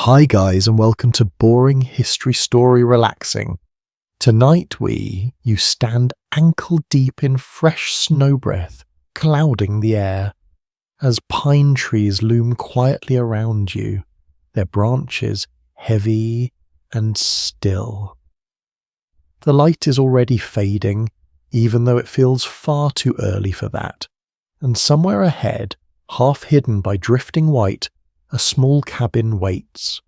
Hi guys, and welcome to Boring History Story Relaxing. Tonight you stand ankle deep in fresh snow breath, clouding the air, as pine trees loom quietly around you, their branches heavy and still. The light is already fading, even though it feels far too early for that, and somewhere ahead, half hidden by drifting white, a small cabin waits.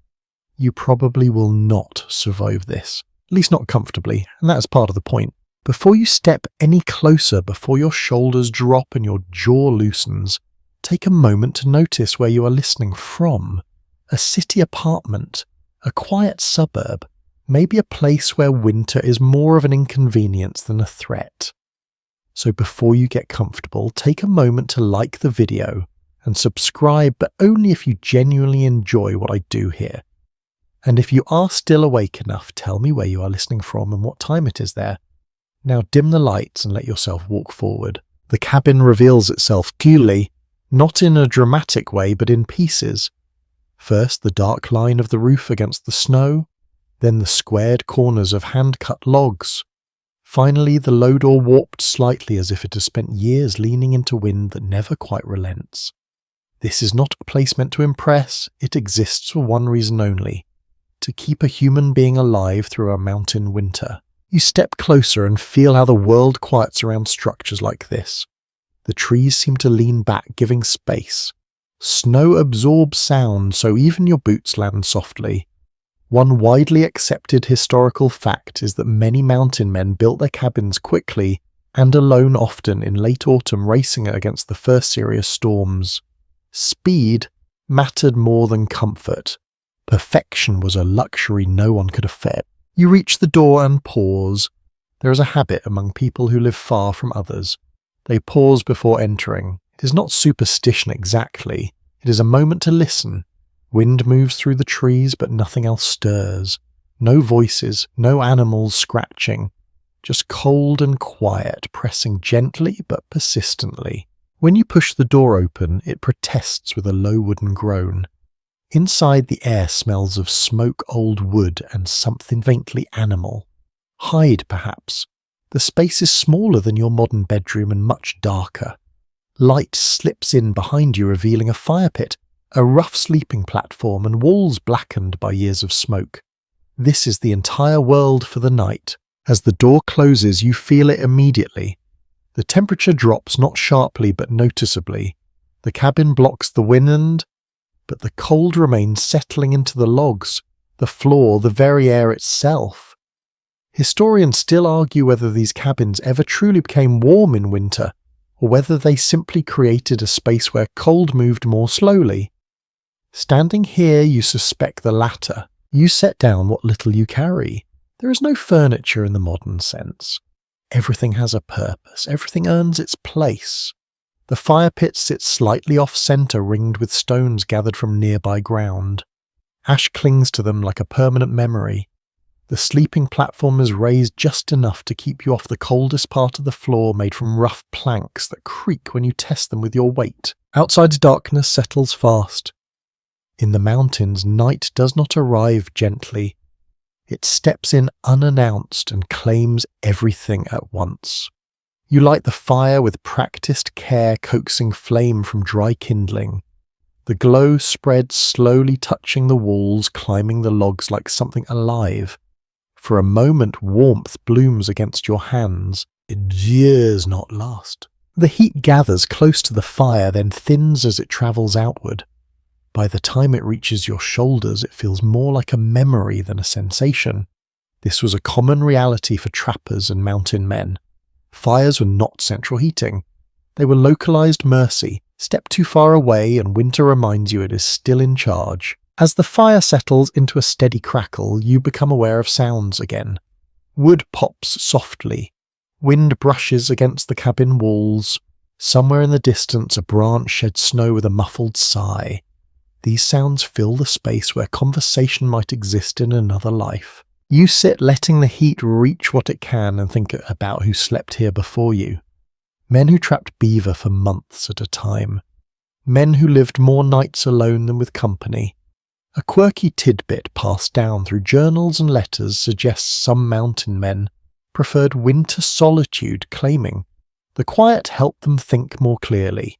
You probably will not survive this, at least not comfortably, and that's part of the point. Before you step any closer, before your shoulders drop and your jaw loosens, take a moment to notice where you are listening from. A city apartment, a quiet suburb, maybe a place where winter is more of an inconvenience than a threat. So before you get comfortable, take a moment to like the video and subscribe, but only if you genuinely enjoy what I do here. And if you are still awake enough, tell me where you are listening from and what time it is there. Now dim the lights and let yourself walk forward. The cabin reveals itself coolly, not in a dramatic way, but in pieces. First the dark line of the roof against the snow, then the squared corners of hand-cut logs. Finally the low door warped slightly as if it has spent years leaning into wind that never quite relents. This is not a place meant to impress, it exists for one reason only: to keep a human being alive through a mountain winter. You step closer and feel how the world quiets around structures like this. The trees seem to lean back, giving space. Snow absorbs sound, so even your boots land softly. One widely accepted historical fact is that many mountain men built their cabins quickly and alone, often in late autumn, racing against the first serious storms. Speed mattered more than comfort. Perfection was a luxury no one could afford. You reach the door and pause. There is a habit among people who live far from others. They pause before entering. It is not superstition exactly. It is a moment to listen. Wind moves through the trees, but nothing else stirs. No voices, no animals scratching. Just cold and quiet, pressing gently but persistently. When you push the door open, it protests with a low wooden groan. Inside, the air smells of smoke, old wood, and something faintly animal. Hide, perhaps. The space is smaller than your modern bedroom and much darker. Light slips in behind you, revealing a fire pit, a rough sleeping platform, and walls blackened by years of smoke. This is the entire world for the night. As the door closes, you feel it immediately. The temperature drops not sharply but noticeably. The cabin blocks the wind, but the cold remains settling into the logs, the floor, the very air itself. Historians still argue whether these cabins ever truly became warm in winter, or whether they simply created a space where cold moved more slowly. Standing here, you suspect the latter. You set down what little you carry. There is no furniture in the modern sense. Everything has a purpose, everything earns its place. The fire pit sits slightly off-centre, ringed with stones gathered from nearby ground. Ash clings to them like a permanent memory. The sleeping platform is raised just enough to keep you off the coldest part of the floor, made from rough planks that creak when you test them with your weight. Outside's darkness settles fast. In the mountains, night does not arrive gently. It steps in unannounced and claims everything at once. You light the fire with practiced care, coaxing flame from dry kindling. The glow spreads slowly, touching the walls, climbing the logs like something alive. For a moment, warmth blooms against your hands. It dares not last. The heat gathers close to the fire, then thins as it travels outward. By the time it reaches your shoulders, it feels more like a memory than a sensation. This was a common reality for trappers and mountain men. Fires were not central heating. They were localized mercy. Step too far away and winter reminds you it is still in charge. As the fire settles into a steady crackle, you become aware of sounds again. Wood pops softly. Wind brushes against the cabin walls. Somewhere in the distance, a branch sheds snow with a muffled sigh. These sounds fill the space where conversation might exist in another life. You sit letting the heat reach what it can and think about who slept here before you. Men who trapped beaver for months at a time. Men who lived more nights alone than with company. A quirky tidbit passed down through journals and letters suggests some mountain men preferred winter solitude, claiming the quiet helped them think more clearly.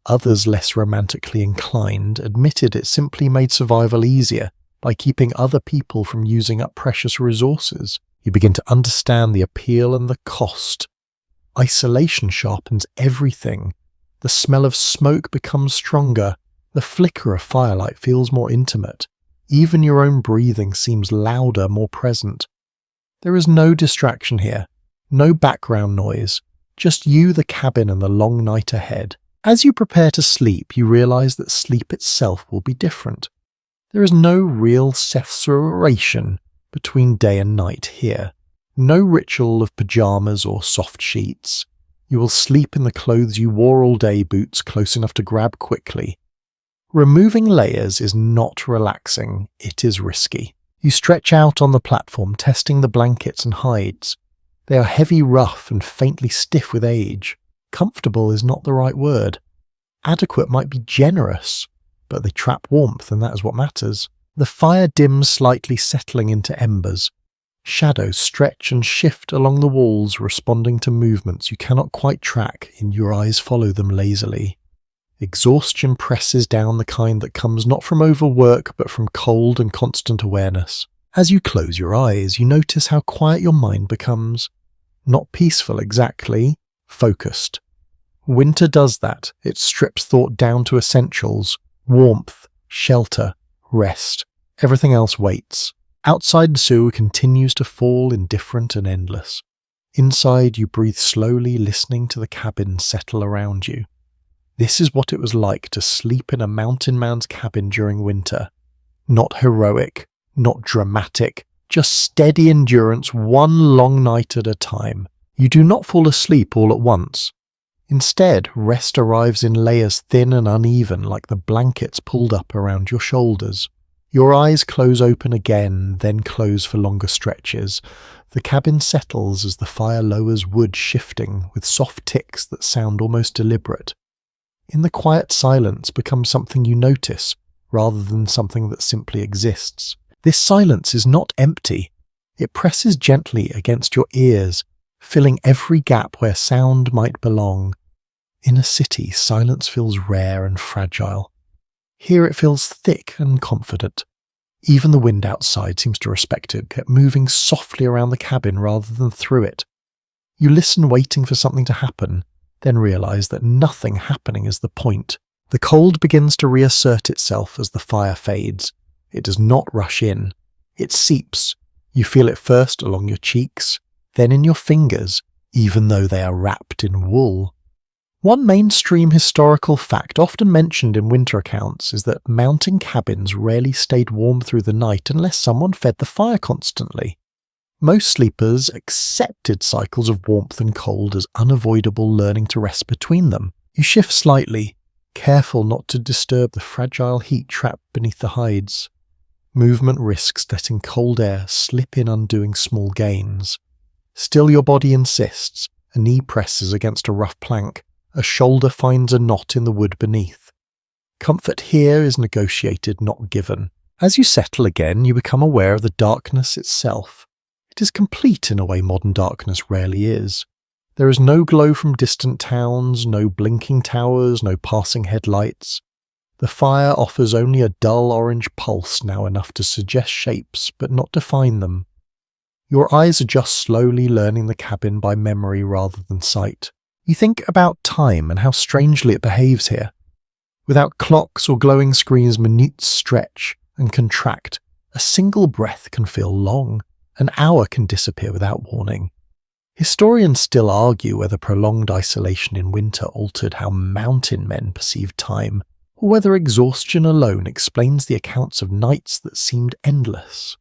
Others, less romantically inclined, admitted it simply made survival easier by keeping other people from using up precious resources. You begin to understand the appeal and the cost. Isolation sharpens everything. The smell of smoke becomes stronger. The flicker of firelight feels more intimate. Even your own breathing seems louder, more present. There is no distraction here, no background noise, just you, the cabin, and the long night ahead. As you prepare to sleep, you realize that sleep itself will be different. There is no real separation between day and night here. No ritual of pajamas or soft sheets. You will sleep in the clothes you wore all day, boots close enough to grab quickly. Removing layers is not relaxing, it is risky. You stretch out on the platform, testing the blankets and hides. They are heavy, rough, and faintly stiff with age. Comfortable is not the right word. Adequate might be generous, but they trap warmth, and that is what matters. The fire dims slightly, settling into embers. Shadows stretch and shift along the walls, responding to movements you cannot quite track, and your eyes follow them lazily. Exhaustion presses down, the kind that comes not from overwork but from cold and constant awareness. As you close your eyes, you notice how quiet your mind becomes. Not peaceful exactly, focused. Winter does that. It strips thought down to essentials: warmth, shelter, rest. Everything else waits. Outside, the sewer continues to fall, indifferent and endless. Inside, you breathe slowly, listening to the cabin settle around you. This is what it was like to sleep in a mountain man's cabin during winter. Not heroic, not dramatic, just steady endurance, one long night at a time. You do not fall asleep all at once. Instead, rest arrives in layers thin and uneven, like the blankets pulled up around your shoulders. Your eyes close open again, then close for longer stretches. The cabin settles as the fire lowers wood, shifting with soft ticks that sound almost deliberate. In the quiet silence becomes something you notice, rather than something that simply exists. This silence is not empty. It presses gently against your ears, filling every gap where sound might belong. In a city, silence feels rare and fragile. Here it feels thick and confident. Even the wind outside seems to respect it, kept moving softly around the cabin rather than through it. You listen, waiting for something to happen, then realize that nothing happening is the point. The cold begins to reassert itself as the fire fades. It does not rush in. It seeps. You feel it first along your cheeks, then in your fingers, even though they are wrapped in wool. One mainstream historical fact often mentioned in winter accounts is that mountain cabins rarely stayed warm through the night unless someone fed the fire constantly. Most sleepers accepted cycles of warmth and cold as unavoidable, learning to rest between them. You shift slightly, careful not to disturb the fragile heat trapped beneath the hides. Movement risks letting cold air slip in, undoing small gains. Still your body insists. A knee presses against a rough plank. A shoulder finds a knot in the wood beneath. Comfort here is negotiated, not given. As you settle again, you become aware of the darkness itself. It is complete in a way modern darkness rarely is. There is no glow from distant towns, no blinking towers, no passing headlights. The fire offers only a dull orange pulse, now enough to suggest shapes, but not define them. Your eyes adjust slowly, learning the cabin by memory rather than sight. You think about time and how strangely it behaves here. Without clocks or glowing screens, minutes stretch and contract. A single breath can feel long. An hour can disappear without warning. Historians still argue whether prolonged isolation in winter altered how mountain men perceived time, or whether exhaustion alone explains the accounts of nights that seemed endless.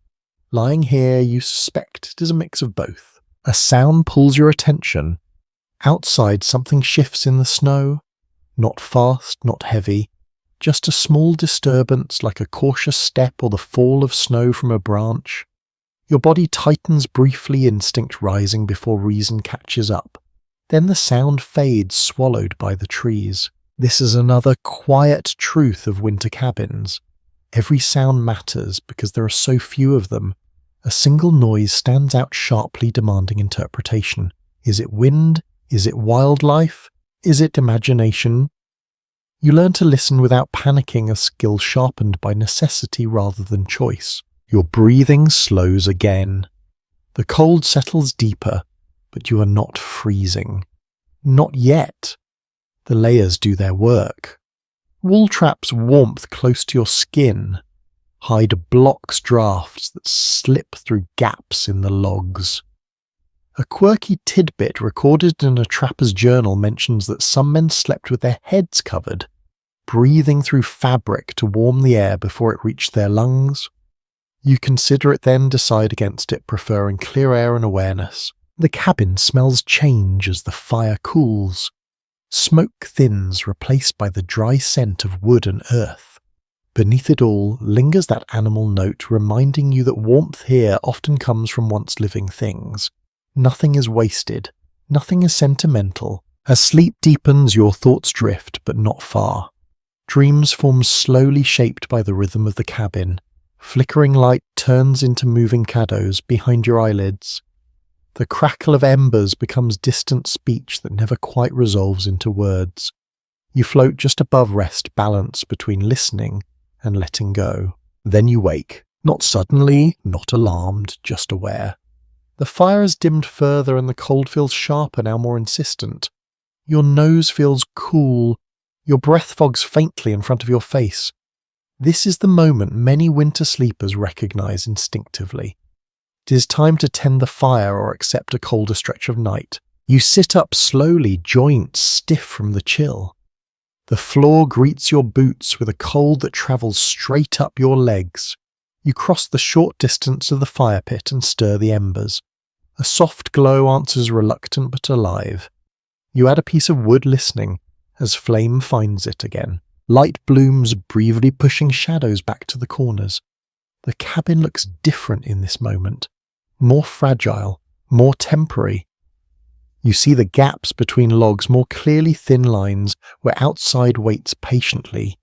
Lying here, you suspect it is a mix of both. A sound pulls your attention. Outside, something shifts in the snow. Not fast, not heavy. Just a small disturbance, like a cautious step or the fall of snow from a branch. Your body tightens briefly, instinct rising before reason catches up. Then the sound fades, swallowed by the trees. This is another quiet truth of winter cabins. Every sound matters because there are so few of them. A single noise stands out sharply, demanding interpretation. Is it wind? Is it wildlife? Is it imagination? You learn to listen without panicking, a skill sharpened by necessity rather than choice. Your breathing slows again. The cold settles deeper, but you are not freezing. Not yet. The layers do their work. Wool traps warmth close to your skin. Hide blocks drafts that slip through gaps in the logs. A quirky tidbit recorded in a trapper's journal mentions that some men slept with their heads covered, breathing through fabric to warm the air before it reached their lungs. You consider it, then decide against it, preferring clear air and awareness. The cabin smells change as the fire cools. Smoke thins, replaced by the dry scent of wood and earth. Beneath it all lingers that animal note, reminding you that warmth here often comes from once living things. Nothing is wasted. Nothing is sentimental. As sleep deepens, your thoughts drift, but not far. Dreams form slowly, shaped by the rhythm of the cabin. Flickering light turns into moving shadows behind your eyelids. The crackle of embers becomes distant speech that never quite resolves into words. You float just above rest balance between listening and letting go. Then you wake. Not suddenly, not alarmed, just aware. The fire has dimmed further and the cold feels sharper, now more insistent. Your nose feels cool. Your breath fogs faintly in front of your face. This is the moment many winter sleepers recognize instinctively. It is time to tend the fire or accept a colder stretch of night. You sit up slowly, joints stiff from the chill. The floor greets your boots with a cold that travels straight up your legs. You cross the short distance of the fire pit and stir the embers. A soft glow answers, reluctant but alive. You add a piece of wood, listening, as flame finds it again. Light blooms, briefly pushing shadows back to the corners. The cabin looks different in this moment. More fragile, more temporary. You see the gaps between logs, more clearly thin lines where outside waits patiently.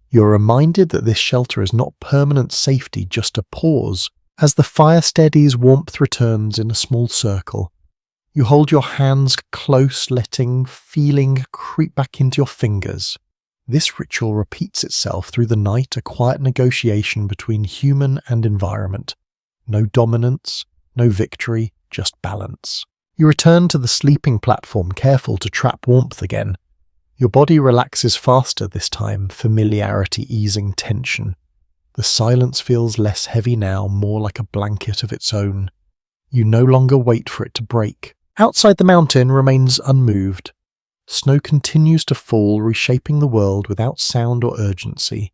You're reminded that this shelter is not permanent safety, just a pause. As the fire steadies, warmth returns in a small circle. You hold your hands close, letting feeling creep back into your fingers. This ritual repeats itself through the night, a quiet negotiation between human and environment. No dominance, no victory, just balance. You return to the sleeping platform, careful to trap warmth again. Your body relaxes faster this time, familiarity easing tension. The silence feels less heavy now, more like a blanket of its own. You no longer wait for it to break. Outside, the mountain remains unmoved. Snow continues to fall, reshaping the world without sound or urgency.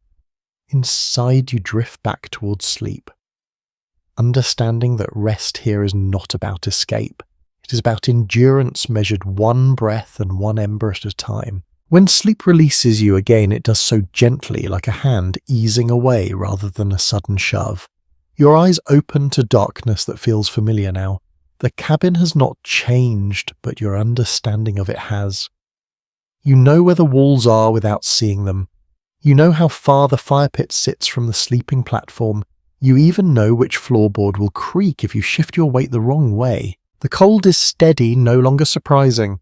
Inside, you drift back towards sleep, understanding that rest here is not about escape. It is about endurance measured one breath and one ember at a time. When sleep releases you again, it does so gently, like a hand easing away rather than a sudden shove. Your eyes open to darkness that feels familiar now. The cabin has not changed, but your understanding of it has. You know where the walls are without seeing them. You know how far the fire pit sits from the sleeping platform. You even know which floorboard will creak if you shift your weight the wrong way. The cold is steady, no longer surprising.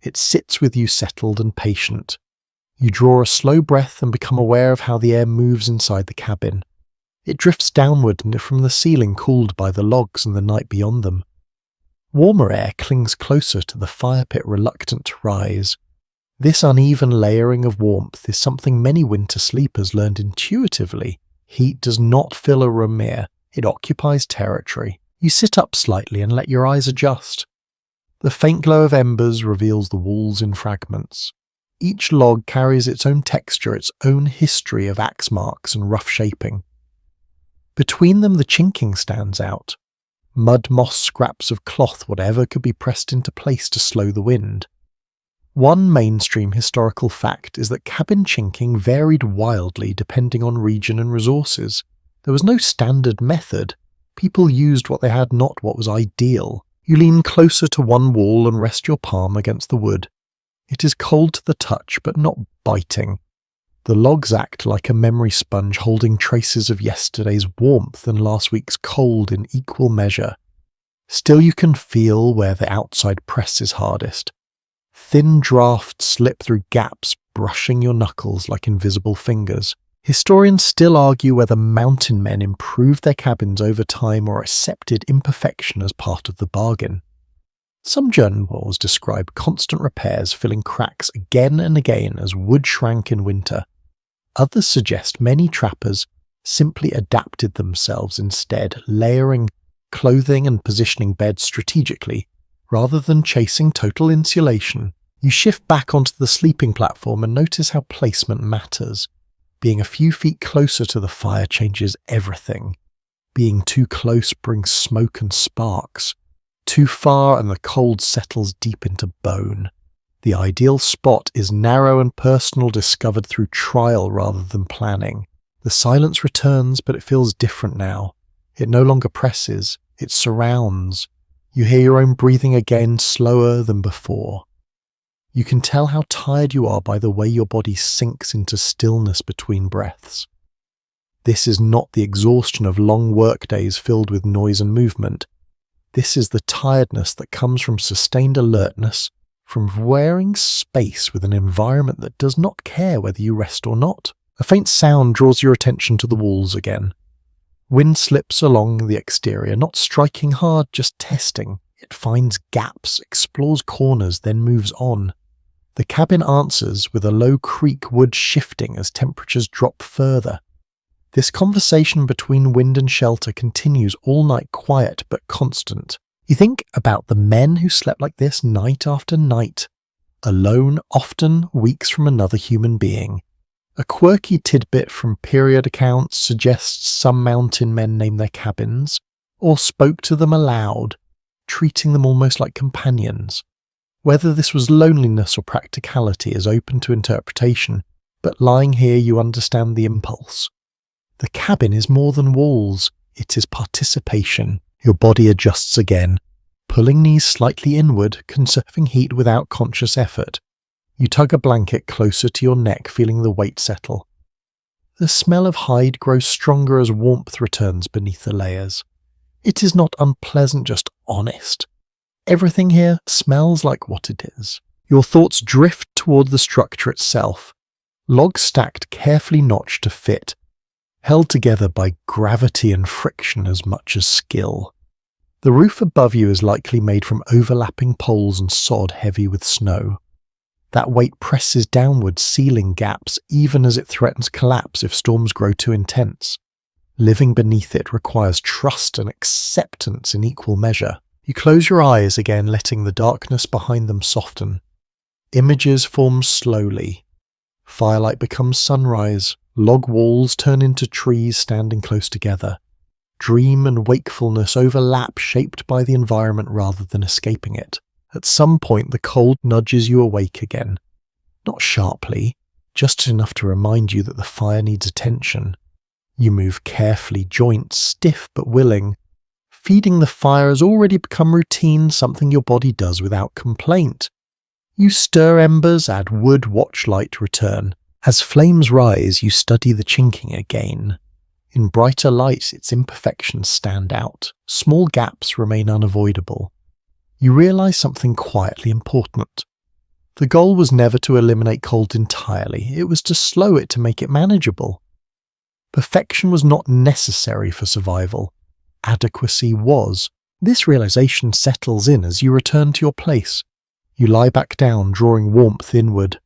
It sits with you, settled and patient. You draw a slow breath and become aware of how the air moves inside the cabin. It drifts downward from the ceiling, cooled by the logs and the night beyond them. Warmer air clings closer to the fire pit, reluctant to rise. This uneven layering of warmth is something many winter sleepers learned intuitively. Heat does not fill a room here, it occupies territory. You sit up slightly and let your eyes adjust. The faint glow of embers reveals the walls in fragments. Each log carries its own texture, its own history of axe marks and rough shaping. Between them, the chinking stands out. Mud, moss, scraps of cloth, whatever could be pressed into place to slow the wind. One mainstream historical fact is that cabin chinking varied wildly depending on region and resources. There was no standard method. People used what they had, not what was ideal. You lean closer to one wall and rest your palm against the wood. It is cold to the touch, but not biting. The logs act like a memory sponge holding traces of yesterday's warmth and last week's cold in equal measure. Still you can feel where the outside press is hardest. Thin drafts slip through gaps, brushing your knuckles like invisible fingers. Historians still argue whether mountain men improved their cabins over time or accepted imperfection as part of the bargain. Some journals describe constant repairs filling cracks again and again as wood shrank in winter. Others suggest many trappers simply adapted themselves instead, layering clothing and positioning beds strategically, rather than chasing total insulation. You shift back onto the sleeping platform and notice how placement matters. Being a few feet closer to the fire changes everything. Being too close brings smoke and sparks. Too far and the cold settles deep into bone. The ideal spot is narrow and personal, discovered through trial rather than planning. The silence returns, but it feels different now. It no longer presses, it surrounds. You hear your own breathing again, slower than before. You can tell how tired you are by the way your body sinks into stillness between breaths. This is not the exhaustion of long work days filled with noise and movement. This is the tiredness that comes from sustained alertness, from wearing space with an environment that does not care whether you rest or not. A faint sound draws your attention to the walls again. Wind slips along the exterior, not striking hard, just testing. It finds gaps, explores corners, then moves on. The cabin answers with a low creak, wood shifting as temperatures drop further. This conversation between wind and shelter continues all night, quiet but constant. You think about the men who slept like this night after night, alone, often weeks from another human being. A quirky tidbit from period accounts suggests some mountain men named their cabins, or spoke to them aloud, treating them almost like companions. Whether this was loneliness or practicality is open to interpretation, but lying here you understand the impulse. The cabin is more than walls, it is participation. Your body adjusts again, pulling knees slightly inward, conserving heat without conscious effort. You tug a blanket closer to your neck, feeling the weight settle. The smell of hide grows stronger as warmth returns beneath the layers. It is not unpleasant, just honest. Everything here smells like what it is. Your thoughts drift toward the structure itself. Logs stacked, carefully notched to fit, held together by gravity and friction as much as skill. The roof above you is likely made from overlapping poles and sod heavy with snow. That weight presses downward, sealing gaps even as it threatens collapse if storms grow too intense. Living beneath it requires trust and acceptance in equal measure. You close your eyes again, letting the darkness behind them soften. Images form slowly. Firelight becomes sunrise. Log walls turn into trees standing close together. Dream and wakefulness overlap, shaped by the environment rather than escaping it. At some point, the cold nudges you awake again. Not sharply, just enough to remind you that the fire needs attention. You move carefully, joints stiff but willing. Feeding the fire has already become routine, something your body does without complaint. You stir embers, add wood, watch light return. As flames rise, you study the chinking again. In brighter light, its imperfections stand out. Small gaps remain unavoidable. You realize something quietly important. The goal was never to eliminate cold entirely, it was to slow it to make it manageable. Perfection was not necessary for survival. Adequacy was. This realization settles in as you return to your place. You lie back down, drawing warmth inward.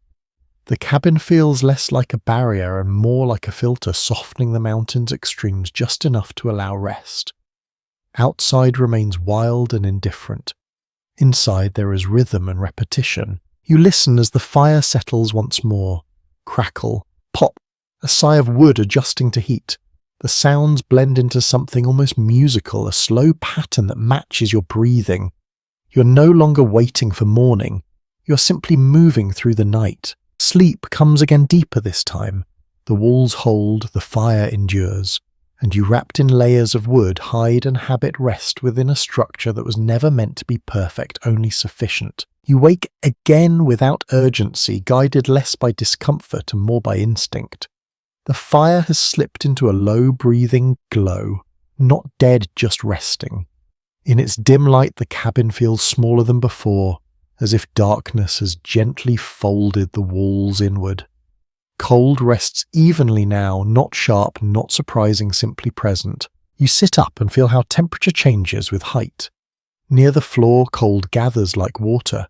The cabin feels less like a barrier and more like a filter, softening the mountain's extremes just enough to allow rest. Outside remains wild and indifferent. Inside there is rhythm and repetition. You listen as the fire settles once more. Crackle, pop, a sigh of wood adjusting to heat. The sounds blend into something almost musical, a slow pattern that matches your breathing. You're no longer waiting for morning. You're simply moving through the night. Sleep comes again deeper this time. The walls hold, the fire endures, and you wrapped in layers of wood, hide and habit rest within a structure that was never meant to be perfect, only sufficient. You wake again without urgency, guided less by discomfort and more by instinct. The fire has slipped into a low-breathing glow, not dead, just resting. In its dim light, the cabin feels smaller than before, as if darkness has gently folded the walls inward. Cold rests evenly now, not sharp, not surprising, simply present. You sit up and feel how temperature changes with height. Near the floor, cold gathers like water.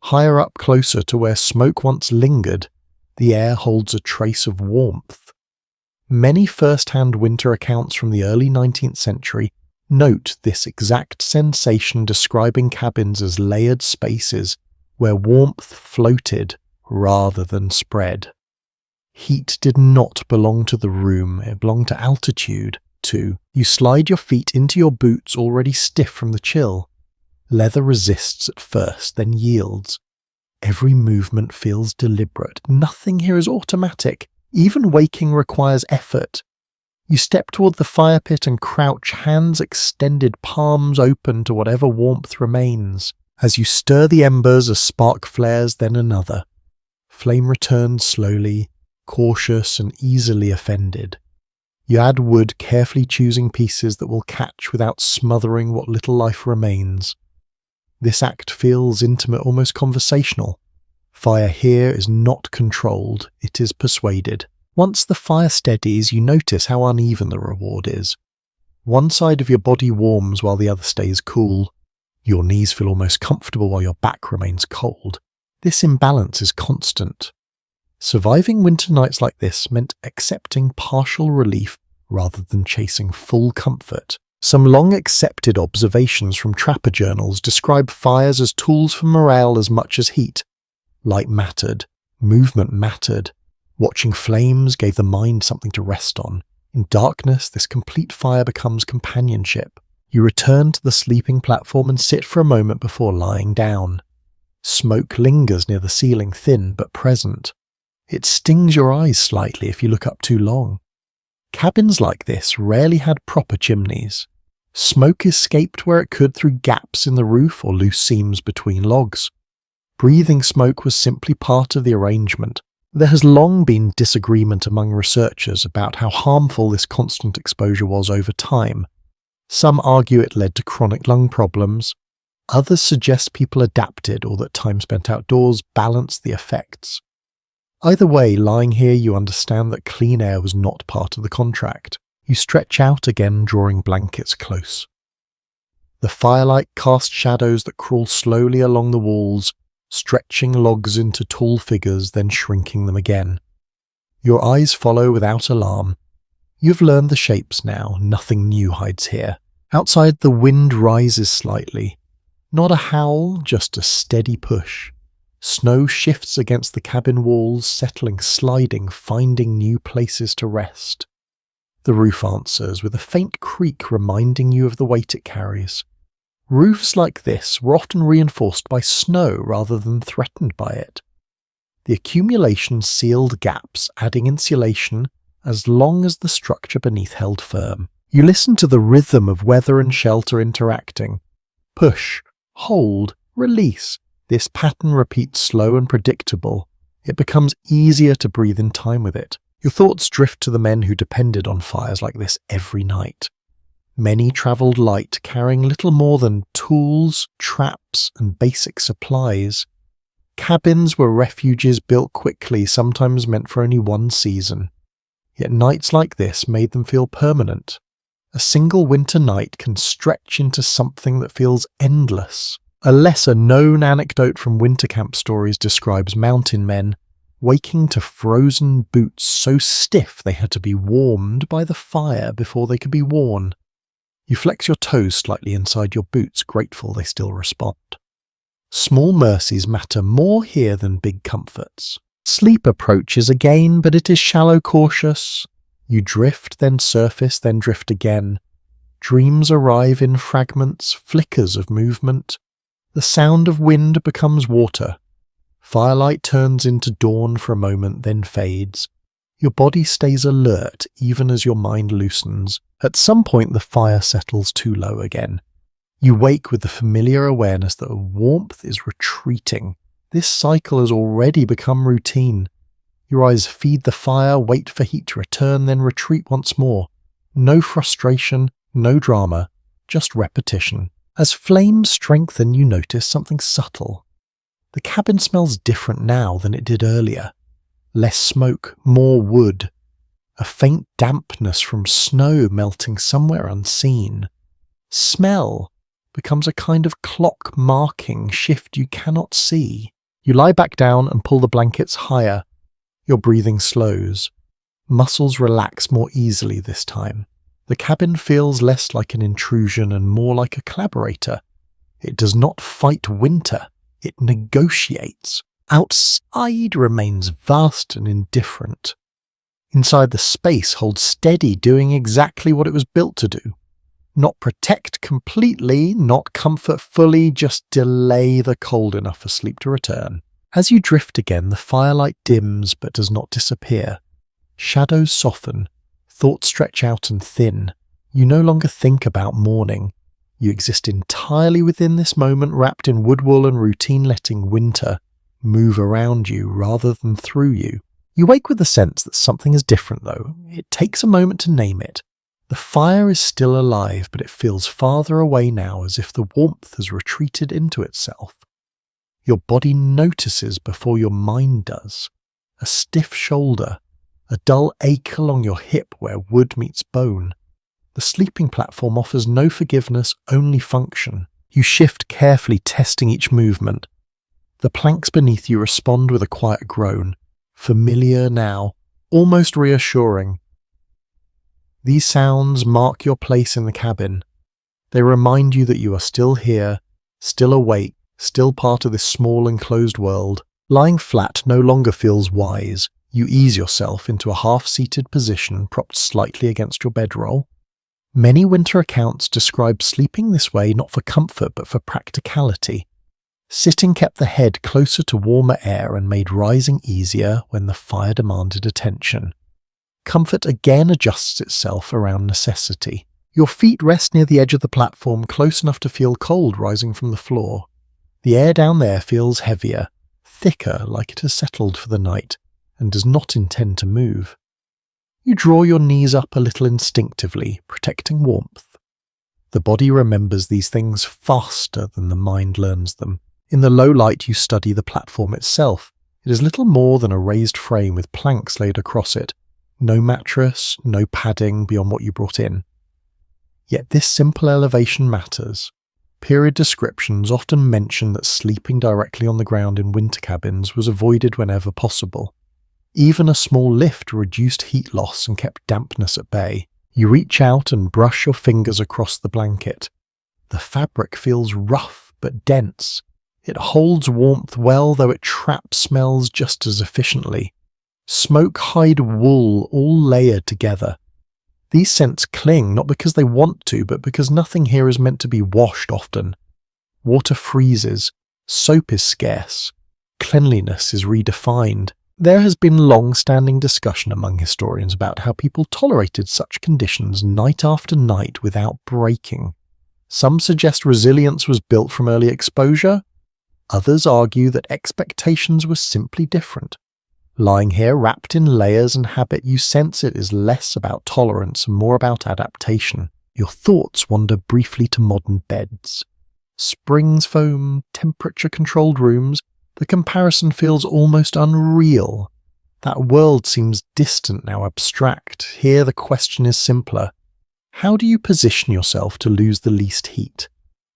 Higher up, closer to where smoke once lingered, the air holds a trace of warmth. Many first-hand winter accounts from the early 19th century note this exact sensation, describing cabins as layered spaces where warmth floated rather than spread. Heat did not belong to the room, it belonged to altitude. 2. You slide your feet into your boots already stiff from the chill. Leather resists at first, then yields. Every movement feels deliberate. Nothing here is automatic. Even waking requires effort. You step toward the fire pit and crouch, hands extended, palms open to whatever warmth remains. As you stir the embers, a spark flares, then another. Flame returns slowly, cautious and easily offended. You add wood, carefully choosing pieces that will catch without smothering what little life remains. This act feels intimate, almost conversational. Fire here is not controlled, it is persuaded. Once the fire steadies, you notice how uneven the reward is. One side of your body warms while the other stays cool. Your knees feel almost comfortable while your back remains cold. This imbalance is constant. Surviving winter nights like this meant accepting partial relief rather than chasing full comfort. Some long-accepted observations from trapper journals describe fires as tools for morale as much as heat. Light mattered, movement mattered. Watching flames gave the mind something to rest on. In darkness, this complete fire becomes companionship. You return to the sleeping platform and sit for a moment before lying down. Smoke lingers near the ceiling, thin but present. It stings your eyes slightly if you look up too long. Cabins like this rarely had proper chimneys. Smoke escaped where it could through gaps in the roof or loose seams between logs. Breathing smoke was simply part of the arrangement. There has long been disagreement among researchers about how harmful this constant exposure was over time. Some argue it led to chronic lung problems. Others suggest people adapted or that time spent outdoors balanced the effects. Either way, lying here you understand that clean air was not part of the contract. You stretch out again, drawing blankets close. The firelight casts shadows that crawl slowly along the walls, stretching logs into tall figures, then shrinking them again. Your eyes follow without alarm. You've learned the shapes now, nothing new hides here. Outside, the wind rises slightly. Not a howl, just a steady push. Snow shifts against the cabin walls, settling, sliding, finding new places to rest. The roof answers with a faint creak reminding you of the weight it carries. Roofs like this were often reinforced by snow rather than threatened by it. The accumulation sealed gaps, adding insulation as long as the structure beneath held firm. You listen to the rhythm of weather and shelter interacting. Push, hold, release. This pattern repeats slow and predictable. It becomes easier to breathe in time with it. Your thoughts drift to the men who depended on fires like this every night. Many travelled light, carrying little more than tools, traps, and basic supplies. Cabins were refuges built quickly, sometimes meant for only one season. Yet nights like this made them feel permanent. A single winter night can stretch into something that feels endless. A lesser-known anecdote from winter camp stories describes mountain men waking to frozen boots so stiff they had to be warmed by the fire before they could be worn. You flex your toes slightly inside your boots, grateful they still respond. Small mercies matter more here than big comforts. Sleep approaches again, but it is shallow, cautious. You drift, then surface, then drift again. Dreams arrive in fragments, flickers of movement. The sound of wind becomes water. Firelight turns into dawn for a moment, then fades. Your body stays alert even as your mind loosens. At some point the fire settles too low again. You wake with the familiar awareness that warmth is retreating. This cycle has already become routine. Your eyes feed the fire, wait for heat to return, then retreat once more. No frustration, no drama, just repetition. As flames strengthen, you notice something subtle. The cabin smells different now than it did earlier. Less smoke, more wood. A faint dampness from snow melting somewhere unseen. Smell becomes a kind of clock marking shift you cannot see. You lie back down and pull the blankets higher. Your breathing slows. Muscles relax more easily this time. The cabin feels less like an intrusion and more like a collaborator. It does not fight winter. It negotiates. Outside remains vast and indifferent. Inside the space holds steady, doing exactly what it was built to do. Not protect completely, not comfort fully, just delay the cold enough for sleep to return. As you drift again, the firelight dims but does not disappear. Shadows soften, thoughts stretch out and thin. You no longer think about morning. You exist entirely within this moment, wrapped in wood wool and routine, letting winter move around you rather than through you. You wake with the sense that something is different though. It takes a moment to name it. The fire is still alive, but it feels farther away now, as if the warmth has retreated into itself. Your body notices before your mind does. A stiff shoulder, a dull ache along your hip where wood meets bone. The sleeping platform offers no forgiveness, only function. You shift carefully, testing each movement. The planks beneath you respond with a quiet groan, familiar now, almost reassuring. These sounds mark your place in the cabin. They remind you that you are still here, still awake, still part of this small enclosed world. Lying flat no longer feels wise. You ease yourself into a half-seated position propped slightly against your bedroll. Many winter accounts describe sleeping this way not for comfort but for practicality. Sitting kept the head closer to warmer air and made rising easier when the fire demanded attention. Comfort again adjusts itself around necessity. Your feet rest near the edge of the platform, close enough to feel cold rising from the floor. The air down there feels heavier, thicker, like it has settled for the night, and does not intend to move. You draw your knees up a little instinctively, protecting warmth. The body remembers these things faster than the mind learns them. In the low light you study the platform itself. It is little more than a raised frame with planks laid across it. No mattress, no padding beyond what you brought in. Yet this simple elevation matters. Period descriptions often mention that sleeping directly on the ground in winter cabins was avoided whenever possible. Even a small lift reduced heat loss and kept dampness at bay. You reach out and brush your fingers across the blanket. The fabric feels rough but dense. It holds warmth well, though it traps smells just as efficiently. Smoke, hide, wool, all layered together. These scents cling not because they want to, but because nothing here is meant to be washed often. Water freezes, soap is scarce, cleanliness is redefined. There has been long-standing discussion among historians about how people tolerated such conditions night after night without breaking. Some suggest resilience was built from early exposure. Others argue that expectations were simply different. Lying here, wrapped in layers and habit, you sense it is less about tolerance and more about adaptation. Your thoughts wander briefly to modern beds. Springs foam, temperature-controlled rooms, the comparison feels almost unreal. That world seems distant now, abstract. Here the question is simpler. How do you position yourself to lose the least heat?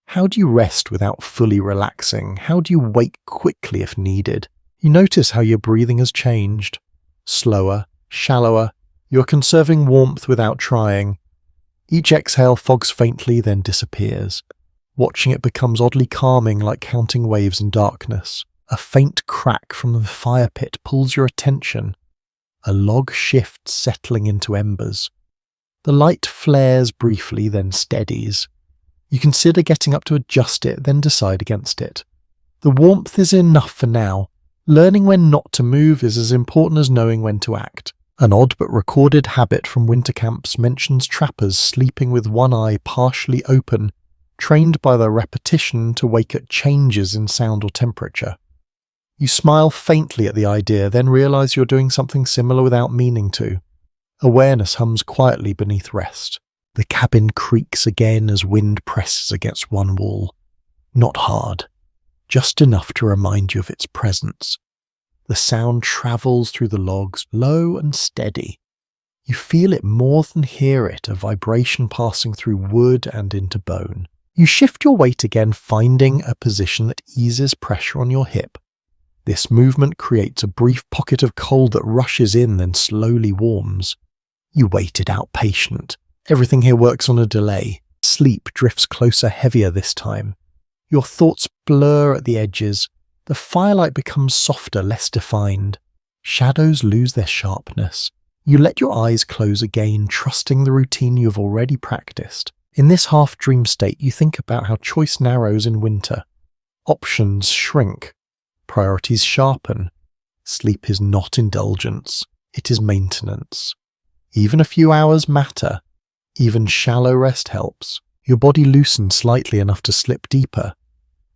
How do you rest without fully relaxing? How do you wake quickly if needed? You notice how your breathing has changed. Slower, shallower, you're conserving warmth without trying. Each exhale fogs faintly, then disappears. Watching it becomes oddly calming, like counting waves in darkness. A faint crack from the fire pit pulls your attention. A log shifts, settling into embers. The light flares briefly, then steadies. You consider getting up to adjust it, then decide against it. The warmth is enough for now. Learning when not to move is as important as knowing when to act. An odd but recorded habit from winter camps mentions trappers sleeping with one eye partially open, trained by the repetition to wake at changes in sound or temperature. You smile faintly at the idea, then realize you're doing something similar without meaning to. Awareness hums quietly beneath rest. The cabin creaks again as wind presses against one wall. Not hard, just enough to remind you of its presence. The sound travels through the logs, low and steady. You feel it more than hear it, a vibration passing through wood and into bone. You shift your weight again, finding a position that eases pressure on your hip. This movement creates a brief pocket of cold that rushes in, then slowly warms. You wait it out patient. Everything here works on a delay. Sleep drifts closer, heavier this time. Your thoughts blur at the edges. The firelight becomes softer, less defined. Shadows lose their sharpness. You let your eyes close again, trusting the routine you have already practiced. In this half-dream state, you think about how choice narrows in winter. Options shrink. Priorities sharpen. Sleep is not indulgence. It is maintenance. Even a few hours matter. Even shallow rest helps. Your body loosens slightly enough to slip deeper.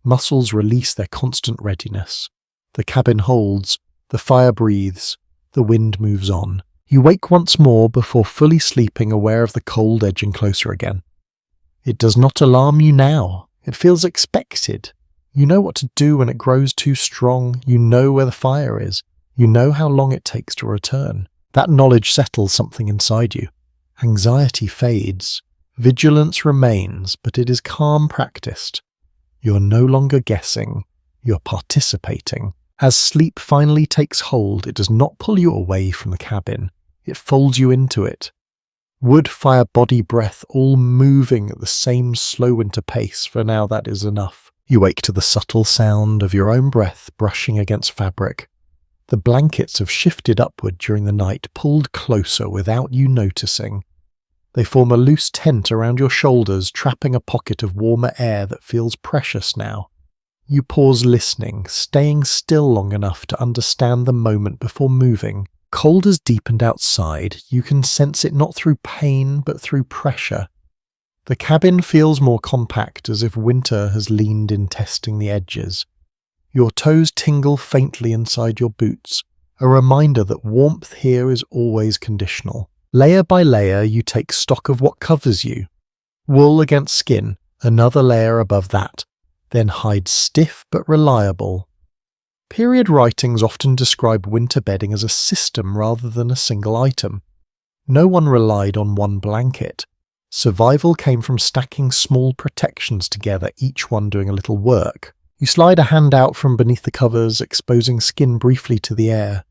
Muscles release their constant readiness. The cabin holds. The fire breathes. The wind moves on. You wake once more before fully sleeping, aware of the cold edging closer again. It does not alarm you now. It feels expected. You know what to do when it grows too strong. You know where the fire is. You know how long it takes to return. That knowledge settles something inside you. Anxiety fades. Vigilance remains, but it is calm practiced. You're no longer guessing. You're participating. As sleep finally takes hold, it does not pull you away from the cabin. It folds you into it. Wood, fire, body, breath, all moving at the same slow winter pace. For now, that is enough. You wake to the subtle sound of your own breath brushing against fabric. The blankets have shifted upward during the night, pulled closer without you noticing. They form a loose tent around your shoulders, trapping a pocket of warmer air that feels precious now. You pause listening, staying still long enough to understand the moment before moving. Cold has deepened outside. You can sense it not through pain, but through pressure. The cabin feels more compact, as if winter has leaned in, testing the edges. Your toes tingle faintly inside your boots, a reminder that warmth here is always conditional. Layer by layer, you take stock of what covers you. Wool against skin, another layer above that, then hide stiff but reliable. Period writings often describe winter bedding as a system rather than a single item. No one relied on one blanket. Survival came from stacking small protections together, each one doing a little work. You slide a hand out from beneath the covers, exposing skin briefly to the air.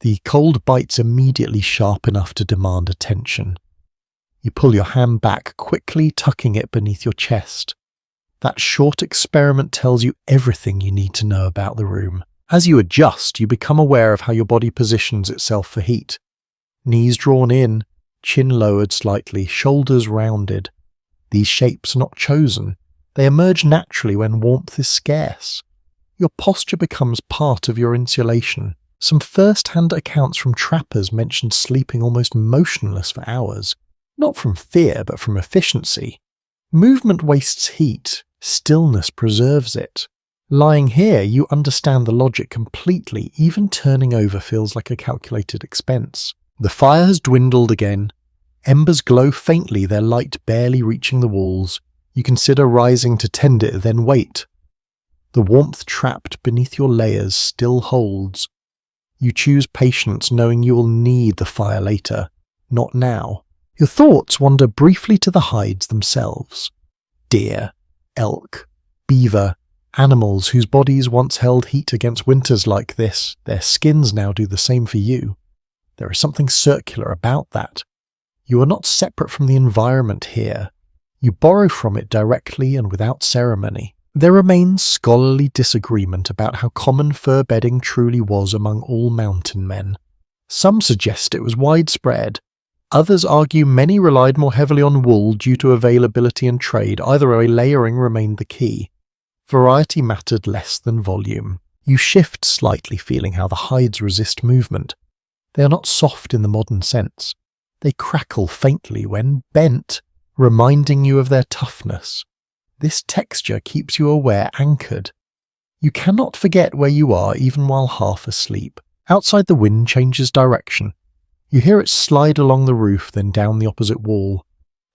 The cold bites immediately sharp enough to demand attention. You pull your hand back, quickly tucking it beneath your chest. That short experiment tells you everything you need to know about the room. As you adjust, you become aware of how your body positions itself for heat. Knees drawn in, chin lowered slightly, shoulders rounded. These shapes are not chosen. They emerge naturally when warmth is scarce. Your posture becomes part of your insulation. Some first-hand accounts from trappers mentioned sleeping almost motionless for hours. Not from fear, but from efficiency. Movement wastes heat. Stillness preserves it. Lying here, you understand the logic completely. Even turning over feels like a calculated expense. The fire has dwindled again. Embers glow faintly, their light barely reaching the walls. You consider rising to tend it, then wait. The warmth trapped beneath your layers still holds. You choose patience, knowing you will need the fire later, not now. Your thoughts wander briefly to the hides themselves. Deer, elk, beaver, animals whose bodies once held heat against winters like this, their skins now do the same for you. There is something circular about that. You are not separate from the environment here. You borrow from it directly and without ceremony. There remains scholarly disagreement about how common fur bedding truly was among all mountain men. Some suggest it was widespread. Others argue many relied more heavily on wool due to availability and trade. Either way, layering remained the key. Variety mattered less than volume. You shift slightly, feeling how the hides resist movement. They are not soft in the modern sense. They crackle faintly when bent, reminding you of their toughness. This texture keeps you aware anchored. You cannot forget where you are even while half asleep. Outside, the wind changes direction. You hear it slide along the roof, then down the opposite wall.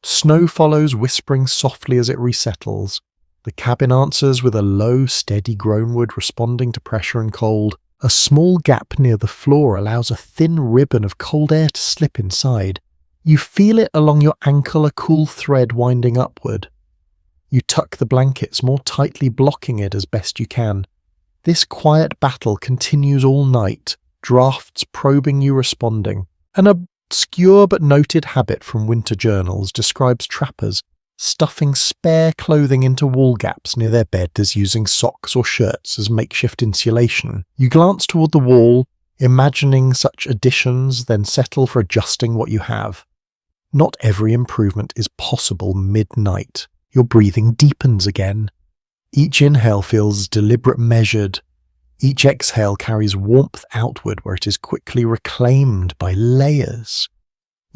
Snow follows, whispering softly as it resettles. The cabin answers with a low, steady groanwood responding to pressure and cold. A small gap near the floor allows a thin ribbon of cold air to slip inside. You feel it along your ankle, a cool thread winding upward. You tuck the blankets more tightly, blocking it as best you can. This quiet battle continues all night, drafts probing you, responding. An obscure but noted habit from winter journals describes trappers stuffing spare clothing into wall gaps near their bed as using socks or shirts as makeshift insulation. You glance toward the wall, imagining such additions, then settle for adjusting what you have. Not every improvement is possible midnight. Your breathing deepens again. Each inhale feels deliberate, measured. Each exhale carries warmth outward where it is quickly reclaimed by layers.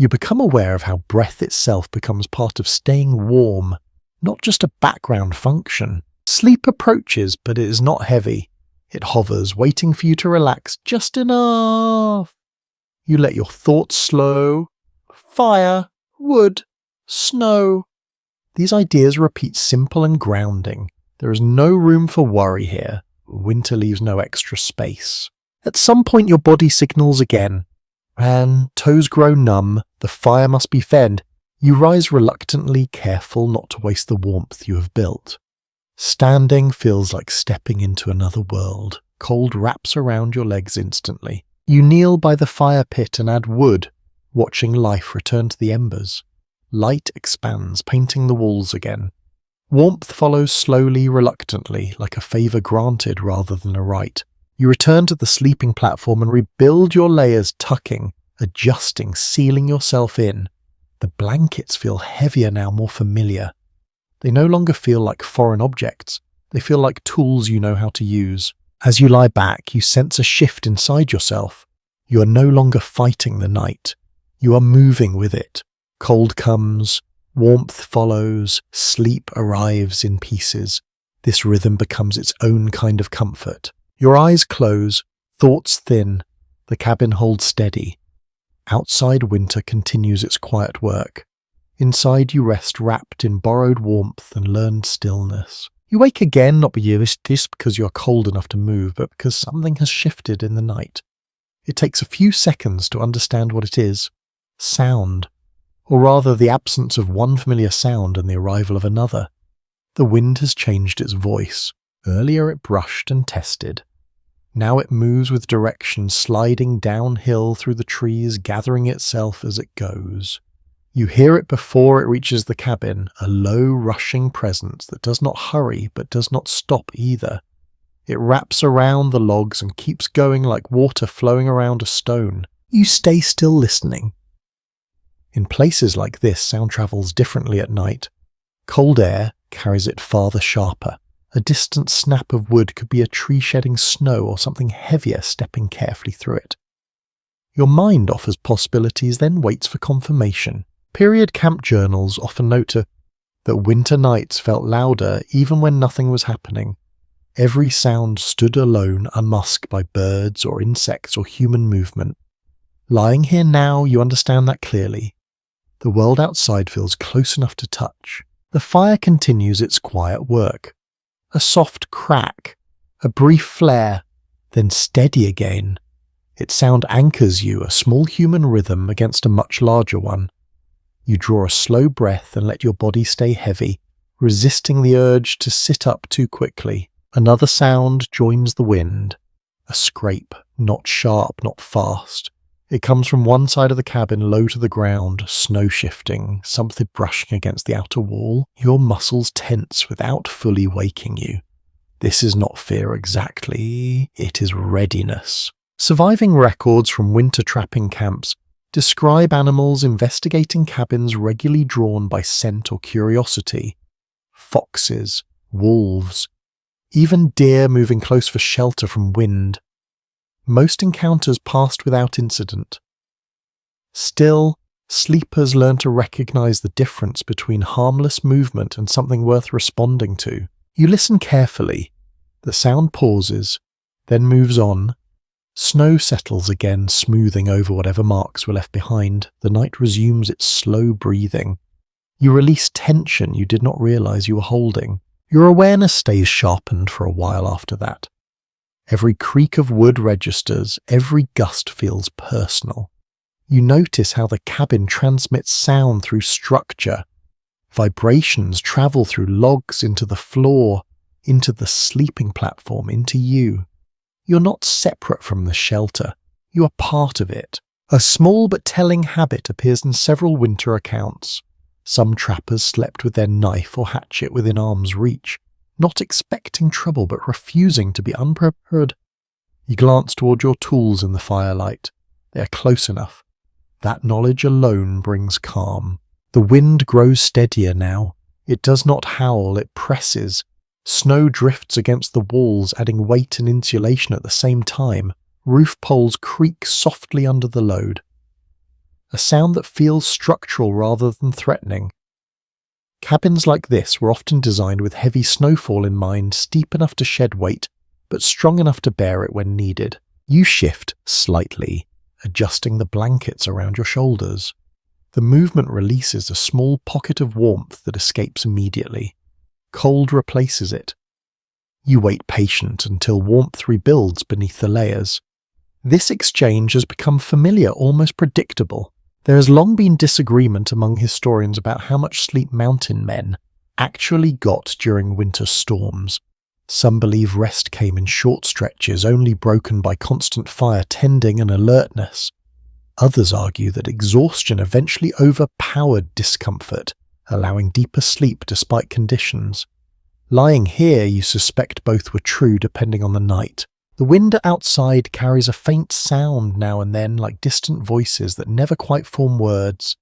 You become aware of how breath itself becomes part of staying warm, not just a background function. Sleep approaches, but it is not heavy. It hovers, waiting for you to relax just enough. You let your thoughts slow. Fire, wood, snow. These ideas repeat, simple and grounding. There is no room for worry here. Winter leaves no extra space. At some point your body signals again, and toes grow numb. The fire must be fed. You rise reluctantly, careful not to waste the warmth you have built. Standing feels like stepping into another world. Cold wraps around your legs instantly. You kneel by the fire pit and add wood, watching life return to the embers. Light expands, painting the walls again. Warmth follows slowly, reluctantly, like a favour granted rather than a right. You return to the sleeping platform and rebuild your layers, tucking, adjusting, sealing yourself in. The blankets feel heavier now, more familiar. They no longer feel like foreign objects. They feel like tools you know how to use. As you lie back, you sense a shift inside yourself. You are no longer fighting the night. You are moving with it. Cold comes, warmth follows, sleep arrives in pieces. This rhythm becomes its own kind of comfort. Your eyes close, thoughts thin. The cabin holds steady. Outside, winter continues its quiet work. Inside, you rest wrapped in borrowed warmth and learned stillness. You wake again, not because you are cold enough to move, but because something has shifted in the night. It takes a few seconds to understand what it is. Sound. Or rather, the absence of one familiar sound and the arrival of another. The wind has changed its voice. Earlier it brushed and tested. Now it moves with direction, sliding downhill through the trees, gathering itself as it goes. You hear it before it reaches the cabin, a low, rushing presence that does not hurry but does not stop either. It wraps around the logs and keeps going like water flowing around a stone. You stay still, listening. In places like this, sound travels differently at night. Cold air carries it farther, sharper. A distant snap of wood could be a tree shedding snow or something heavier stepping carefully through it. Your mind offers possibilities, then waits for confirmation. Period camp journals often note that winter nights felt louder even when nothing was happening. Every sound stood alone, unmasked by birds or insects or human movement. Lying here now, you understand that clearly. The world outside feels close enough to touch. The fire continues its quiet work. A soft crack, a brief flare, then steady again. Its sound anchors you, a small human rhythm against a much larger one. You draw a slow breath and let your body stay heavy, resisting the urge to sit up too quickly. Another sound joins the wind. A scrape, not sharp, not fast. It comes from one side of the cabin, low to the ground, snow shifting, something brushing against the outer wall. Your muscles tense without fully waking you. This is not fear exactly, it is readiness. Surviving records from winter trapping camps describe animals investigating cabins regularly drawn by scent or curiosity. Foxes, wolves, even deer moving close for shelter from wind. Most encounters passed without incident. Still, Sleepers learn to recognize the difference between harmless movement and something worth responding to. You listen carefully. The sound pauses, then moves on. Snow settles again, smoothing over whatever marks were left behind. The night resumes its slow breathing. You release tension you did not realize you were holding. Your awareness stays sharpened for a while after that. Every creak of wood registers, every gust feels personal. You notice how the cabin transmits sound through structure. Vibrations travel through logs into the floor, into the sleeping platform, into you. You're not separate from the shelter. You are part of it. A small but telling habit appears in several winter accounts. Some trappers slept with their knife or hatchet within arm's reach, not expecting trouble but refusing to be unprepared. You glance toward your tools in the firelight. They are close enough. That knowledge alone brings calm. The wind grows steadier now. It does not howl, it presses. Snow drifts against the walls, adding weight and insulation at the same time. Roof poles creak softly under the load. A sound that feels structural rather than threatening. Cabins like this were often designed with heavy snowfall in mind, steep enough to shed weight, but strong enough to bear it when needed. You shift slightly, adjusting the blankets around your shoulders. The movement releases a small pocket of warmth that escapes immediately. Cold replaces it. You wait patient until warmth rebuilds beneath the layers. This exchange has become familiar, almost predictable. There has long been disagreement among historians about how much sleep mountain men actually got during winter storms. Some believe rest came in short stretches, only broken by constant fire tending and alertness. Others argue that exhaustion eventually overpowered discomfort, allowing deeper sleep despite conditions. Lying here, you suspect both were true depending on the night. The wind outside carries a faint sound now and then, like distant voices that never quite form words.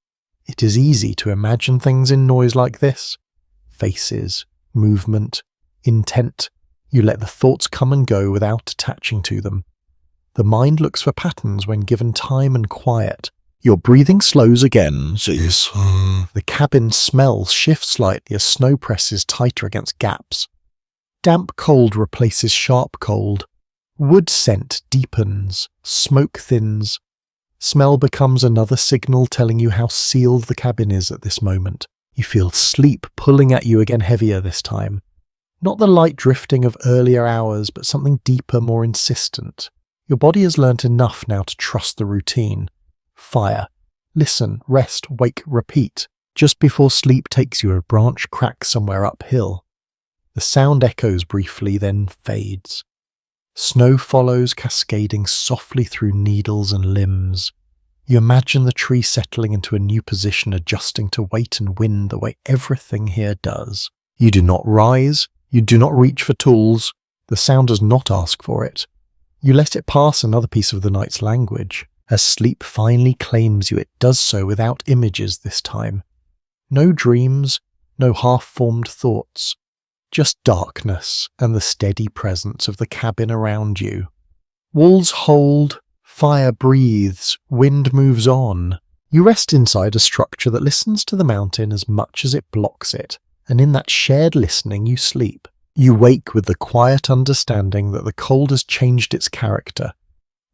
It is easy to imagine things in noise like this. Faces, movement, intent. You let the thoughts come and go without attaching to them. The mind looks for patterns when given time and quiet. Your breathing slows again. The cabin smell shifts slightly as snow presses tighter against gaps. Damp cold replaces sharp cold. Wood scent deepens. Smoke thins. Smell becomes another signal telling you how sealed the cabin is at this moment. You feel sleep pulling at you again, heavier this time. Not the light drifting of earlier hours, but something deeper, more insistent. Your body has learnt enough now to trust the routine. Fire. Listen, rest, wake, repeat. Just before sleep takes you, a branch cracks somewhere uphill. The sound echoes briefly, then fades. Snow follows, cascading softly through needles and limbs. You imagine the tree settling into a new position, adjusting to weight and wind the way everything here does. You do not rise. You do not reach for tools. The sound does not ask for it. You let it pass, another piece of the night's language. As sleep finally claims you, it does so without images this time. No dreams, no half-formed thoughts. Just darkness and the steady presence of the cabin around you. Walls hold, fire breathes, wind moves on. You rest inside a structure that listens to the mountain as much as it blocks it, and in that shared listening you sleep. You wake with the quiet understanding that the cold has changed its character.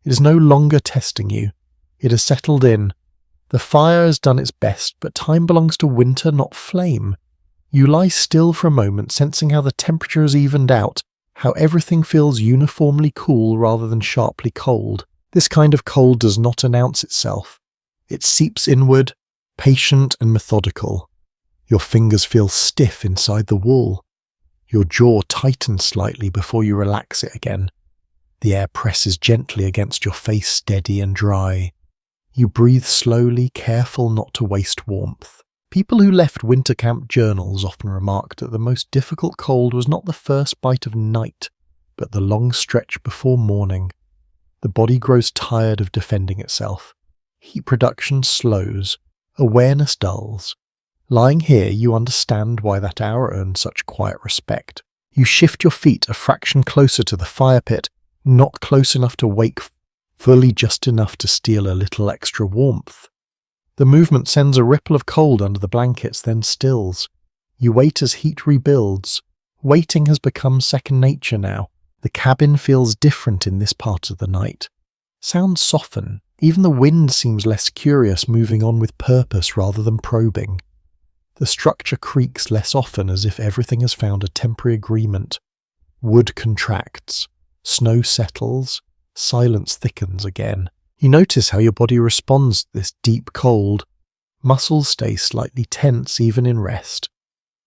It is no longer testing you. It has settled in. The fire has done its best, but time belongs to winter, not flame. You lie still for a moment, sensing how the temperature has evened out, how everything feels uniformly cool rather than sharply cold. This kind of cold does not announce itself. It seeps inward, patient and methodical. Your fingers feel stiff inside the wool. Your jaw tightens slightly before you relax it again. The air presses gently against your face, steady and dry. You breathe slowly, careful not to waste warmth. People who left winter camp journals often remarked that the most difficult cold was not the first bite of night, but the long stretch before morning. The body grows tired of defending itself. Heat production slows. Awareness dulls. Lying here, you understand why that hour earned such quiet respect. You shift your feet a fraction closer to the fire pit, not close enough to wake fully, just enough to steal a little extra warmth. The movement sends a ripple of cold under the blankets, then stills. You wait as heat rebuilds. Waiting has become second nature now. The cabin feels different in this part of the night. Sounds soften. Even the wind seems less curious, moving on with purpose rather than probing. The structure creaks less often, as if everything has found a temporary agreement. Wood contracts. Snow settles. Silence thickens again. You notice how your body responds to this deep cold. Muscles stay slightly tense even in rest.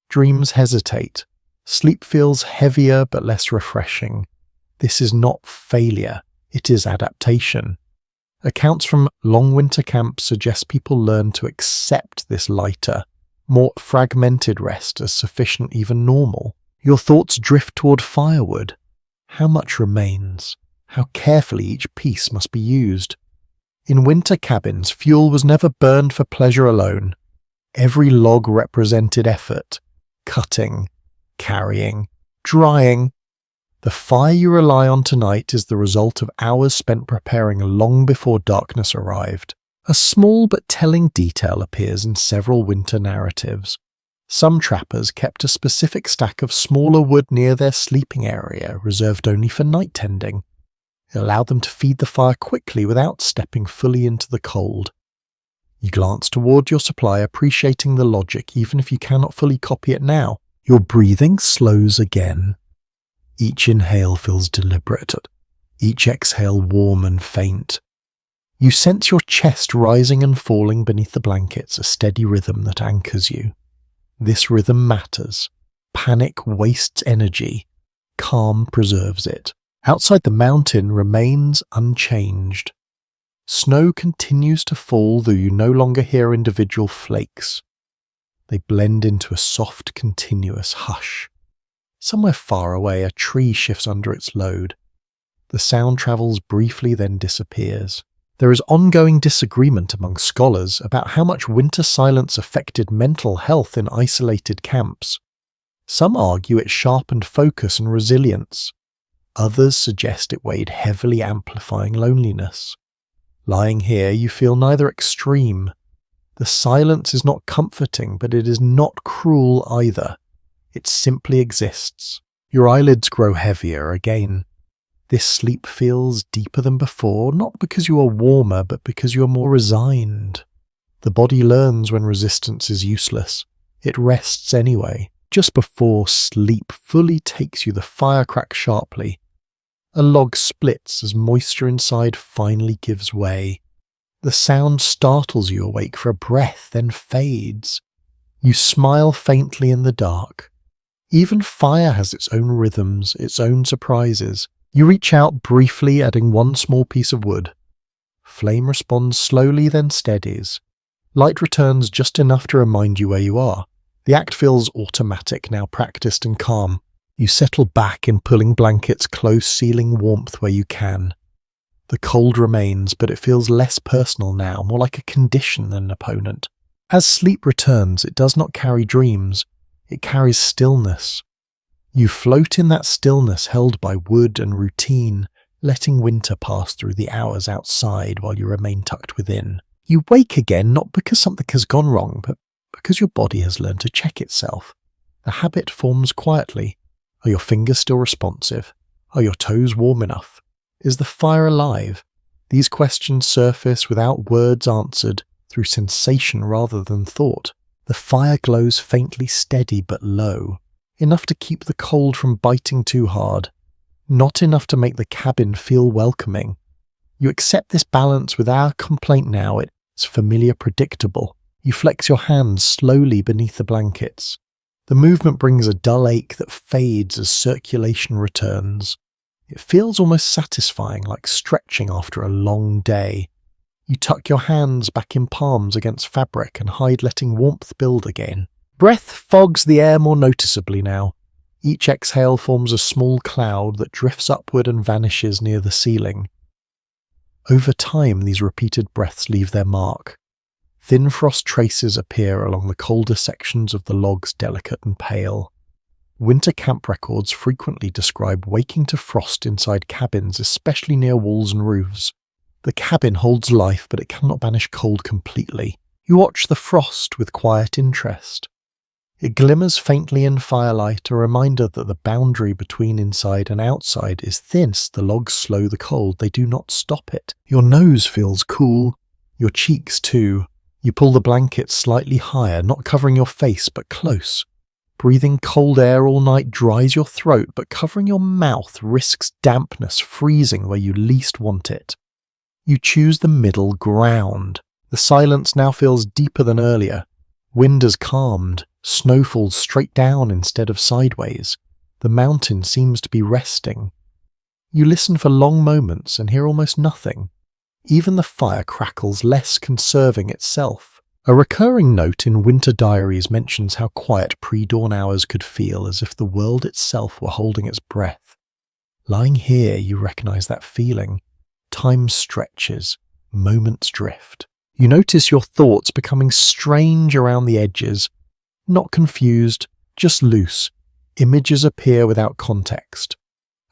Dreams hesitate. Sleep feels heavier but less refreshing. This is not failure, it is adaptation. Accounts from long winter camps suggest people learn to accept this lighter, more fragmented rest as sufficient, even normal. Your thoughts drift toward firewood. How much remains? How carefully each piece must be used? In winter cabins, fuel was never burned for pleasure alone. Every log represented effort, cutting, carrying, drying. The fire you rely on tonight is the result of hours spent preparing long before darkness arrived. A small but telling detail appears in several winter narratives. Some trappers kept a specific stack of smaller wood near their sleeping area, reserved only for night tending. It allowed them to feed the fire quickly without stepping fully into the cold. You glance toward your supply, appreciating the logic even if you cannot fully copy it now. Your breathing slows again. Each inhale feels deliberate, each exhale warm and faint. You sense your chest rising and falling beneath the blankets, a steady rhythm that anchors you. This rhythm matters. Panic wastes energy. Calm preserves it. Outside, the mountain remains unchanged. Snow continues to fall, though you no longer hear individual flakes. They blend into a soft, continuous hush. Somewhere far away, a tree shifts under its load. The sound travels briefly, then disappears. There is ongoing disagreement among scholars about how much winter silence affected mental health in isolated camps. Some argue it sharpened focus and resilience. Others suggest it weighed heavily, amplifying loneliness. Lying here, you feel neither extreme. The silence is not comforting, but it is not cruel either. It simply exists. Your eyelids grow heavier again. This sleep feels deeper than before, not because you are warmer, but because you are more resigned. The body learns when resistance is useless. It rests anyway. Just before sleep fully takes you, the fire cracks sharply. A log splits as moisture inside finally gives way. The sound startles you awake for a breath, then fades. You smile faintly in the dark. Even fire has its own rhythms, its own surprises. You reach out briefly, adding one small piece of wood. Flame responds slowly, then steadies. Light returns just enough to remind you where you are. The act feels automatic, now practiced and calm. You settle back in pulling blankets close, sealing warmth where you can. The cold remains, but it feels less personal now, more like a condition than an opponent. As sleep returns, it does not carry dreams. It carries stillness. You float in that stillness held by wood and routine, letting winter pass through the hours outside while you remain tucked within. You wake again not because something has gone wrong, but because your body has learned to check itself. The habit forms quietly. Are your fingers still responsive? Are your toes warm enough? Is the fire alive? These questions surface without words answered, through sensation rather than thought. The fire glows faintly, steady but low. Enough to keep the cold from biting too hard. Not enough to make the cabin feel welcoming. You accept this balance without complaint now. It's familiar, predictable. You flex your hands slowly beneath the blankets. The movement brings a dull ache that fades as circulation returns. It feels almost satisfying, like stretching after a long day. You tuck your hands back in palms against fabric and hide, letting warmth build again. Breath fogs the air more noticeably now. Each exhale forms a small cloud that drifts upward and vanishes near the ceiling. Over time, these repeated breaths leave their mark. Thin frost traces appear along the colder sections of the logs, delicate and pale. Winter camp records frequently describe waking to frost inside cabins, especially near walls and roofs. The cabin holds life, but it cannot banish cold completely. You watch the frost with quiet interest. It glimmers faintly in firelight, a reminder that the boundary between inside and outside is thin. The logs slow the cold, they do not stop it. Your nose feels cool, your cheeks too. You pull the blanket slightly higher, not covering your face but close. Breathing cold air all night dries your throat, but covering your mouth risks dampness, freezing where you least want it. You choose the middle ground. The silence now feels deeper than earlier. Wind has calmed. Snow falls straight down instead of sideways. The mountain seems to be resting. You listen for long moments and hear almost nothing. Even the fire crackles, less conserving itself. A recurring note in winter diaries mentions how quiet pre-dawn hours could feel, as if the world itself were holding its breath. Lying here, you recognize that feeling. Time stretches, moments drift. You notice your thoughts becoming strange around the edges. Not confused, just loose. Images appear without context.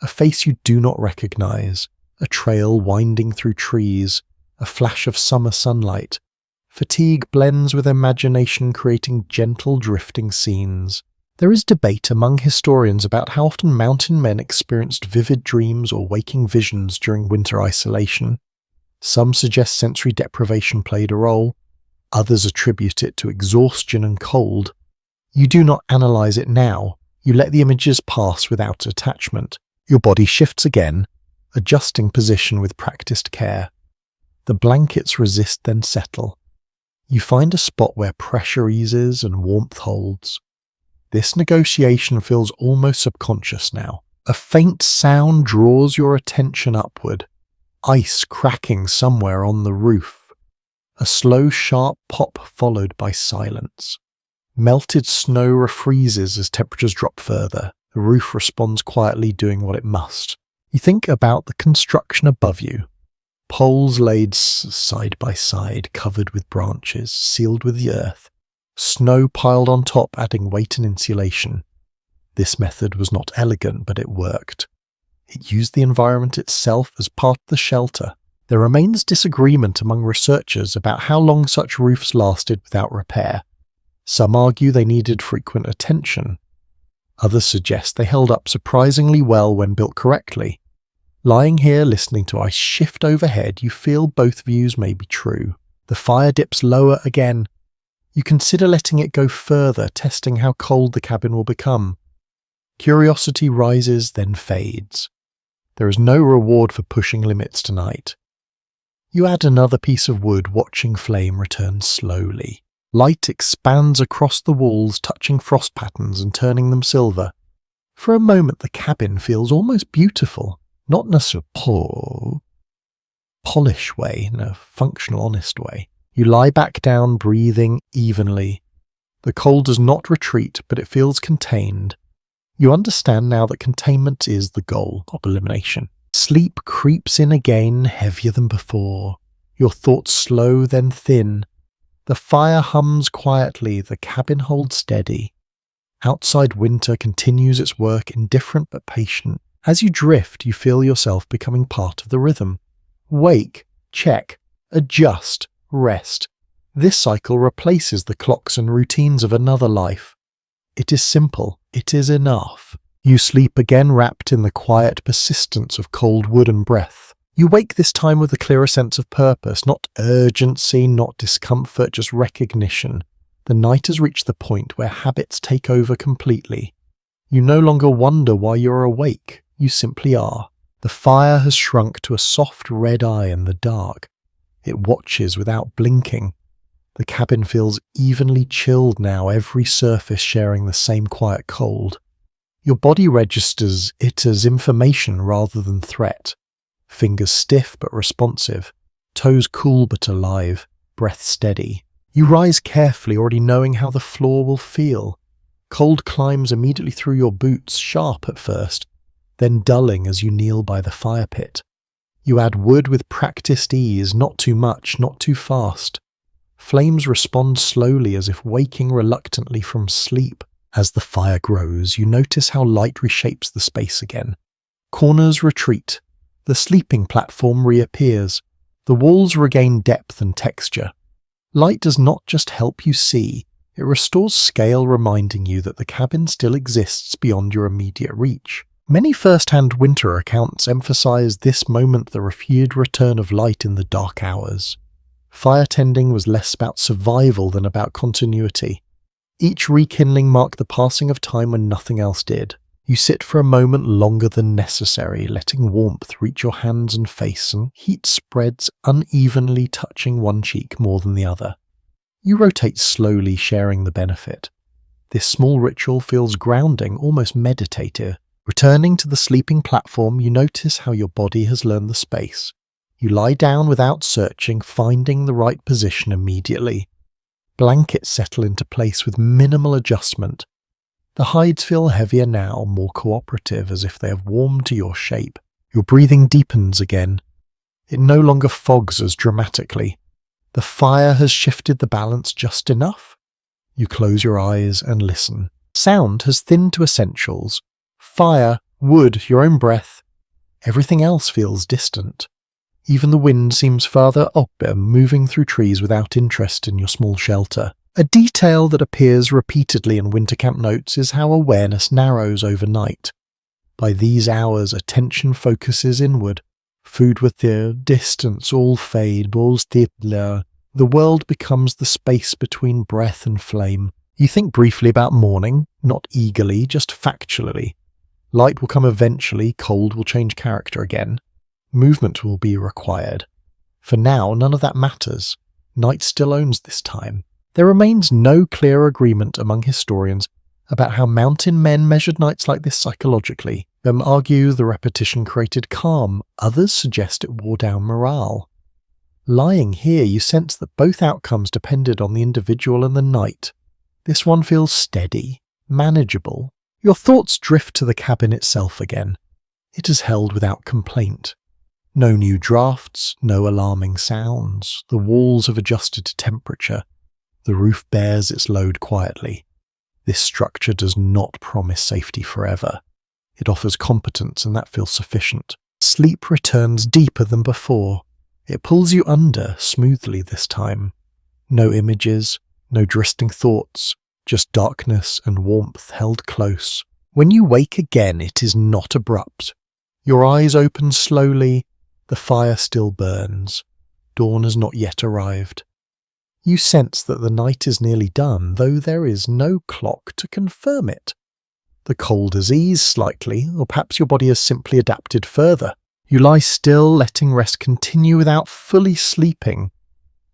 A face you do not recognize, a trail winding through trees, a flash of summer sunlight. Fatigue blends with imagination, creating gentle drifting scenes. There is debate among historians about how often mountain men experienced vivid dreams or waking visions during winter isolation. Some suggest sensory deprivation played a role. Others attribute it to exhaustion and cold. You do not analyze it now. You let the images pass without attachment. Your body shifts again, adjusting position with practiced care. The blankets resist then settle. You find a spot where pressure eases and warmth holds. This negotiation feels almost subconscious now. A faint sound draws your attention upward. Ice cracking somewhere on the roof. A slow, sharp pop followed by silence. Melted snow refreezes as temperatures drop further. The roof responds quietly, doing what it must. You think about the construction above you. Poles laid side by side, covered with branches, sealed with the earth. Snow piled on top, adding weight and insulation. This method was not elegant, but it worked. It used the environment itself as part of the shelter. There remains disagreement among researchers about how long such roofs lasted without repair. Some argue they needed frequent attention. Others suggest they held up surprisingly well when built correctly. Lying here listening to ice shift overhead, you feel both views may be true. The fire dips lower again. You consider letting it go further, testing how cold the cabin will become. Curiosity rises, then fades. There is no reward for pushing limits tonight. You add another piece of wood, watching flame return slowly. Light expands across the walls, touching frost patterns and turning them silver. For a moment the cabin feels almost beautiful, not in a polish way, in a functional, honest way. You lie back down, breathing evenly. The cold does not retreat, but it feels contained. You understand now that containment is the goal, not elimination. Sleep creeps in again, heavier than before. Your thoughts slow, then thin. The fire hums quietly, the cabin holds steady. Outside winter continues its work, indifferent but patient. As you drift, you feel yourself becoming part of the rhythm. Wake, check, adjust, rest. This cycle replaces the clocks and routines of another life. It is simple. It is enough. You sleep again, wrapped in the quiet persistence of cold wood and breath. You wake this time with a clearer sense of purpose, not urgency, not discomfort, just recognition. The night has reached the point where habits take over completely. You no longer wonder why you're awake. You simply are. The fire has shrunk to a soft red eye in the dark. It watches without blinking. The cabin feels evenly chilled now, every surface sharing the same quiet cold. Your body registers it as information rather than threat. Fingers stiff but responsive, toes cool but alive, breath steady. You rise carefully, already knowing how the floor will feel. Cold climbs immediately through your boots, sharp at first, then dulling as you kneel by the fire pit. You add wood with practiced ease, not too much, not too fast. Flames respond slowly, as if waking reluctantly from sleep. As the fire grows, you notice how light reshapes the space again. Corners retreat. The sleeping platform reappears. The walls regain depth and texture. Light does not just help you see, it restores scale, reminding you that the cabin still exists beyond your immediate reach. Many first-hand winter accounts emphasize this moment, the revered return of light in the dark hours. Fire tending was less about survival than about continuity. Each rekindling marked the passing of time when nothing else did. You sit for a moment longer than necessary, letting warmth reach your hands and face, and heat spreads unevenly, touching one cheek more than the other. You rotate slowly, sharing the benefit. This small ritual feels grounding, almost meditative. Returning to the sleeping platform, you notice how your body has learned the space. You lie down without searching, finding the right position immediately. Blankets settle into place with minimal adjustment. The hides feel heavier now, more cooperative, as if they have warmed to your shape. Your breathing deepens again. It no longer fogs as dramatically. The fire has shifted the balance just enough. You close your eyes and listen. Sound has thinned to essentials. Fire, wood, your own breath. Everything else feels distant. Even the wind seems farther up, moving through trees without interest in your small shelter. A detail that appears repeatedly in winter camp notes is how awareness narrows overnight. By these hours, attention focuses inward. Food with the distance, all fade, balls the world becomes the space between breath and flame. You think briefly about morning, not eagerly, just factually. Light will come eventually, cold will change character again. Movement will be required. For now, none of that matters. Night still owns this time. There remains no clear agreement among historians about how mountain men measured nights like this psychologically. Some argue the repetition created calm, others suggest it wore down morale. Lying here, you sense that both outcomes depended on the individual and the night. This one feels steady, manageable. Your thoughts drift to the cabin itself again. It is held without complaint. No new drafts, no alarming sounds. The walls have adjusted to temperature. The roof bears its load quietly. This structure does not promise safety forever. It offers competence, and that feels sufficient. Sleep returns deeper than before. It pulls you under smoothly this time. No images, no drifting thoughts, just darkness and warmth held close. When you wake again, it is not abrupt. Your eyes open slowly. The fire still burns. Dawn has not yet arrived. You sense that the night is nearly done, though there is no clock to confirm it. The cold has eased slightly, or perhaps your body has simply adapted further. You lie still, letting rest continue without fully sleeping.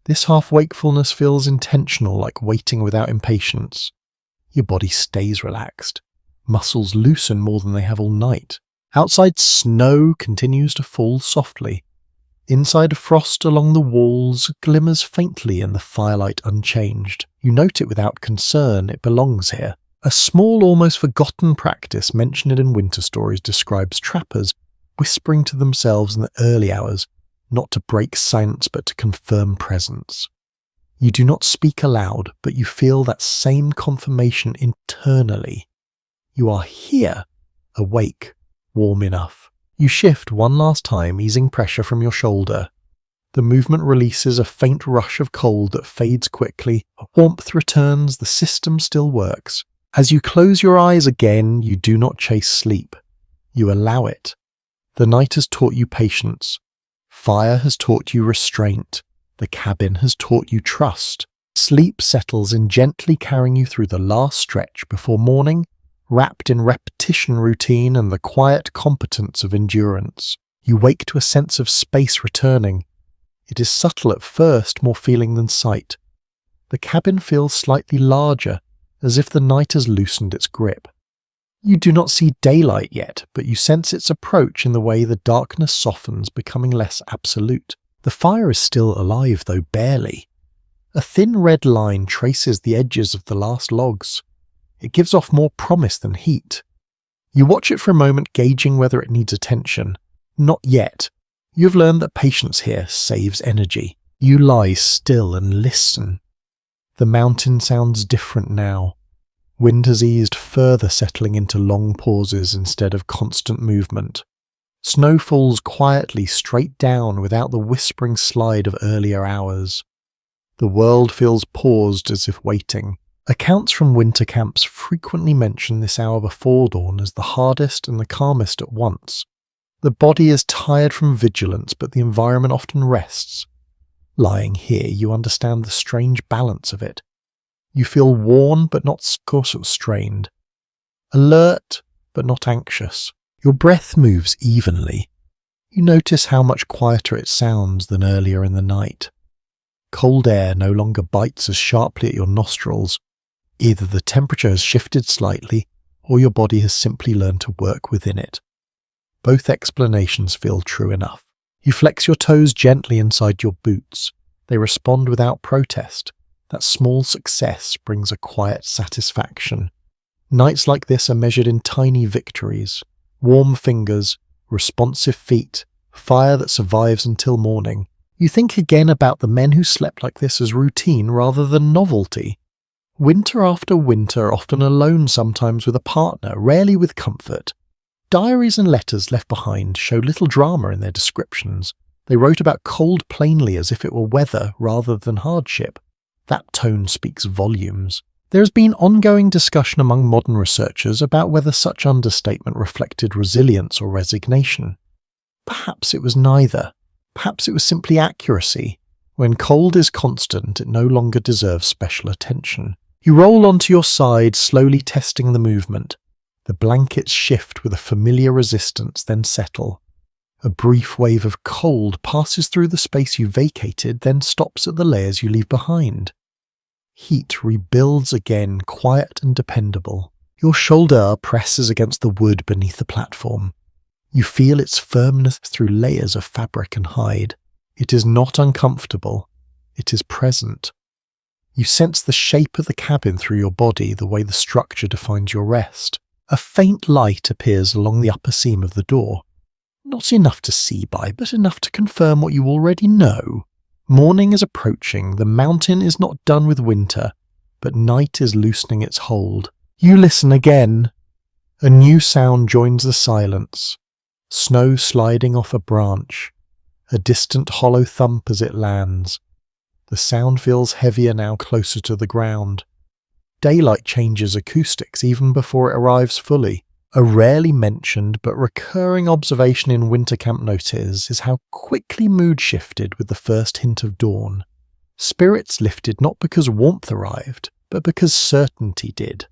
This half-wakefulness feels intentional, like waiting without impatience. Your body stays relaxed. Muscles loosen more than they have all night. Outside, snow continues to fall softly. Inside, frost along the walls glimmers faintly in the firelight unchanged. You note it without concern, it belongs here. A small, almost forgotten practice mentioned in winter stories describes trappers whispering to themselves in the early hours, not to break silence but to confirm presence. You do not speak aloud, but you feel that same confirmation internally. You are here, awake, warm enough. You shift one last time, easing pressure from your shoulder. The movement releases a faint rush of cold that fades quickly. Warmth returns, the system still works. As you close your eyes again, you do not chase sleep. You allow it. The night has taught you patience. Fire has taught you restraint. The cabin has taught you trust. Sleep settles in, gently carrying you through the last stretch before morning, wrapped in repetition routine and the quiet competence of endurance. You wake to a sense of space returning. It is subtle at first, more feeling than sight. The cabin feels slightly larger, as if the night has loosened its grip. You do not see daylight yet, but you sense its approach in the way the darkness softens, becoming less absolute. The fire is still alive, though barely. A thin red line traces the edges of the last logs. It gives off more promise than heat. You watch it for a moment, gauging whether it needs attention. Not yet. You have learned that patience here saves energy. You lie still and listen. The mountain sounds different now. Wind has eased further, settling into long pauses instead of constant movement. Snow falls quietly straight down without the whispering slide of earlier hours. The world feels paused as if waiting. Accounts from winter camps frequently mention this hour before dawn as the hardest and the calmest at once. The body is tired from vigilance, but the environment often rests. Lying here, you understand the strange balance of it. You feel worn but not strained. Alert but not anxious. Your breath moves evenly. You notice how much quieter it sounds than earlier in the night. Cold air no longer bites as sharply at your nostrils. Either the temperature has shifted slightly, or your body has simply learned to work within it. Both explanations feel true enough. You flex your toes gently inside your boots. They respond without protest. That small success brings a quiet satisfaction. Nights like this are measured in tiny victories. Warm fingers, responsive feet, fire that survives until morning. You think again about the men who slept like this as routine rather than novelty. Winter after winter, often alone, sometimes with a partner, rarely with comfort. Diaries and letters left behind show little drama in their descriptions. They wrote about cold plainly as if it were weather rather than hardship. That tone speaks volumes. There has been ongoing discussion among modern researchers about whether such understatement reflected resilience or resignation. Perhaps it was neither. Perhaps it was simply accuracy. When cold is constant, it no longer deserves special attention. You roll onto your side, slowly testing the movement. The blankets shift with a familiar resistance, then settle. A brief wave of cold passes through the space you vacated, then stops at the layers you leave behind. Heat rebuilds again, quiet and dependable. Your shoulder presses against the wood beneath the platform. You feel its firmness through layers of fabric and hide. It is not uncomfortable. It is present. You sense the shape of the cabin through your body, the way the structure defines your rest. A faint light appears along the upper seam of the door. Not enough to see by, but enough to confirm what you already know. Morning is approaching. The mountain is not done with winter, but night is loosening its hold. You listen again. A new sound joins the silence. Snow sliding off a branch. A distant hollow thump as it lands. The sound feels heavier now, closer to the ground. Daylight changes acoustics even before it arrives fully. A rarely mentioned but recurring observation in winter camp notices is how quickly mood shifted with the first hint of dawn. Spirits lifted not because warmth arrived, but because certainty did.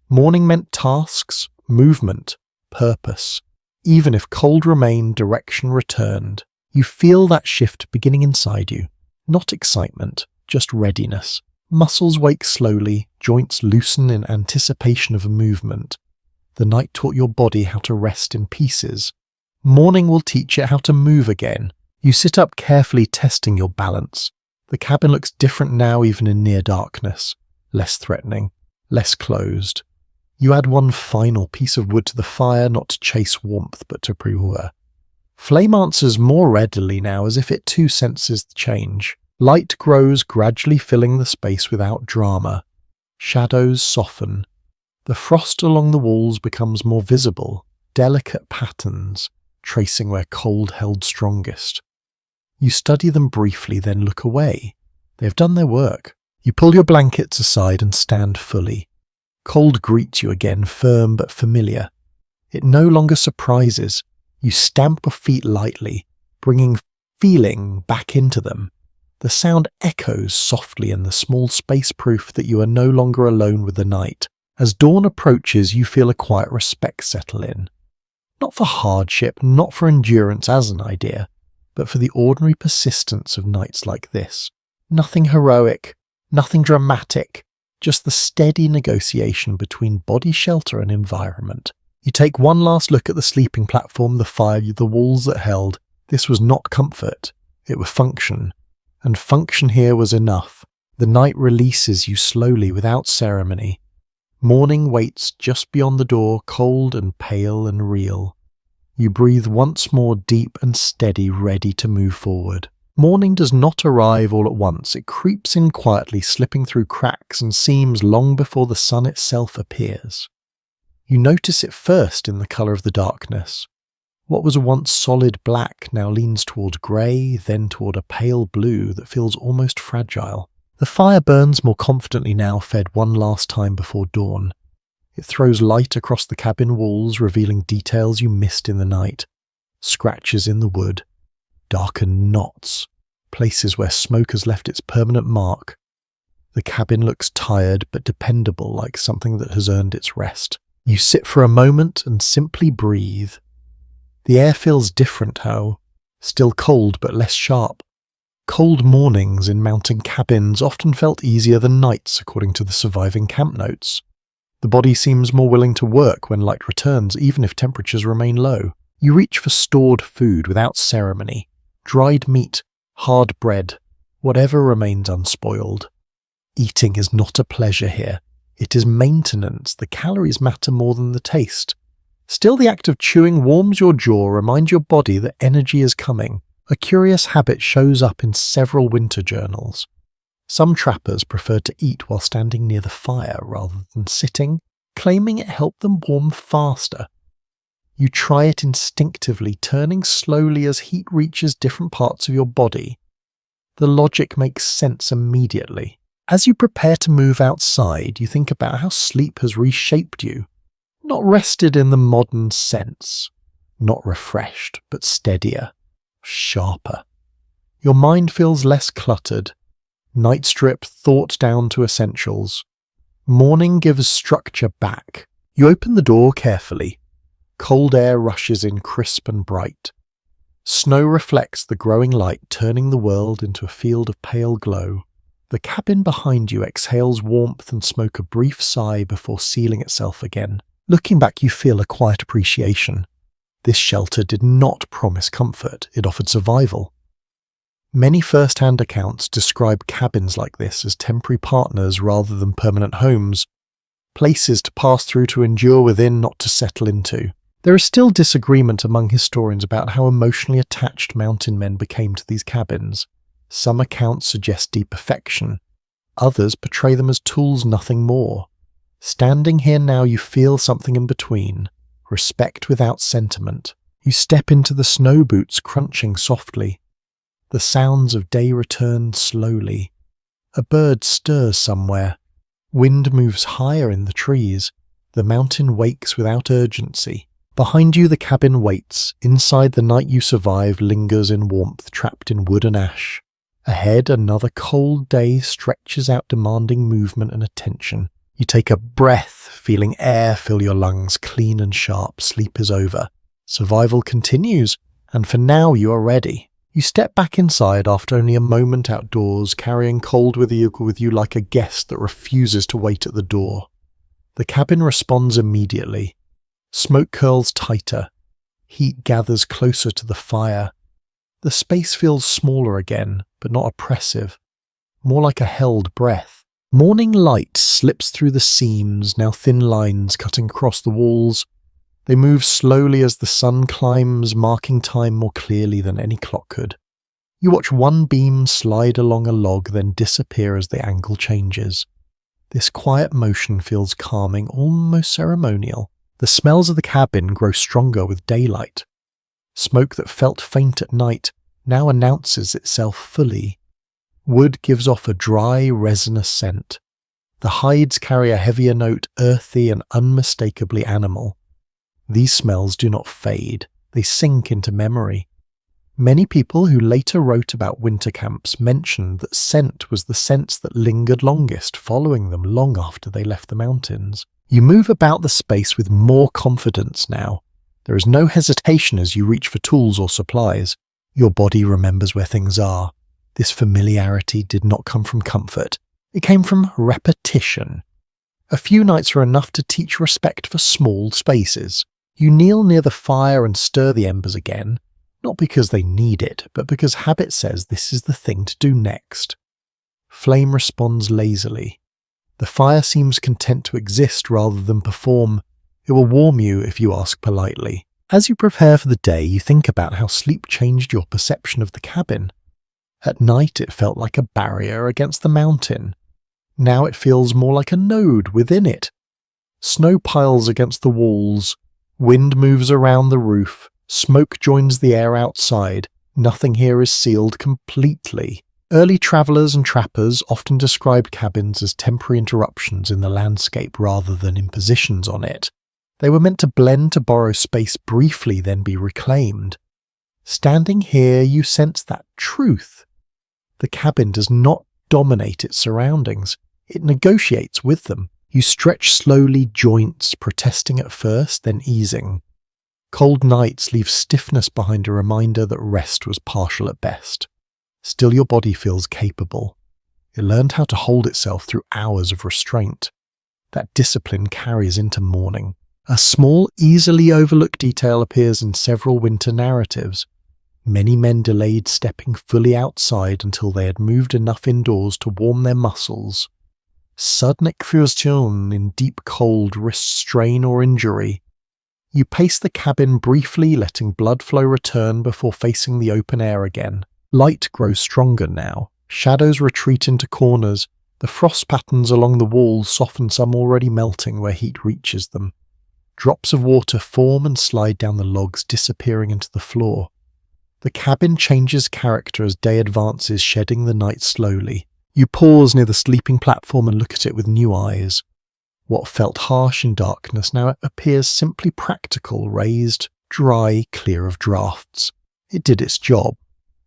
Morning meant tasks, movement, purpose. Even if cold remained, direction returned. You feel that shift beginning inside you. Not excitement, just readiness. Muscles wake slowly, joints loosen in anticipation of a movement. The night taught your body how to rest in pieces. Morning will teach it how to move again. You sit up carefully, testing your balance. The cabin looks different now, even in near darkness. Less threatening, less closed. You add one final piece of wood to the fire, not to chase warmth, but to brew. Flame answers more readily now, as if it too senses the change. Light grows, gradually filling the space without drama. Shadows soften. The frost along the walls becomes more visible, delicate patterns, tracing where cold held strongest. You study them briefly, then look away. They have done their work. You pull your blankets aside and stand fully. Cold greets you again, firm but familiar. It no longer surprises. You stamp your feet lightly, bringing feeling back into them. The sound echoes softly in the small space, proof that you are no longer alone with the night. As dawn approaches, you feel a quiet respect settle in. Not for hardship, not for endurance as an idea, but for the ordinary persistence of nights like this. Nothing heroic, nothing dramatic, just the steady negotiation between body shelter and environment. You take one last look at the sleeping platform, the fire, the walls that held. This was not comfort, it was function. And function here was enough. The night releases you slowly without ceremony. Morning waits just beyond the door, cold and pale and real. You breathe once more, deep and steady, ready to move forward. Morning does not arrive all at once. It creeps in quietly, slipping through cracks and seams long before the sun itself appears. You notice it first in the colour of the darkness. What was once solid black now leans toward grey, then toward a pale blue that feels almost fragile. The fire burns more confidently now, fed one last time before dawn. It throws light across the cabin walls, revealing details you missed in the night. Scratches in the wood, darkened knots, places where smoke has left its permanent mark. The cabin looks tired but dependable, like something that has earned its rest. You sit for a moment and simply breathe. The air feels different, how? Still cold but less sharp. Cold mornings in mountain cabins often felt easier than nights, according to the surviving camp notes. The body seems more willing to work when light returns, even if temperatures remain low. You reach for stored food without ceremony. Dried meat, hard bread, whatever remains unspoiled. Eating is not a pleasure here. It is maintenance. The calories matter more than the taste. Still, the act of chewing warms your jaw, reminds your body that energy is coming. A curious habit shows up in several winter journals. Some trappers preferred to eat while standing near the fire rather than sitting, claiming it helped them warm faster. You try it instinctively, turning slowly as heat reaches different parts of your body. The logic makes sense immediately. As you prepare to move outside, you think about how sleep has reshaped you. Not rested in the modern sense. Not refreshed, but steadier, sharper. Your mind feels less cluttered. Night strip thought down to essentials. Morning gives structure back. You open the door carefully. Cold air rushes in crisp and bright. Snow reflects the growing light, turning the world into a field of pale glow. The cabin behind you exhales warmth and smoke a brief sigh before sealing itself again. Looking back, you feel a quiet appreciation. This shelter did not promise comfort, it offered survival. Many first-hand accounts describe cabins like this as temporary partners rather than permanent homes, places to pass through, to endure within, not to settle into. There is still disagreement among historians about how emotionally attached mountain men became to these cabins. Some accounts suggest deep affection. Others portray them as tools, nothing more. Standing here now, you feel something in between. Respect without sentiment. You step into the snow boots, crunching softly. The sounds of day return slowly. A bird stirs somewhere. Wind moves higher in the trees. The mountain wakes without urgency. Behind you the cabin waits. Inside, the night you survive lingers in warmth, trapped in wood and ash. Ahead, another cold day stretches out, demanding movement and attention. You take a breath, feeling air fill your lungs, clean and sharp. Sleep is over. Survival continues, and for now you are ready. You step back inside after only a moment outdoors, carrying cold with you like a guest that refuses to wait at the door. The cabin responds immediately. Smoke curls tighter. Heat gathers closer to the fire. The space feels smaller again, but not oppressive. More like a held breath. Morning light slips through the seams, now thin lines cutting across the walls. They move slowly as the sun climbs, marking time more clearly than any clock could. You watch one beam slide along a log, then disappear as the angle changes. This quiet motion feels calming, almost ceremonial. The smells of the cabin grow stronger with daylight. Smoke that felt faint at night now announces itself fully. Wood gives off a dry, resinous scent. The hides carry a heavier note, earthy and unmistakably animal. These smells do not fade, they sink into memory. Many people who later wrote about winter camps mentioned that scent was the sense that lingered longest, following them long after they left the mountains. You move about the space with more confidence now. There is no hesitation as you reach for tools or supplies. Your body remembers where things are. This familiarity did not come from comfort. It came from repetition. A few nights are enough to teach respect for small spaces. You kneel near the fire and stir the embers again, not because they need it, but because habit says this is the thing to do next. Flame responds lazily. The fire seems content to exist rather than perform. It will warm you if you ask politely. As you prepare for the day, you think about how sleep changed your perception of the cabin. At night it felt like a barrier against the mountain. Now it feels more like a node within it. Snow piles against the walls. Wind moves around the roof. Smoke joins the air outside. Nothing here is sealed completely. Early travellers and trappers often described cabins as temporary interruptions in the landscape rather than impositions on it. They were meant to blend to borrow space briefly, then be reclaimed. Standing here, you sense that truth. The cabin does not dominate its surroundings. It negotiates with them. You stretch slowly, joints protesting at first, then easing. Cold nights leave stiffness behind a reminder that rest was partial at best. Still, your body feels capable. It learned how to hold itself through hours of restraint. That discipline carries into morning. A small, easily overlooked detail appears in several winter narratives. Many men delayed stepping fully outside until they had moved enough indoors to warm their muscles. Sudden exhaustion in deep cold risks strain or injury. You pace the cabin briefly, letting blood flow return before facing the open air again. Light grows stronger now. Shadows retreat into corners. The frost patterns along the walls soften, some already melting where heat reaches them. Drops of water form and slide down the logs, disappearing into the floor. The cabin changes character as day advances, shedding the night slowly. You pause near the sleeping platform and look at it with new eyes. What felt harsh in darkness now appears simply practical, raised, dry, clear of drafts. It did its job.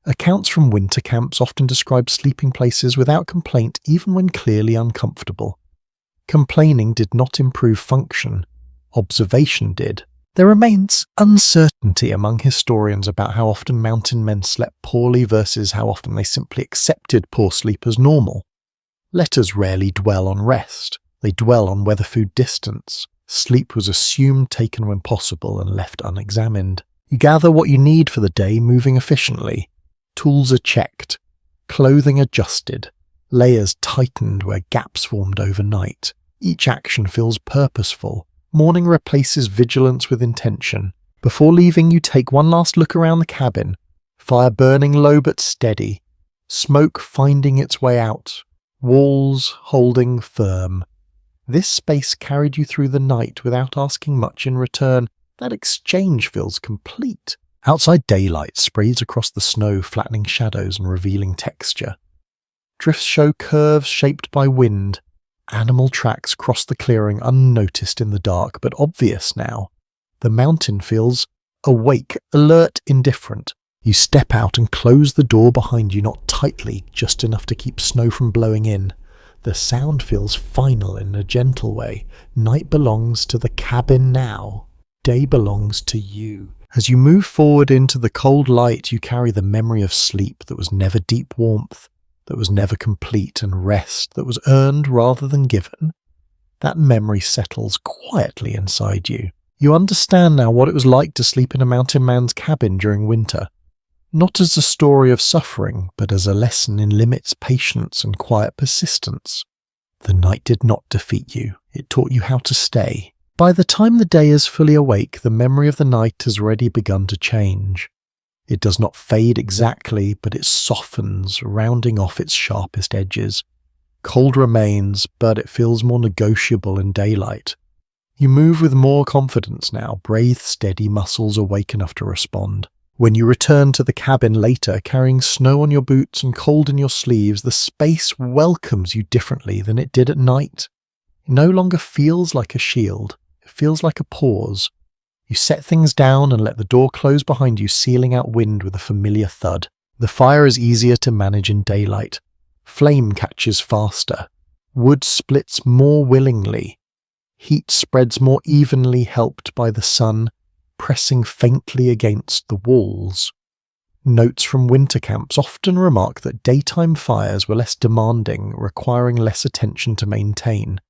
Accounts from winter camps often describe sleeping places without complaint, even when clearly uncomfortable. Complaining did not improve function. Observation did. There remains uncertainty among historians about how often mountain men slept poorly versus how often they simply accepted poor sleep as normal. Letters rarely dwell on rest. They dwell on weather-food distance. Sleep was assumed, taken when possible, and left unexamined. You gather what you need for the day, moving efficiently. Tools are checked. Clothing adjusted. Layers tightened where gaps formed overnight. Each action feels purposeful. Morning replaces vigilance with intention. Before leaving, you take one last look around the cabin. Fire burning low but steady. Smoke finding its way out. Walls holding firm. This space carried you through the night without asking much in return. That exchange feels complete. Outside daylight sprays across the snow, flattening shadows and revealing texture. Drifts show curves shaped by wind. Animal tracks cross the clearing unnoticed in the dark, but obvious now. The mountain feels awake, alert, indifferent. You step out and close the door behind you, not tightly, just enough to keep snow from blowing in. The sound feels final in a gentle way. Night belongs to the cabin now. Day belongs to you. As you move forward into the cold light, you carry the memory of sleep that was never deep warmth, that was never complete, and rest that was earned rather than given. That memory settles quietly inside you. You understand now what it was like to sleep in a mountain man's cabin during winter. Not as a story of suffering, but as a lesson in limits, patience, and quiet persistence. The night did not defeat you. It taught you how to stay. By the time the day is fully awake, the memory of the night has already begun to change. It does not fade exactly, but it softens, rounding off its sharpest edges. Cold remains, but it feels more negotiable in daylight. You move with more confidence now, breathe steady, muscles awake enough to respond. When you return to the cabin later, carrying snow on your boots and cold in your sleeves, the space welcomes you differently than it did at night. It no longer feels like a shield. It feels like a pause. You set things down and let the door close behind you, sealing out wind with a familiar thud. The fire is easier to manage in daylight. Flame catches faster. Wood splits more willingly. Heat spreads more evenly, helped by the sun, pressing faintly against the walls. Notes from winter camps often remark that daytime fires were less demanding, requiring less attention to maintain.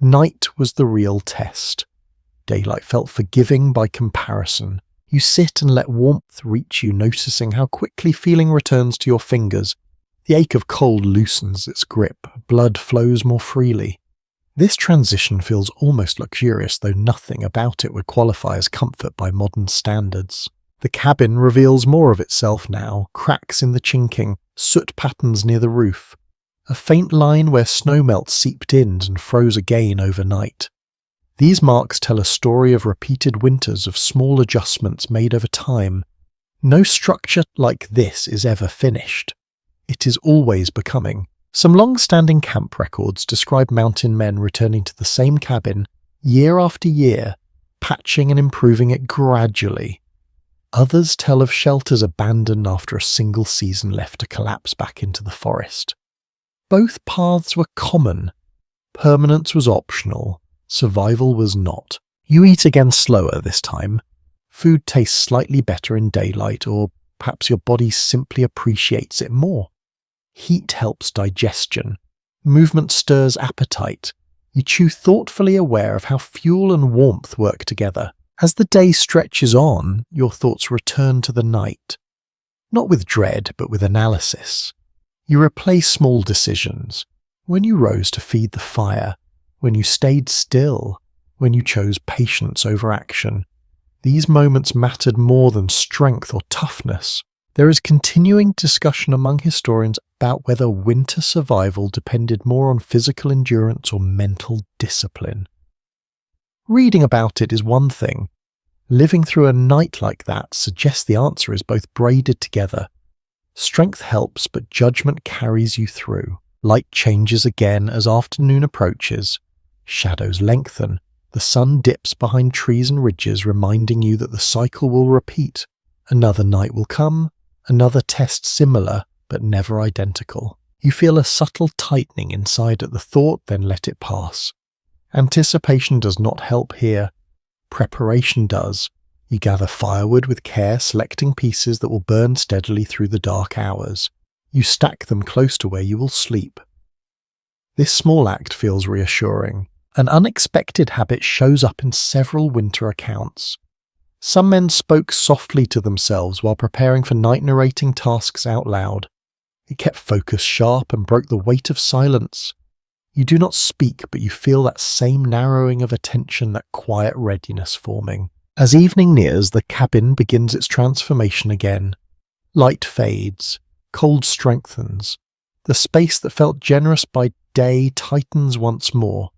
Night was the real test. Daylight felt forgiving by comparison. You sit and let warmth reach you, noticing how quickly feeling returns to your fingers. The ache of cold loosens its grip. Blood flows more freely. This transition feels almost luxurious, though nothing about it would qualify as comfort by modern standards. The cabin reveals more of itself now, cracks in the chinking, soot patterns near the roof. A faint line where snowmelt seeped in and froze again overnight. These marks tell a story of repeated winters of small adjustments made over time. No structure like this is ever finished. it is always becoming. Some long-standing camp records describe mountain men returning to the same cabin year after year, patching and improving it gradually. Others tell of shelters abandoned after a single season left to collapse back into the forest. Both paths were common. Permanence was optional. Survival was not. You eat again slower this time. Food tastes slightly better in daylight, or perhaps your body simply appreciates it more. Heat helps digestion. Movement stirs appetite. You chew thoughtfully, aware of how fuel and warmth work together. As the day stretches on, your thoughts return to the night. Not with dread, but with analysis. You replay small decisions. When you rose to feed the fire, when you stayed still, when you chose patience over action. These moments mattered more than strength or toughness. There is continuing discussion among historians about whether winter survival depended more on physical endurance or mental discipline. Reading about it is one thing. Living through a night like that suggests the answer is both braided together. Strength helps, but judgment carries you through. Light changes again as afternoon approaches. Shadows lengthen. The sun dips behind trees and ridges, reminding you that the cycle will repeat. Another night will come, another test similar, but never identical. You feel a subtle tightening inside at the thought, then let it pass. Anticipation does not help here. Preparation does. You gather firewood with care, selecting pieces that will burn steadily through the dark hours. You stack them close to where you will sleep. This small act feels reassuring. An unexpected habit shows up in several winter accounts. Some men spoke softly to themselves while preparing for night, narrating tasks out loud. It kept focus sharp and broke the weight of silence. You do not speak, but you feel that same narrowing of attention, that quiet readiness forming. As evening nears, the cabin begins its transformation again. Light fades. Cold strengthens. The space that felt generous by day tightens once more.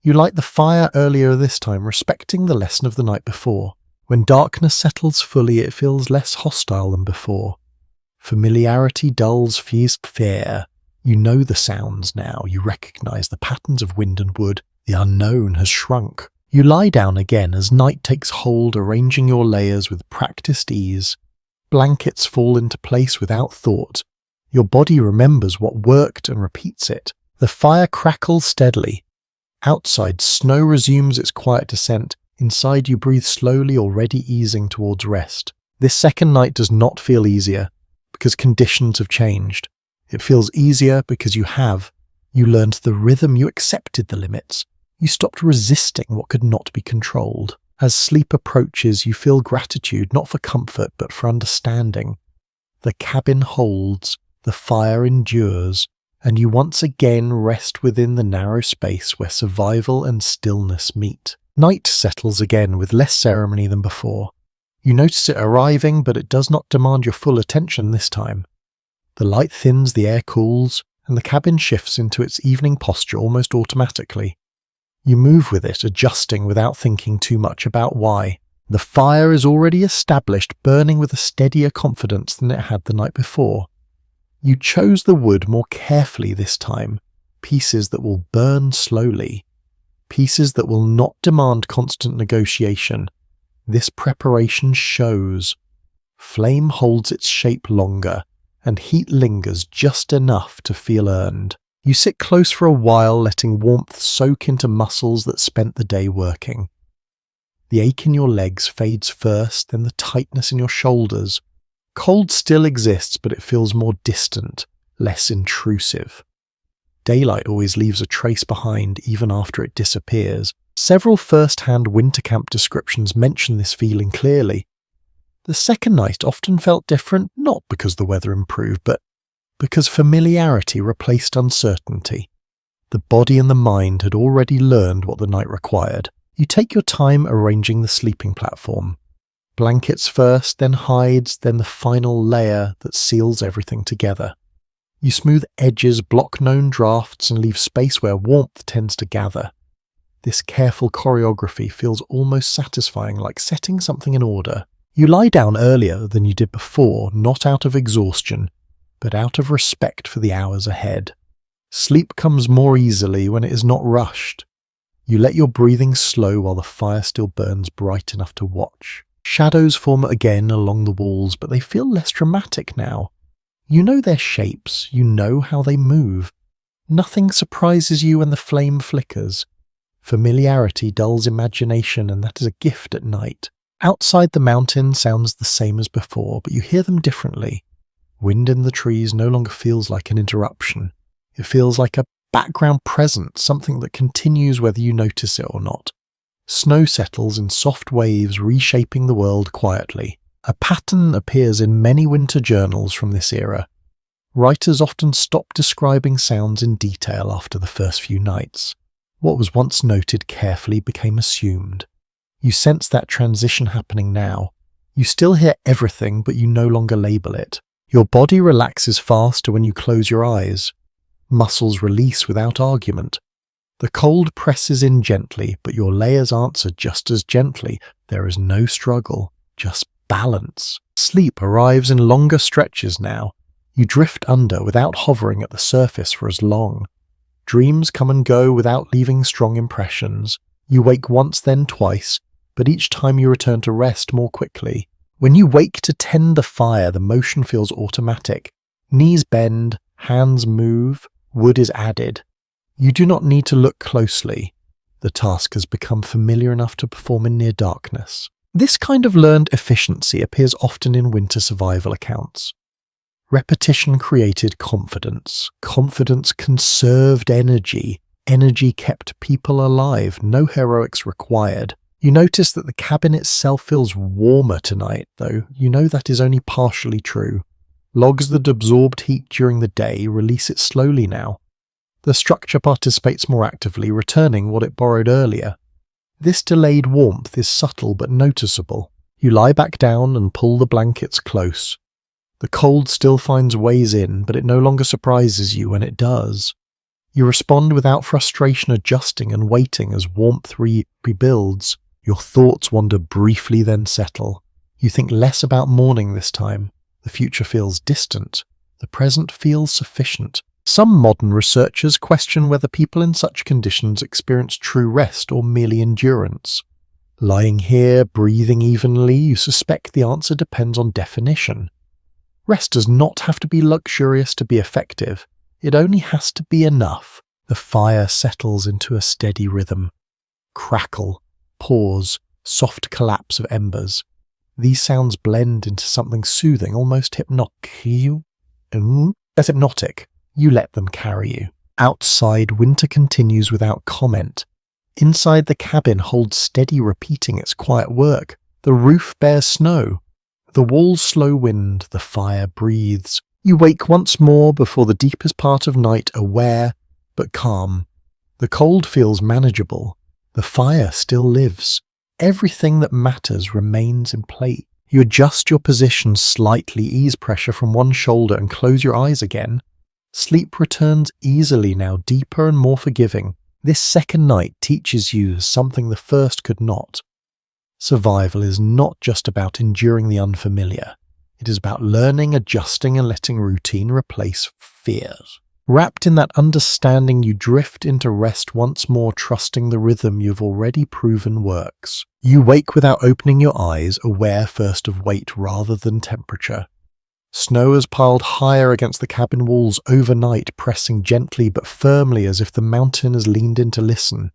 You light the fire earlier this time, respecting the lesson of the night before. When darkness settles fully, it feels less hostile than before. Familiarity dulls fear. You know the sounds now. You recognize the patterns of wind and wood. The unknown has shrunk. You lie down again as night takes hold, arranging your layers with practiced ease. Blankets fall into place without thought. Your body remembers what worked and repeats it. The fire crackles steadily. Outside, snow resumes its quiet descent. Inside, you breathe slowly, already easing towards rest. This second night does not feel easier, because conditions have changed. It feels easier because you learned the rhythm, you accepted the limits. You stopped resisting what could not be controlled. As sleep approaches, you feel gratitude, not for comfort, but for understanding. The cabin holds, the fire endures, and you once again rest within the narrow space where survival and stillness meet. Night settles again with less ceremony than before. You notice it arriving, but it does not demand your full attention this time. The light thins, the air cools, and the cabin shifts into its evening posture almost automatically. You move with it, adjusting without thinking too much about why. The fire is already established, burning with a steadier confidence than it had the night before. You chose the wood more carefully this time, pieces that will burn slowly, pieces that will not demand constant negotiation. This preparation shows. Flame holds its shape longer, and heat lingers just enough to feel earned. You sit close for a while, letting warmth soak into muscles that spent the day working. The ache in your legs fades first, then the tightness in your shoulders. Cold still exists, but it feels more distant, less intrusive. Daylight always leaves a trace behind, even after it disappears. Several first-hand winter camp descriptions mention this feeling clearly. The second night often felt different, not because the weather improved, but because familiarity replaced uncertainty. The body and the mind had already learned what the night required. You take your time arranging the sleeping platform. Blankets first, then hides, then the final layer that seals everything together. You smooth edges, block known drafts, and leave space where warmth tends to gather. This careful choreography feels almost satisfying, like setting something in order. You lie down earlier than you did before, not out of exhaustion, but out of respect for the hours ahead. Sleep comes more easily when it is not rushed. You let your breathing slow while the fire still burns bright enough to watch. Shadows form again along the walls, but they feel less dramatic now. You know their shapes, you know how they move. Nothing surprises you when the flame flickers. Familiarity dulls imagination, and that is a gift at night. Outside the mountain sounds the same as before, but you hear them differently. Wind in the trees no longer feels like an interruption. It feels like a background presence, something that continues whether you notice it or not. Snow settles in soft waves, reshaping the world quietly. A pattern appears in many winter journals from this era. Writers often stop describing sounds in detail after the first few nights. What was once noted carefully became assumed. You sense that transition happening now. You still hear everything, but you no longer label it. Your body relaxes faster when you close your eyes. Muscles release without argument. The cold presses in gently, but your layers answer just as gently. There is no struggle, just balance. Sleep arrives in longer stretches now. You drift under without hovering at the surface for as long. Dreams come and go without leaving strong impressions. You wake once, then twice, but each time you return to rest more quickly. When you wake to tend the fire, the motion feels automatic. Knees bend, hands move, wood is added. You do not need to look closely. The task has become familiar enough to perform in near darkness. This kind of learned efficiency appears often in winter survival accounts. Repetition created confidence. Confidence conserved energy. Energy kept people alive. No heroics required. You notice that the cabin itself feels warmer tonight, though you know that is only partially true. Logs that absorbed heat during the day release it slowly now. The structure participates more actively, returning what it borrowed earlier. This delayed warmth is subtle but noticeable. You lie back down and pull the blankets close. The cold still finds ways in, but it no longer surprises you when it does. You respond without frustration, adjusting and waiting as warmth rebuilds. Your thoughts wander briefly, then settle. You think less about morning this time. The future feels distant. The present feels sufficient. Some modern researchers question whether people in such conditions experience true rest or merely endurance. Lying here, breathing evenly, you suspect the answer depends on definition. Rest does not have to be luxurious to be effective. It only has to be enough. The fire settles into a steady rhythm. Crackle, pause, soft collapse of embers. These sounds blend into something soothing, almost hypnotic. As hypnotic. You let them carry you. Outside, winter continues without comment. Inside, the cabin holds steady, repeating its quiet work. The roof bears snow. The walls slow wind. The fire breathes. You wake once more before the deepest part of night, aware but calm. The cold feels manageable. The fire still lives. Everything that matters remains in place. You adjust your position slightly, ease pressure from one shoulder, and close your eyes again. Sleep returns easily now, deeper and more forgiving. This second night teaches you something the first could not. Survival is not just about enduring the unfamiliar. It is about learning, adjusting, and letting routine replace fear. Wrapped in that understanding, you drift into rest once more, trusting the rhythm you've already proven works. You wake without opening your eyes, aware first of weight rather than temperature. Snow has piled higher against the cabin walls overnight, pressing gently but firmly as if the mountain has leaned in to listen.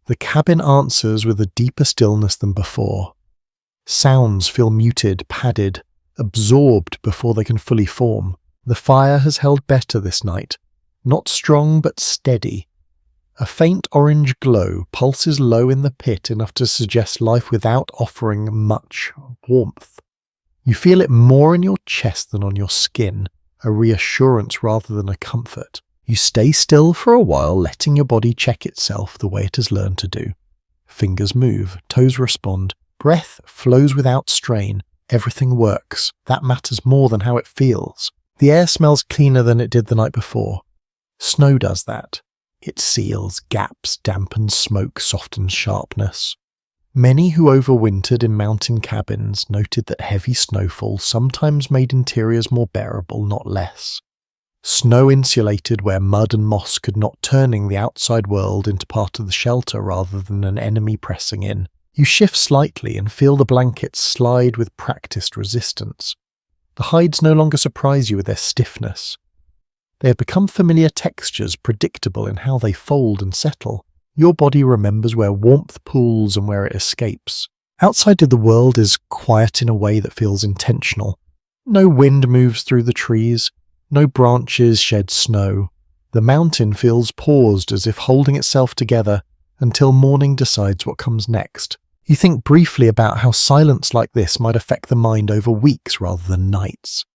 The cabin answers with a deeper stillness than before. Sounds feel muted, padded, absorbed before they can fully form. The fire has held better this night, not strong but steady. A faint orange glow pulses low in the pit, enough to suggest life without offering much warmth. You feel it more in your chest than on your skin, a reassurance rather than a comfort. You stay still for a while, letting your body check itself the way it has learned to do. Fingers move, toes respond, breath flows without strain. Everything works. That matters more than how it feels. The air smells cleaner than it did the night before. Snow does that. It seals gaps, dampens smoke, softens sharpness. Many who overwintered in mountain cabins noted that heavy snowfall sometimes made interiors more bearable, not less. Snow insulated where mud and moss could not, turning the outside world into part of the shelter rather than an enemy pressing in. You shift slightly and feel the blankets slide with practiced resistance. The hides no longer surprise you with their stiffness. They have become familiar textures, predictable in how they fold and settle. Your body remembers where warmth pools and where it escapes. Outside of the world is quiet in a way that feels intentional. No wind moves through the trees. No branches shed snow. The mountain feels paused, as if holding itself together until morning decides what comes next. You think briefly about how silence like this might affect the mind over weeks rather than nights.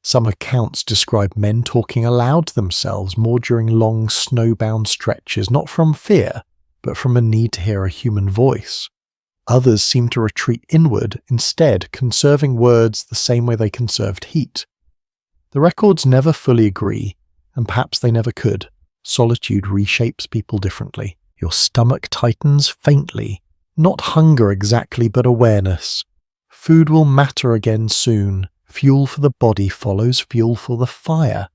Some accounts describe men talking aloud to themselves more during long snowbound stretches, not from fear, but from a need to hear a human voice. Others seem to retreat inward, instead conserving words the same way they conserved heat. The records never fully agree, and perhaps they never could. Solitude reshapes people differently. Your stomach tightens faintly, not hunger exactly, but awareness. Food will matter again soon. Fuel for the body follows fuel for the fire.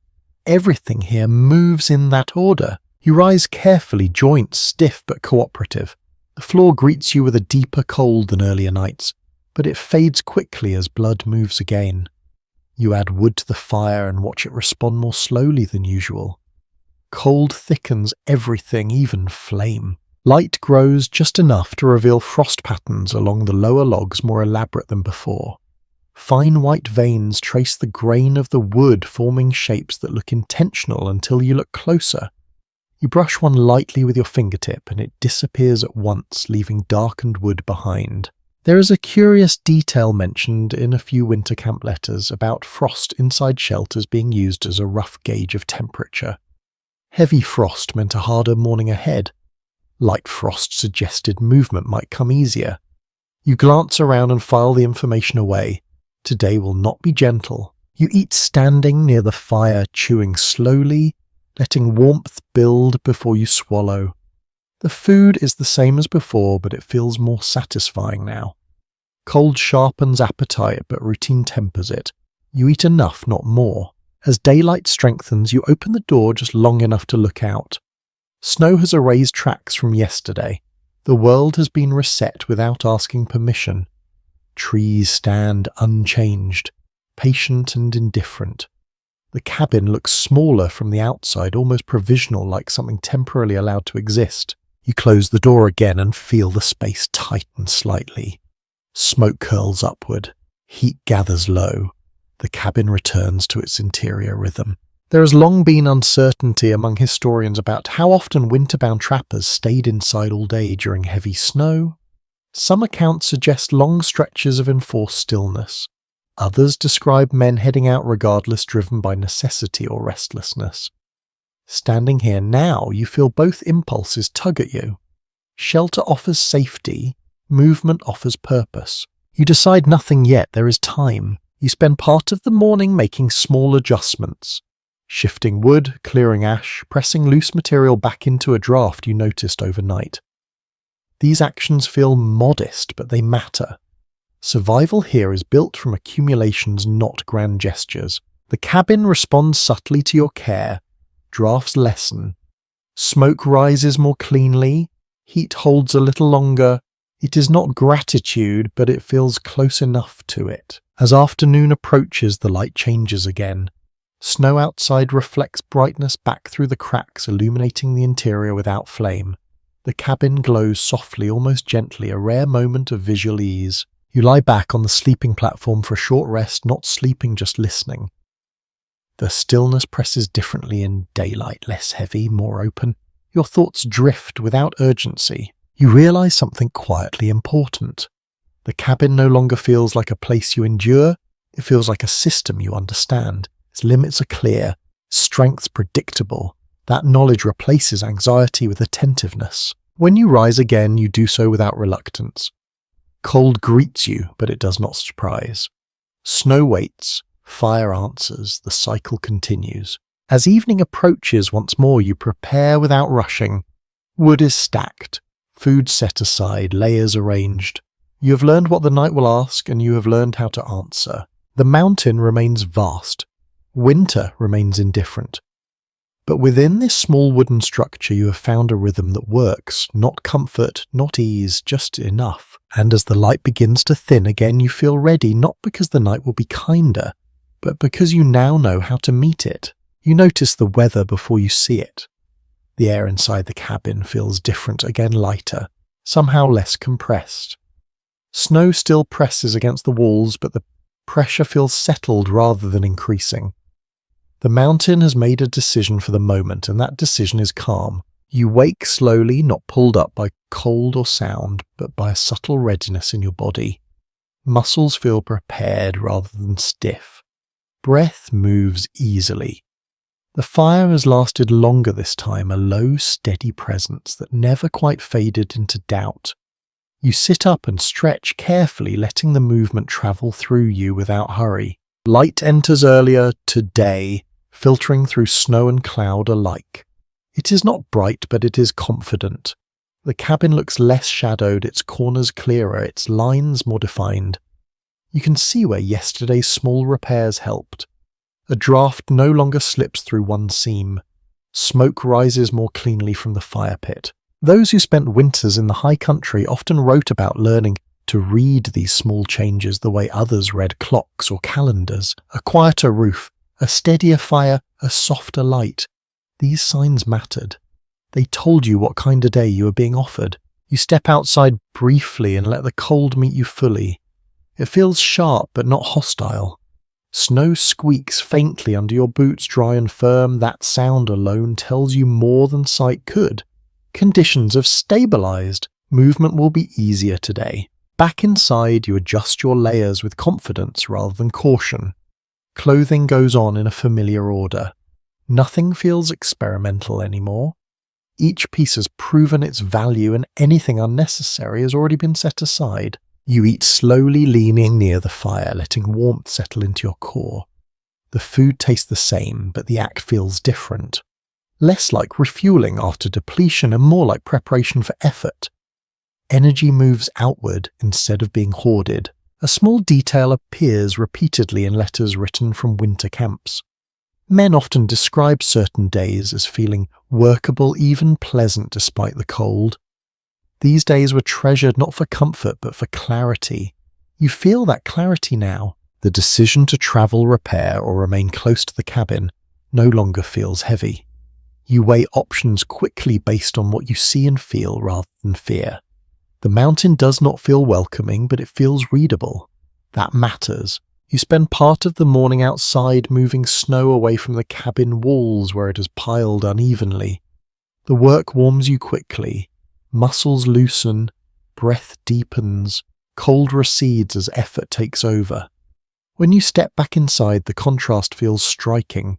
Everything here moves in that order. You rise carefully, joints stiff but cooperative. The floor greets you with a deeper cold than earlier nights, but it fades quickly as blood moves again. You add wood to the fire and watch it respond more slowly than usual. Cold thickens everything, even flame. Light grows just enough to reveal frost patterns along the lower logs more elaborate than before. Fine white veins trace the grain of the wood, forming shapes that look intentional until you look closer. You brush one lightly with your fingertip and it disappears at once, leaving darkened wood behind. There is a curious detail mentioned in a few winter camp letters about frost inside shelters being used as a rough gauge of temperature. Heavy frost meant a harder morning ahead. Light frost suggested movement might come easier. You glance around and file the information away. Today will not be gentle. You eat standing near the fire, chewing slowly, letting warmth build before you swallow. The food is the same as before, but it feels more satisfying now. Cold sharpens appetite, but routine tempers it. You eat enough, not more. As daylight strengthens, you open the door just long enough to look out. Snow has erased tracks from yesterday. The world has been reset without asking permission. Trees stand unchanged, patient and indifferent. The cabin looks smaller from the outside, almost provisional, like something temporarily allowed to exist. You close the door again and feel the space tighten slightly. Smoke curls upward. Heat gathers low. The cabin returns to its interior rhythm. There has long been uncertainty among historians about how often winter-bound trappers stayed inside all day during heavy snow. Some accounts suggest long stretches of enforced stillness. Others describe men heading out regardless, driven by necessity or restlessness. Standing here now, you feel both impulses tug at you. Shelter offers safety, movement offers purpose. You decide nothing yet, there is time. You spend part of the morning making small adjustments. Shifting wood, clearing ash, pressing loose material back into a draft you noticed overnight. These actions feel modest, but they matter. Survival here is built from accumulations, not grand gestures. The cabin responds subtly to your care. Drafts lessen. Smoke rises more cleanly. Heat holds a little longer. It is not gratitude, but it feels close enough to it. As afternoon approaches, the light changes again. Snow outside reflects brightness back through the cracks, illuminating the interior without flame. The cabin glows softly, almost gently, a rare moment of visual ease. You lie back on the sleeping platform for a short rest, not sleeping, just listening. The stillness presses differently in daylight, less heavy, more open. Your thoughts drift without urgency. You realize something quietly important. The cabin no longer feels like a place you endure. It feels like a system you understand. Its limits are clear, strengths predictable. That knowledge replaces anxiety with attentiveness. When you rise again, you do so without reluctance. Cold greets you, but it does not surprise. Snow waits, fire answers, the cycle continues. As evening approaches once more, you prepare without rushing. Wood is stacked. Food set aside, layers arranged. You have learned what the night will ask, and you have learned how to answer. The mountain remains vast. Winter remains indifferent. But within this small wooden structure you have found a rhythm that works, not comfort, not ease, just enough. And as the light begins to thin again, you feel ready, not because the night will be kinder, but because you now know how to meet it. You notice the weather before you see it. The air inside the cabin feels different, again lighter, somehow less compressed. Snow still presses against the walls, but the pressure feels settled rather than increasing. The mountain has made a decision for the moment, and that decision is calm. You wake slowly, not pulled up by cold or sound, but by a subtle readiness in your body. Muscles feel prepared rather than stiff. Breath moves easily. The fire has lasted longer this time, a low, steady presence that never quite faded into doubt. You sit up and stretch carefully, letting the movement travel through you without hurry. Light enters earlier today, filtering through snow and cloud alike. It is not bright, but it is confident. The cabin looks less shadowed, its corners clearer, its lines more defined. You can see where yesterday's small repairs helped. A draught no longer slips through one seam. Smoke rises more cleanly from the fire pit. Those who spent winters in the high country often wrote about learning to read these small changes the way others read clocks or calendars. A quieter roof, a steadier fire, a softer light. These signs mattered. They told you what kind of day you were being offered. You step outside briefly and let the cold meet you fully. It feels sharp but not hostile. Snow squeaks faintly under your boots, dry and firm. That sound alone tells you more than sight could. Conditions have stabilized. Movement will be easier today. Back inside, you adjust your layers with confidence rather than caution. Clothing goes on in a familiar order. Nothing feels experimental anymore. Each piece has proven its value, and anything unnecessary has already been set aside. You eat slowly, leaning near the fire, letting warmth settle into your core. The food tastes the same, but the act feels different. Less like refueling after depletion and more like preparation for effort. Energy moves outward instead of being hoarded. A small detail appears repeatedly in letters written from winter camps. Men often describe certain days as feeling workable, even pleasant despite the cold. These days were treasured not for comfort but for clarity. You feel that clarity now. The decision to travel, repair, or remain close to the cabin no longer feels heavy. You weigh options quickly based on what you see and feel rather than fear. The mountain does not feel welcoming, but it feels readable. That matters. You spend part of the morning outside, moving snow away from the cabin walls where it has piled unevenly. The work warms you quickly. Muscles loosen, breath deepens, cold recedes as effort takes over. When you step back inside, the contrast feels striking.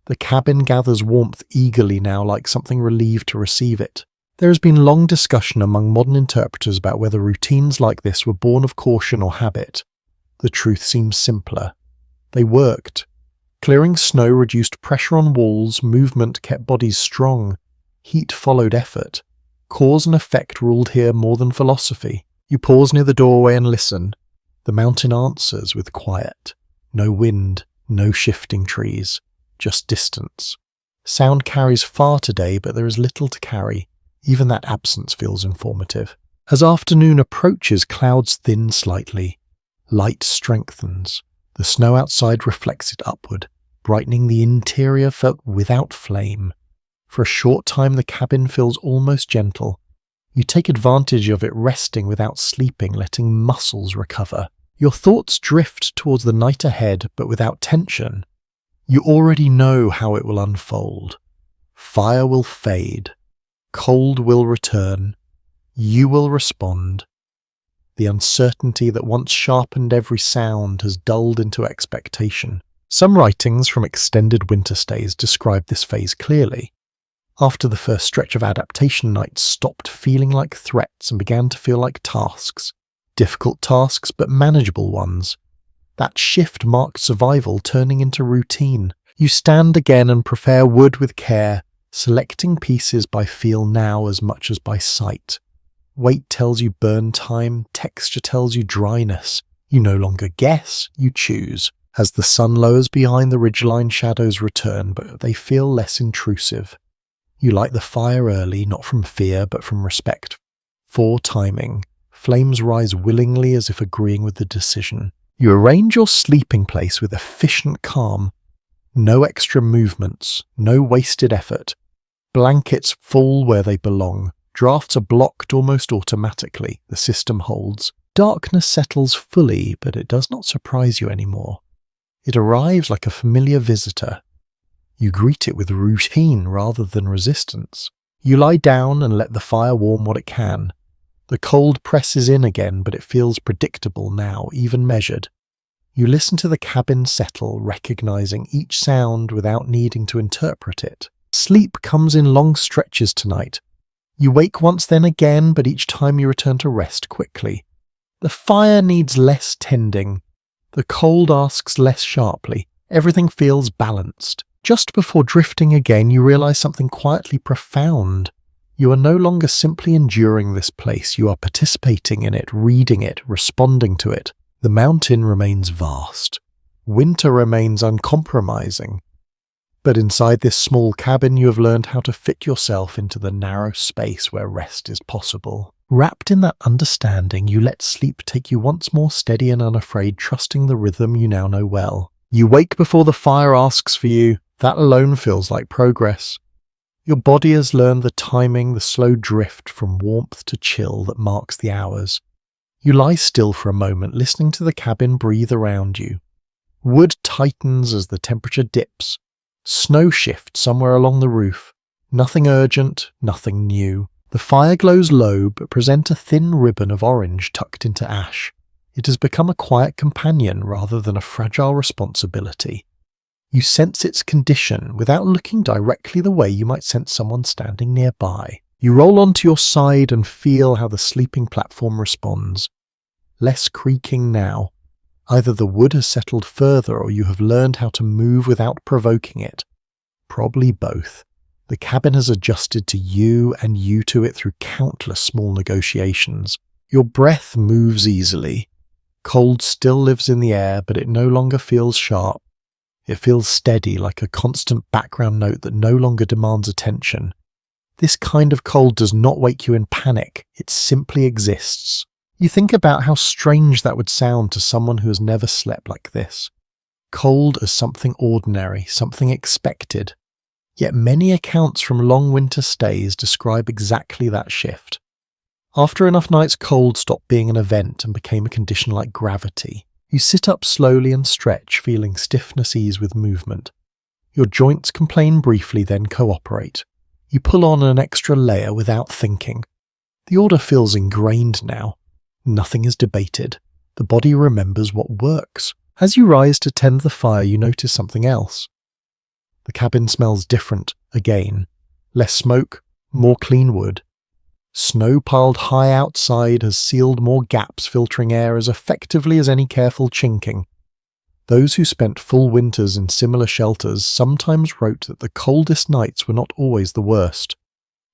The cabin gathers warmth eagerly now, like something relieved to receive it. There has been long discussion among modern interpreters about whether routines like this were born of caution or habit. The truth seems simpler. They worked. Clearing snow reduced pressure on walls, movement kept bodies strong, heat followed effort. Cause and effect ruled here more than philosophy. You pause near the doorway and listen. The mountain answers with quiet. No wind, no shifting trees, just distance. Sound carries far today, but there is little to carry. Even that absence feels informative. As afternoon approaches, clouds thin slightly. Light strengthens. The snow outside reflects it upward, brightening the interior without flame. For a short time the cabin feels almost gentle. You take advantage of it, resting without sleeping, letting muscles recover. Your thoughts drift towards the night ahead, but without tension. You already know how it will unfold. Fire will fade. Cold will return. You will respond. The uncertainty that once sharpened every sound has dulled into expectation. Some writings from extended winter stays describe this phase clearly. After the first stretch of adaptation, nights stopped feeling like threats and began to feel like tasks. Difficult tasks, but manageable ones. That shift marked survival turning into routine. You stand again and prepare wood with care, selecting pieces by feel now as much as by sight. Weight tells you burn time, texture tells you dryness. You no longer guess, you choose. As the sun lowers behind, the ridgeline shadows return, but they feel less intrusive. You light the fire early, not from fear, but from respect. For timing. Flames rise willingly as if agreeing with the decision. You arrange your sleeping place with efficient calm. No extra movements, no wasted effort. Blankets fall where they belong. Drafts are blocked almost automatically. The system holds. Darkness settles fully, but it does not surprise you anymore. It arrives like a familiar visitor. You greet it with routine rather than resistance. You lie down and let the fire warm what it can. The cold presses in again, but it feels predictable now, even measured. You listen to the cabin settle, recognizing each sound without needing to interpret it. Sleep comes in long stretches tonight. You wake once then again, but each time you return to rest quickly. The fire needs less tending. The cold asks less sharply. Everything feels balanced. Just before drifting again, you realize something quietly profound. You are no longer simply enduring this place. You are participating in it, reading it, responding to it. The mountain remains vast. Winter remains uncompromising. But inside this small cabin, you have learned how to fit yourself into the narrow space where rest is possible. Wrapped in that understanding, you let sleep take you once more steady and unafraid, trusting the rhythm you now know well. You wake before the fire asks for you. That alone feels like progress. Your body has learned the timing, the slow drift from warmth to chill that marks the hours. You lie still for a moment, listening to the cabin breathe around you. Wood tightens as the temperature dips. Snow shifts somewhere along the roof. Nothing urgent, nothing new. The fire glows low, but presents a thin ribbon of orange tucked into ash. It has become a quiet companion rather than a fragile responsibility. You sense its condition without looking directly the way you might sense someone standing nearby. You roll onto your side and feel how the sleeping platform responds. Less creaking now. Either the wood has settled further or you have learned how to move without provoking it. Probably both. The cabin has adjusted to you and you to it through countless small negotiations. Your breath moves easily. Cold still lives in the air, but it no longer feels sharp. It feels steady, like a constant background note that no longer demands attention. This kind of cold does not wake you in panic. It simply exists. You think about how strange that would sound to someone who has never slept like this. Cold as something ordinary, something expected. Yet many accounts from long winter stays describe exactly that shift. After enough nights, cold stopped being an event and became a condition like gravity. You sit up slowly and stretch, feeling stiffness ease with movement. Your joints complain briefly, then cooperate. You pull on an extra layer without thinking. The order feels ingrained now. Nothing is debated. The body remembers what works. As you rise to tend the fire, you notice something else. The cabin smells different again. Less smoke, more clean wood. Snow piled high outside has sealed more gaps, filtering air as effectively as any careful chinking. Those who spent full winters in similar shelters sometimes wrote that the coldest nights were not always the worst.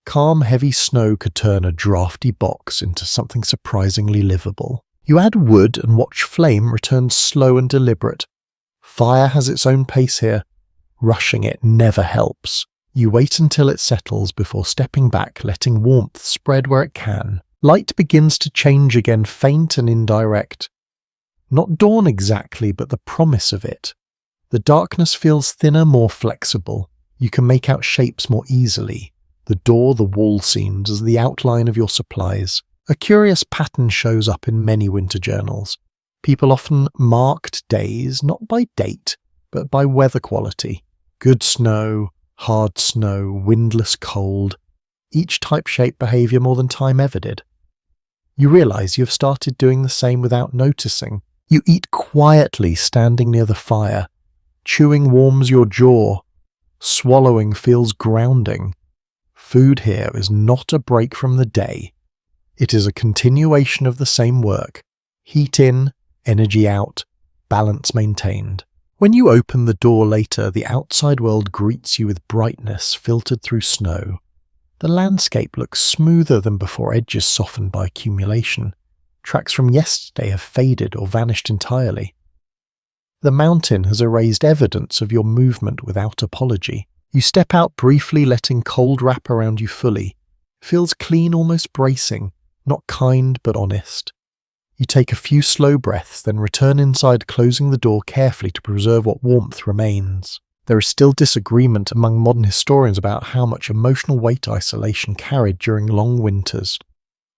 Calm, heavy snow could turn a drafty box into something surprisingly livable. You add wood and watch flame return slow and deliberate. Fire has its own pace here. Rushing it never helps. You wait until it settles before stepping back, letting warmth spread where it can. Light begins to change again, faint and indirect. Not dawn exactly, but the promise of it. The darkness feels thinner, more flexible. You can make out shapes more easily. The door, the wall seems as the outline of your supplies. A curious pattern shows up in many winter journals. People often marked days, not by date, but by weather quality. Good snow, hard snow, windless cold. Each type-shape behavior more than time ever did. You realize you have started doing the same without noticing. You eat quietly, standing near the fire. Chewing warms your jaw. Swallowing feels grounding. Food here is not a break from the day. It is a continuation of the same work. Heat in, energy out, balance maintained. When you open the door later, the outside world greets you with brightness filtered through snow. The landscape looks smoother than before, edges softened by accumulation. Tracks from yesterday have faded or vanished entirely. The mountain has erased evidence of your movement without apology. You step out briefly, letting cold wrap around you fully. Feels clean, almost bracing, not kind but honest. You take a few slow breaths, then return inside, closing the door carefully to preserve what warmth remains. There is still disagreement among modern historians about how much emotional weight isolation carried during long winters.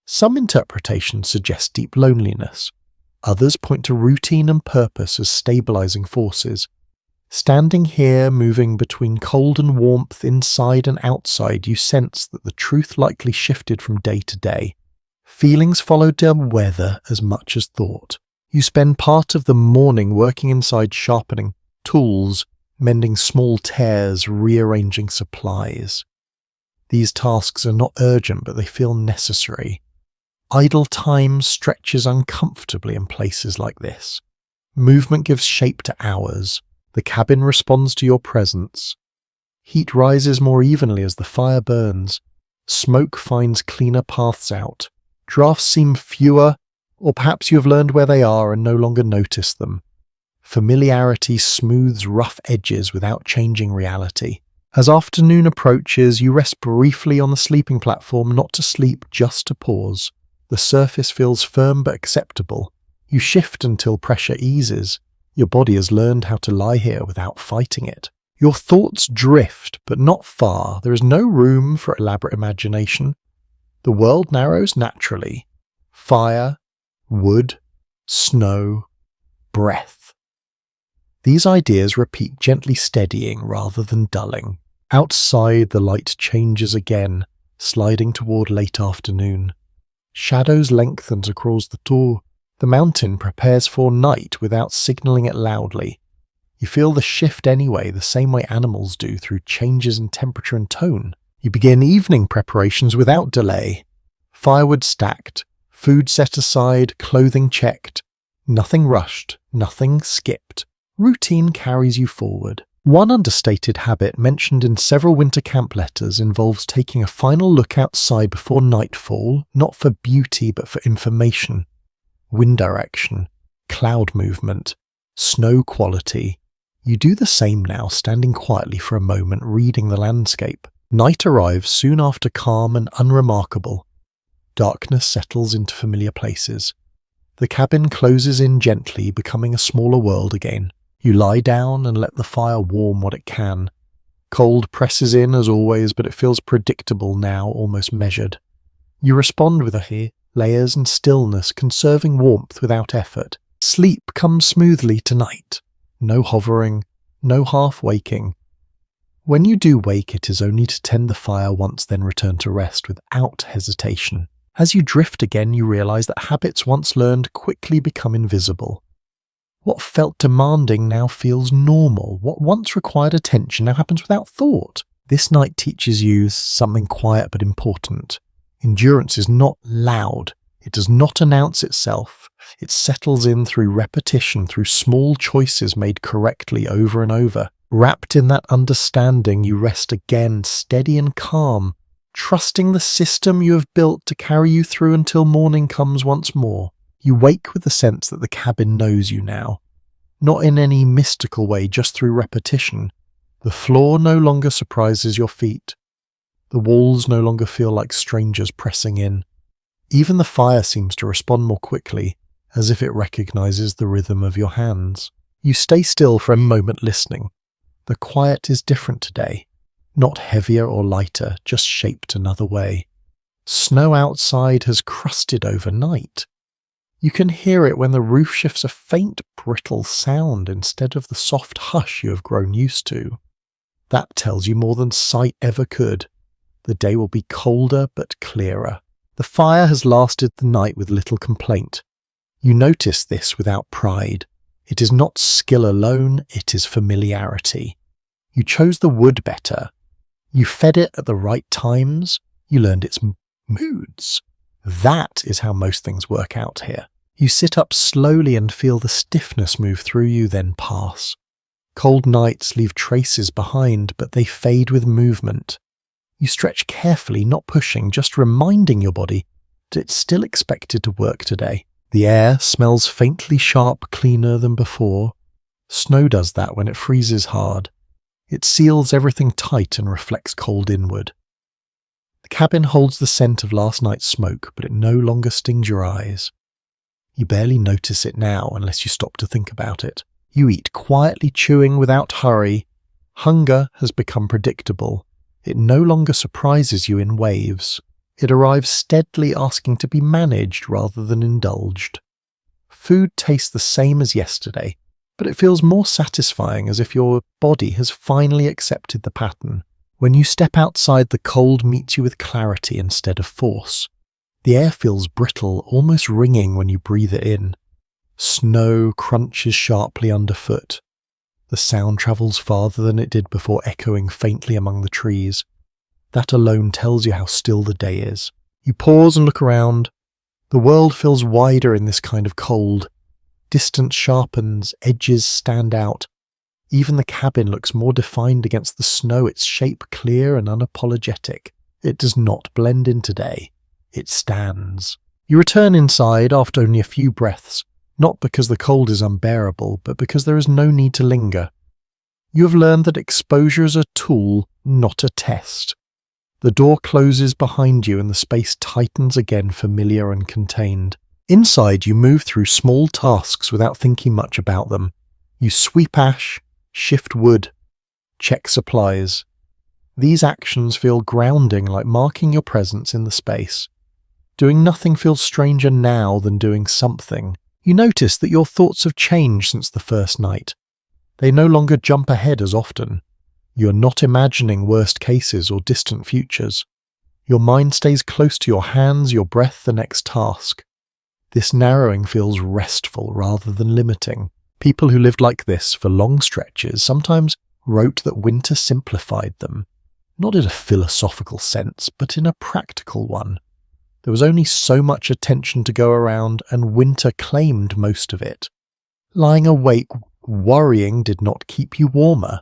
Some interpretations suggest deep loneliness. Others point to routine and purpose as stabilizing forces. Standing here, moving between cold and warmth, inside and outside, you sense that the truth likely shifted from day to day. Feelings followed the weather as much as thought. You spend part of the morning working inside, sharpening tools, mending small tears, rearranging supplies. These tasks are not urgent, but they feel necessary. Idle time stretches uncomfortably in places like this. Movement gives shape to hours. The cabin responds to your presence. Heat rises more evenly as the fire burns. Smoke finds cleaner paths out. Drafts seem fewer, or perhaps you have learned where they are and no longer notice them. Familiarity smooths rough edges without changing reality. As afternoon approaches, you rest briefly on the sleeping platform, not to sleep, just to pause. The surface feels firm but acceptable. You shift until pressure eases. Your body has learned how to lie here without fighting it. Your thoughts drift, but not far. There is no room for elaborate imagination. The world narrows naturally. Fire, wood, snow, breath. These ideas repeat, gently steadying rather than dulling. Outside, the light changes again, sliding toward late afternoon. Shadows lengthens across the tour. The mountain prepares for night without signaling it loudly. You feel the shift anyway, the same way animals do, through changes in temperature and tone. You begin evening preparations without delay. Firewood stacked, food set aside, clothing checked. Nothing rushed, nothing skipped. Routine carries you forward. One understated habit mentioned in several winter camp letters involves taking a final look outside before nightfall, not for beauty but for information. Wind direction, cloud movement, snow quality. You do the same now, standing quietly for a moment, reading the landscape. Night arrives soon after, calm and unremarkable. Darkness settles into familiar places. The cabin closes in gently, becoming a smaller world again. You lie down and let the fire warm what it can. Cold presses in as always, but it feels predictable now, almost measured. You respond with layers and stillness, conserving warmth without effort. Sleep comes smoothly tonight. No hovering, no half-waking. When you do wake, it is only to tend the fire once, then return to rest without hesitation. As you drift again, you realize that habits once learned quickly become invisible. What felt demanding now feels normal. What once required attention now happens without thought. This night teaches you something quiet but important. Endurance is not loud. It does not announce itself. It settles in through repetition, through small choices made correctly over and over. Wrapped in that understanding, you rest again, steady and calm, trusting the system you have built to carry you through until morning comes once more. You wake with the sense that the cabin knows you now. Not in any mystical way, just through repetition. The floor no longer surprises your feet. The walls no longer feel like strangers pressing in. Even the fire seems to respond more quickly, as if it recognizes the rhythm of your hands. You stay still for a moment, listening. The quiet is different today. Not heavier or lighter, just shaped another way. Snow outside has crusted overnight. You can hear it when the roof shifts, a faint, brittle sound instead of the soft hush you have grown used to. That tells you more than sight ever could. The day will be colder but clearer. The fire has lasted the night with little complaint. You notice this without pride. It is not skill alone, it is familiarity. You chose the wood better. You fed it at the right times. You learned its moods. That is how most things work out here. You sit up slowly and feel the stiffness move through you, then pass. Cold nights leave traces behind, but they fade with movement. You stretch carefully, not pushing, just reminding your body that it's still expected to work today. The air smells faintly sharp, cleaner than before. Snow does that when it freezes hard. It seals everything tight and reflects cold inward. The cabin holds the scent of last night's smoke, but it no longer stings your eyes. You barely notice it now unless you stop to think about it. You eat quietly, chewing without hurry. Hunger has become predictable. It no longer surprises you in waves. It arrives steadily, asking to be managed rather than indulged. Food tastes the same as yesterday, but it feels more satisfying, as if your body has finally accepted the pattern. When you step outside, the cold meets you with clarity instead of force. The air feels brittle, almost ringing when you breathe it in. Snow crunches sharply underfoot. The sound travels farther than it did before, echoing faintly among the trees. That alone tells you how still the day is. You pause and look around. The world feels wider in this kind of cold. Distance sharpens, edges stand out. Even the cabin looks more defined against the snow, its shape clear and unapologetic. It does not blend in today. It stands. You return inside after only a few breaths, not because the cold is unbearable, but because there is no need to linger. You have learned that exposure is a tool, not a test. The door closes behind you and the space tightens again, familiar and contained. Inside, you move through small tasks without thinking much about them. You sweep ash, shift wood, check supplies. These actions feel grounding, like marking your presence in the space. Doing nothing feels stranger now than doing something. You notice that your thoughts have changed since the first night. They no longer jump ahead as often. You are not imagining worst cases or distant futures. Your mind stays close to your hands, your breath, the next task. This narrowing feels restful rather than limiting. People who lived like this for long stretches sometimes wrote that winter simplified them, not in a philosophical sense, but in a practical one. There was only so much attention to go around, and winter claimed most of it. Lying awake, worrying did not keep you warmer.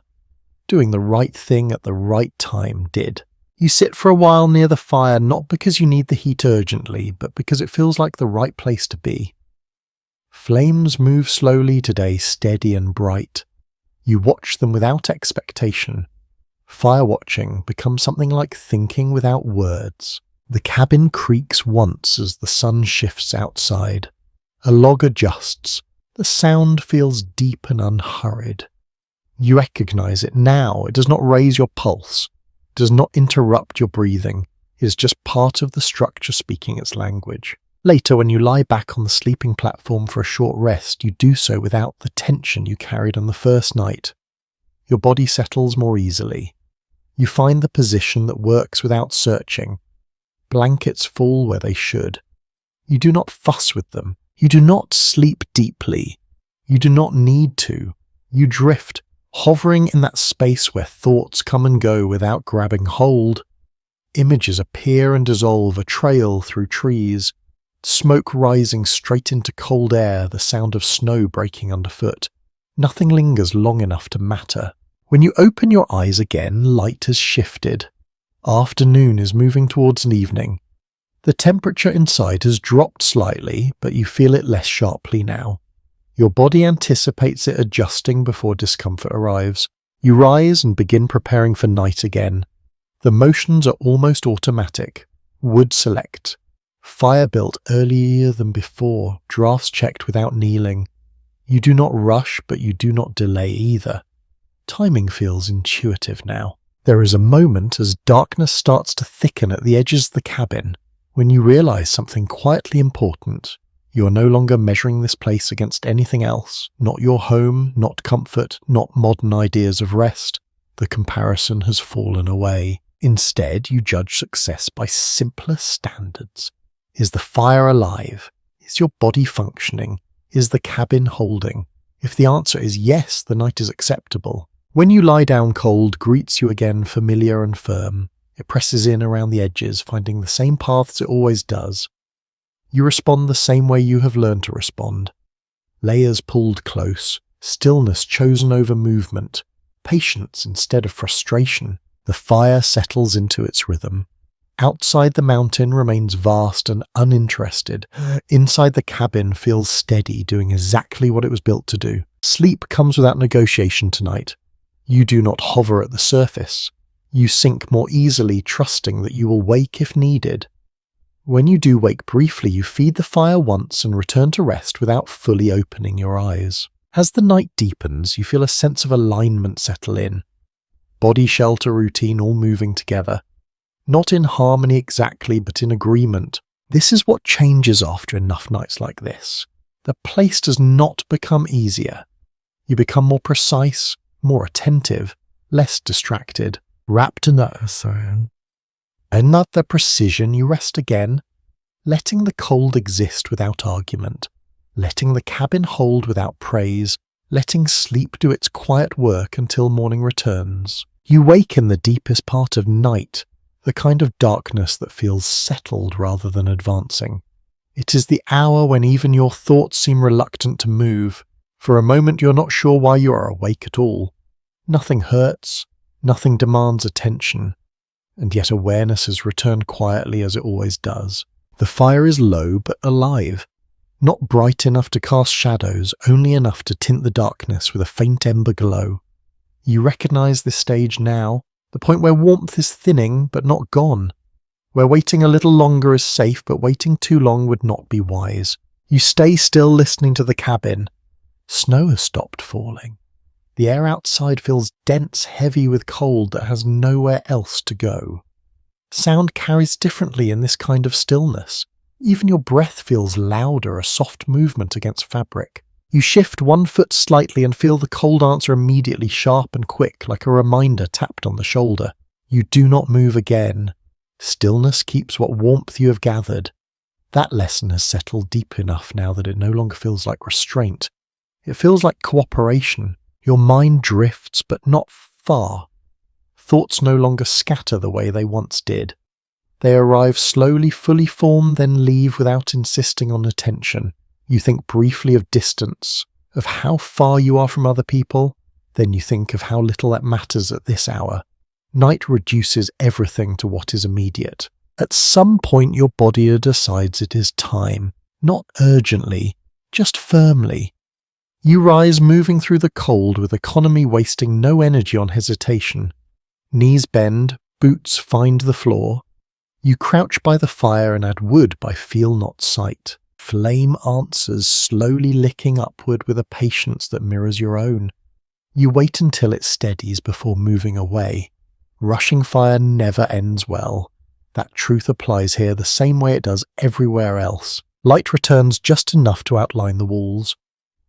Doing the right thing at the right time did. You sit for a while near the fire, not because you need the heat urgently, but because it feels like the right place to be. Flames move slowly today, steady and bright. You watch them without expectation. Fire watching becomes something like thinking without words. The cabin creaks once as the sun shifts outside. A log adjusts. The sound feels deep and unhurried. You recognize it now. It does not raise your pulse. It does not interrupt your breathing. It is just part of the structure speaking its language. Later, when you lie back on the sleeping platform for a short rest, you do so without the tension you carried on the first night. Your body settles more easily. You find the position that works without searching. Blankets fall where they should. You do not fuss with them. You do not sleep deeply. You do not need to. You drift, hovering in that space where thoughts come and go without grabbing hold. Images appear and dissolve, a trail through trees, smoke rising straight into cold air, the sound of snow breaking underfoot. Nothing lingers long enough to matter. When you open your eyes again, light has shifted. Afternoon is moving towards an evening. The temperature inside has dropped slightly, but you feel it less sharply now. Your body anticipates it adjusting before discomfort arrives. You rise and begin preparing for night again. The motions are almost automatic. Wood select. Fire built earlier than before. Drafts checked without kneeling. You do not rush, but you do not delay either. Timing feels intuitive now. There is a moment as darkness starts to thicken at the edges of the cabin, when you realize something quietly important. You are no longer measuring this place against anything else, not your home, not comfort, not modern ideas of rest. The comparison has fallen away. Instead, you judge success by simpler standards. Is the fire alive? Is your body functioning? Is the cabin holding? If the answer is yes, the night is acceptable. When you lie down, cold greets you again, familiar and firm. It presses in around the edges, finding the same paths it always does. You respond the same way you have learned to respond. Layers pulled close, stillness chosen over movement, patience instead of frustration. The fire settles into its rhythm. Outside the mountain remains vast and uninterested. Inside the cabin feels steady, doing exactly what it was built to do. Sleep comes without negotiation tonight. You do not hover at the surface. You sink more easily, trusting that you will wake if needed. When you do wake briefly, you feed the fire once and return to rest without fully opening your eyes. As the night deepens, you feel a sense of alignment settle in. Body, shelter, routine all moving together. Not in harmony exactly, but in agreement. This is what changes after enough nights like this. The place does not become easier. You become more precise, more attentive, less distracted. Wrapped in that precision, you rest again, letting the cold exist without argument, letting the cabin hold without praise, letting sleep do its quiet work until morning returns. You wake in the deepest part of night, the kind of darkness that feels settled rather than advancing. It is the hour when even your thoughts seem reluctant to move. For a moment you're not sure why you are awake at all. Nothing hurts, nothing demands attention, and yet awareness has returned quietly as it always does. The fire is low but alive, not bright enough to cast shadows, only enough to tint the darkness with a faint ember glow. You recognize this stage now, the point where warmth is thinning but not gone, where waiting a little longer is safe but waiting too long would not be wise. You stay still listening to the cabin. Snow has stopped falling. The air outside feels dense, heavy with cold that has nowhere else to go. Sound carries differently in this kind of stillness. Even your breath feels louder, a soft movement against fabric. You shift one foot slightly and feel the cold answer immediately, sharp and quick, like a reminder tapped on the shoulder. You do not move again. Stillness keeps what warmth you have gathered. That lesson has settled deep enough now that it no longer feels like restraint. It feels like cooperation. Your mind drifts, but not far. Thoughts no longer scatter the way they once did. They arrive slowly, fully formed, then leave without insisting on attention. You think briefly of distance, of how far you are from other people, then you think of how little that matters at this hour. Night reduces everything to what is immediate. At some point your body decides it is time, not urgently, just firmly. You rise, moving through the cold with economy, wasting no energy on hesitation. Knees bend, boots find the floor. You crouch by the fire and add wood by feel not sight. Flame answers, slowly licking upward with a patience that mirrors your own. You wait until it steadies before moving away. Rushing fire never ends well. That truth applies here the same way it does everywhere else. Light returns just enough to outline the walls.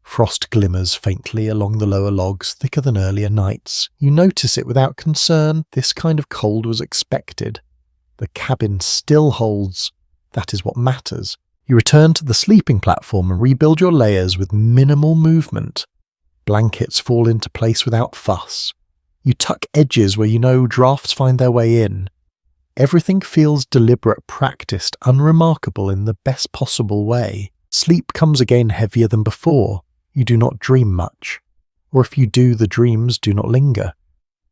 Frost glimmers faintly along the lower logs, thicker than earlier nights. You notice it without concern. This kind of cold was expected. The cabin still holds. That is what matters. You return to the sleeping platform and rebuild your layers with minimal movement. Blankets fall into place without fuss. You tuck edges where you know drafts find their way in. Everything feels deliberate, practiced, unremarkable in the best possible way. Sleep comes again heavier than before. You do not dream much. Or if you do, the dreams do not linger.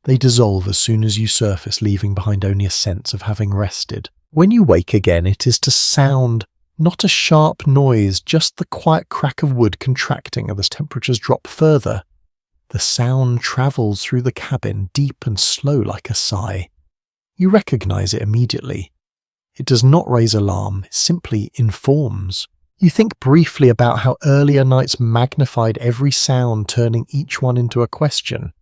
They dissolve as soon as you surface, leaving behind only a sense of having rested. When you wake again, it is to sound, not a sharp noise, just the quiet crack of wood contracting as temperatures drop further. The sound travels through the cabin, deep and slow like a sigh. You recognize it immediately. It does not raise alarm, it simply informs. You think briefly about how earlier nights magnified every sound, turning each one into a question.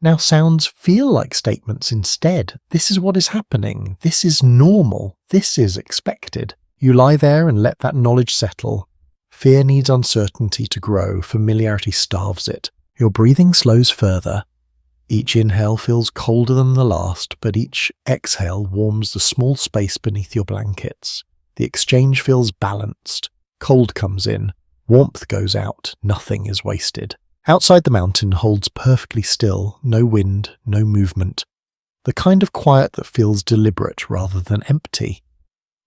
Now sounds feel like statements instead. This is what is happening. This is normal. This is expected. You lie there and let that knowledge settle. Fear needs uncertainty to grow. Familiarity starves it. Your breathing slows further. Each inhale feels colder than the last, but each exhale warms the small space beneath your blankets. The exchange feels balanced. Cold comes in. Warmth goes out. Nothing is wasted. Outside the mountain holds perfectly still, no wind, no movement. The kind of quiet that feels deliberate rather than empty.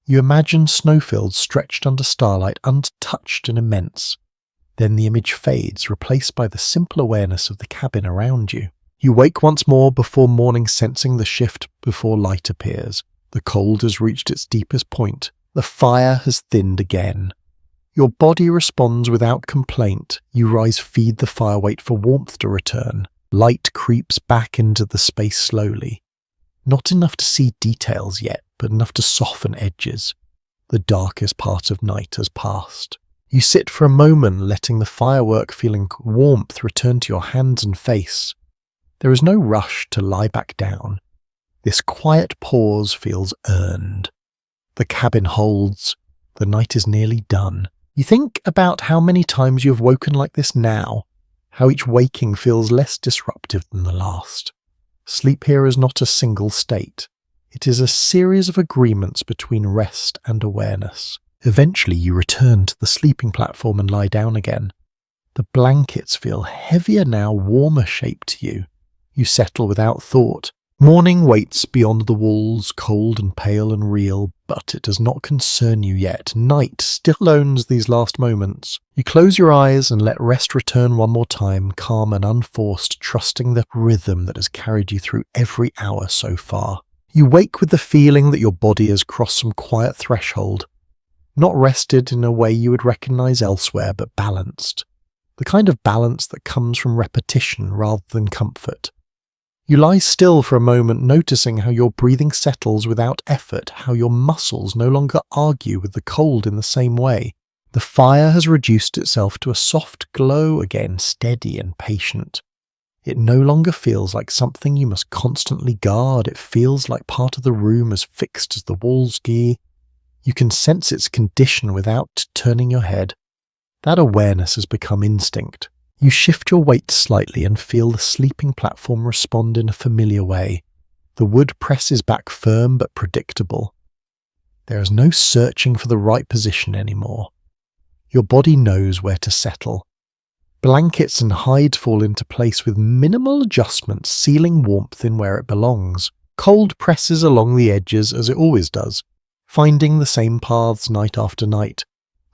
You imagine snowfields stretched under starlight, untouched and immense. Then the image fades, replaced by the simple awareness of the cabin around you. You wake once more before morning, sensing the shift before light appears. The cold has reached its deepest point. The fire has thinned again. Your body responds without complaint. You rise, feed the fire, wait for warmth to return. Light creeps back into the space slowly. Not enough to see details yet, but enough to soften edges. The darkest part of night has passed. You sit for a moment, letting the firework feeling warmth return to your hands and face. There is no rush to lie back down. This quiet pause feels earned. The cabin holds. The night is nearly done. You think about how many times you have woken like this now, how each waking feels less disruptive than the last. Sleep here is not a single state. It is a series of agreements between rest and awareness. Eventually you return to the sleeping platform and lie down again. The blankets feel heavier now, warmer shaped to you. You settle without thought. Morning waits beyond the walls, cold and pale and real, but it does not concern you yet. Night still owns these last moments. You close your eyes and let rest return one more time, calm and unforced, trusting the rhythm that has carried you through every hour so far. You wake with the feeling that your body has crossed some quiet threshold, not rested in a way you would recognize elsewhere, but balanced. The kind of balance that comes from repetition rather than comfort. You lie still for a moment, noticing how your breathing settles without effort, how your muscles no longer argue with the cold in the same way. The fire has reduced itself to a soft glow again, steady and patient. It no longer feels like something you must constantly guard. It feels like part of the room, as fixed as the walls gee. You can sense its condition without turning your head. That awareness has become instinct. You shift your weight slightly and feel the sleeping platform respond in a familiar way. The wood presses back firm but predictable. There is no searching for the right position anymore. Your body knows where to settle. Blankets and hide fall into place with minimal adjustments, sealing warmth in where it belongs. Cold presses along the edges as it always does, finding the same paths night after night.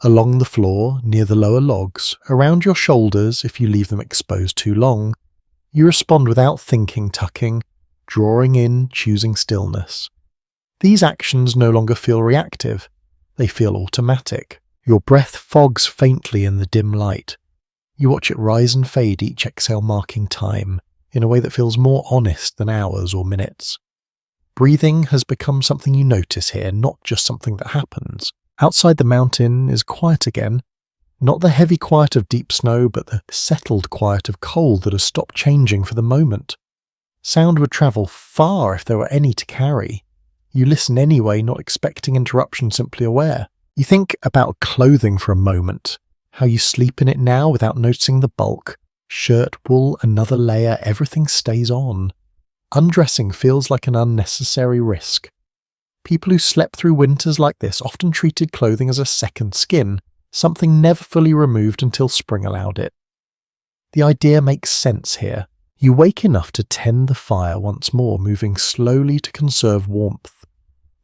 Along the floor, near the lower logs, around your shoulders if you leave them exposed too long. You respond without thinking, tucking, drawing in, choosing stillness. These actions no longer feel reactive. They feel automatic. Your breath fogs faintly in the dim light. You watch it rise and fade, each exhale marking time, in a way that feels more honest than hours or minutes. Breathing has become something you notice here, not just something that happens. Outside the mountain is quiet again, not the heavy quiet of deep snow, but the settled quiet of cold that has stopped changing for the moment. Sound would travel far if there were any to carry. You listen anyway, not expecting interruption, simply aware. You think about clothing for a moment, how you sleep in it now without noticing the bulk. Shirt, wool, another layer, everything stays on. Undressing feels like an unnecessary risk. People who slept through winters like this often treated clothing as a second skin, something never fully removed until spring allowed it. The idea makes sense here. You wake enough to tend the fire once more, moving slowly to conserve warmth.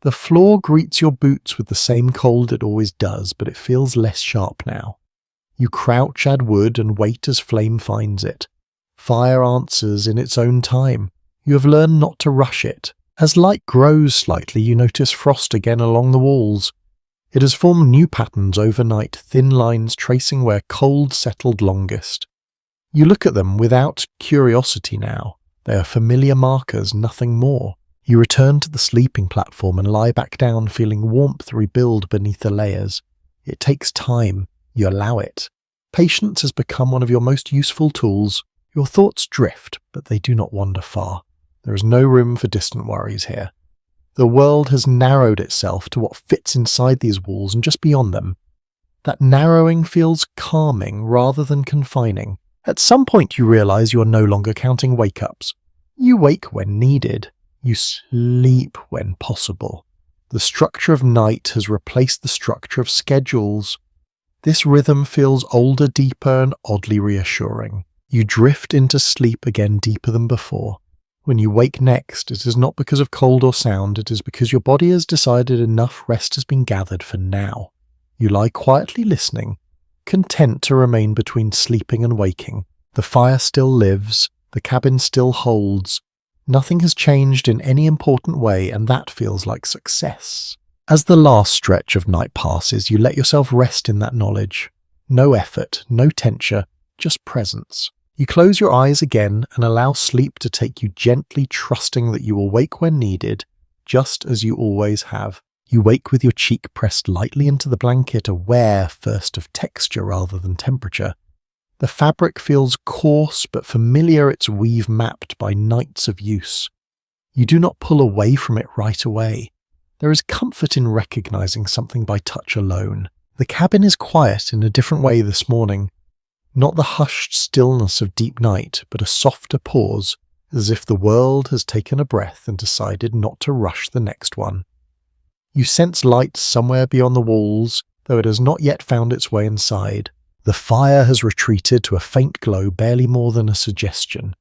The floor greets your boots with the same cold it always does, but it feels less sharp now. You crouch, add wood, and wait as flame finds it. Fire answers in its own time. You have learned not to rush it. As light grows slightly, you notice frost again along the walls. It has formed new patterns overnight, thin lines tracing where cold settled longest. You look at them without curiosity now. They are familiar markers, nothing more. You return to the sleeping platform and lie back down, feeling warmth rebuild beneath the layers. It takes time. You allow it. Patience has become one of your most useful tools. Your thoughts drift, but they do not wander far. There is no room for distant worries here. The world has narrowed itself to what fits inside these walls and just beyond them. That narrowing feels calming rather than confining. At some point you realize you are no longer counting wake-ups. You wake when needed. You sleep when possible. The structure of night has replaced the structure of schedules. This rhythm feels older, deeper, and oddly reassuring. You drift into sleep again deeper than before. When you wake next, it is not because of cold or sound, it is because your body has decided enough rest has been gathered for now. You lie quietly listening, content to remain between sleeping and waking. The fire still lives, The cabin still holds. Nothing has changed in any important way, and that feels like success. As the last stretch of night passes, you let yourself rest in that knowledge. No effort, no tension, just presence. You close your eyes again and allow sleep to take you gently, trusting that you will wake when needed, just as you always have. You wake with your cheek pressed lightly into the blanket, aware first of texture rather than temperature. The fabric feels coarse but familiar, its weave mapped by nights of use. You do not pull away from it right away. There is comfort in recognizing something by touch alone. The cabin is quiet in a different way this morning. Not the hushed stillness of deep night, but a softer pause, as if the world has taken a breath and decided not to rush the next one. You sense light somewhere beyond the walls, though it has not yet found its way inside. The fire has retreated to a faint glow, barely more than a suggestion.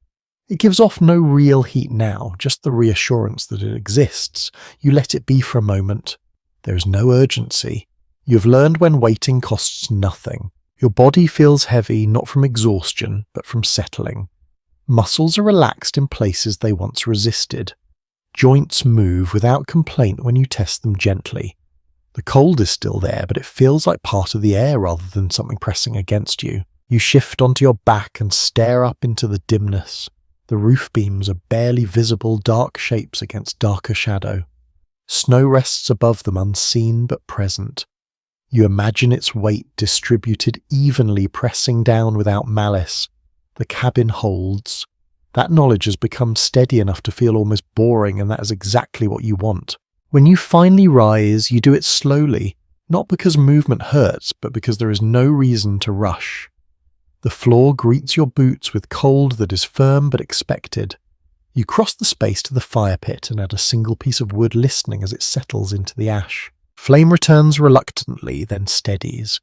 It gives off no real heat now, just the reassurance that it exists. You let it be for a moment. There is no urgency. You have learned when waiting costs nothing. Your body feels heavy, not from exhaustion, but from settling. Muscles are relaxed in places they once resisted. Joints move without complaint when you test them gently. The cold is still there, but it feels like part of the air rather than something pressing against you. You shift onto your back and stare up into the dimness. The roof beams are barely visible, dark shapes against darker shadow. Snow rests above them, unseen but present. You imagine its weight distributed evenly, pressing down without malice. The cabin holds. That knowledge has become steady enough to feel almost boring, and that is exactly what you want. When you finally rise, you do it slowly, not because movement hurts, but because there is no reason to rush. The floor greets your boots with cold that is firm but expected. You cross the space to the fire pit and add a single piece of wood, listening as it settles into the ash. Flame returns reluctantly, then steadies.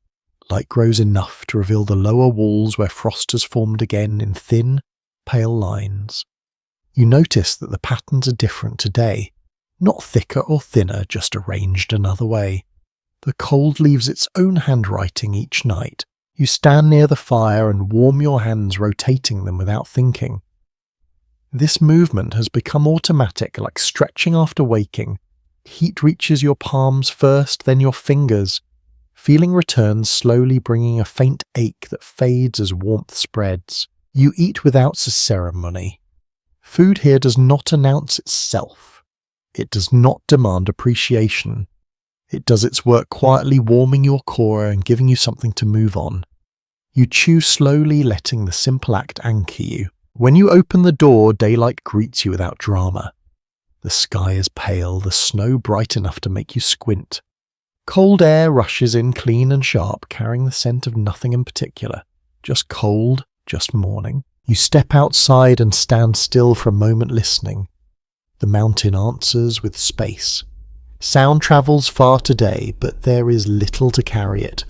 Light grows enough to reveal the lower walls where frost has formed again in thin, pale lines. You notice that the patterns are different today. Not thicker or thinner, just arranged another way. The cold leaves its own handwriting each night. You stand near the fire and warm your hands, rotating them without thinking. This movement has become automatic, like stretching after waking. Heat reaches your palms first, then your fingers. Feeling returns, slowly bringing a faint ache that fades as warmth spreads. You eat without ceremony. Food here does not announce itself. It does not demand appreciation. It does its work quietly, warming your core and giving you something to move on. You chew slowly, letting the simple act anchor you. When you open the door, daylight greets you without drama. The sky is pale, the snow bright enough to make you squint. Cold air rushes in clean and sharp, carrying the scent of nothing in particular. Just cold, just morning. You step outside and stand still for a moment, listening. The mountain answers with space. Sound travels far today, but there is little to carry it.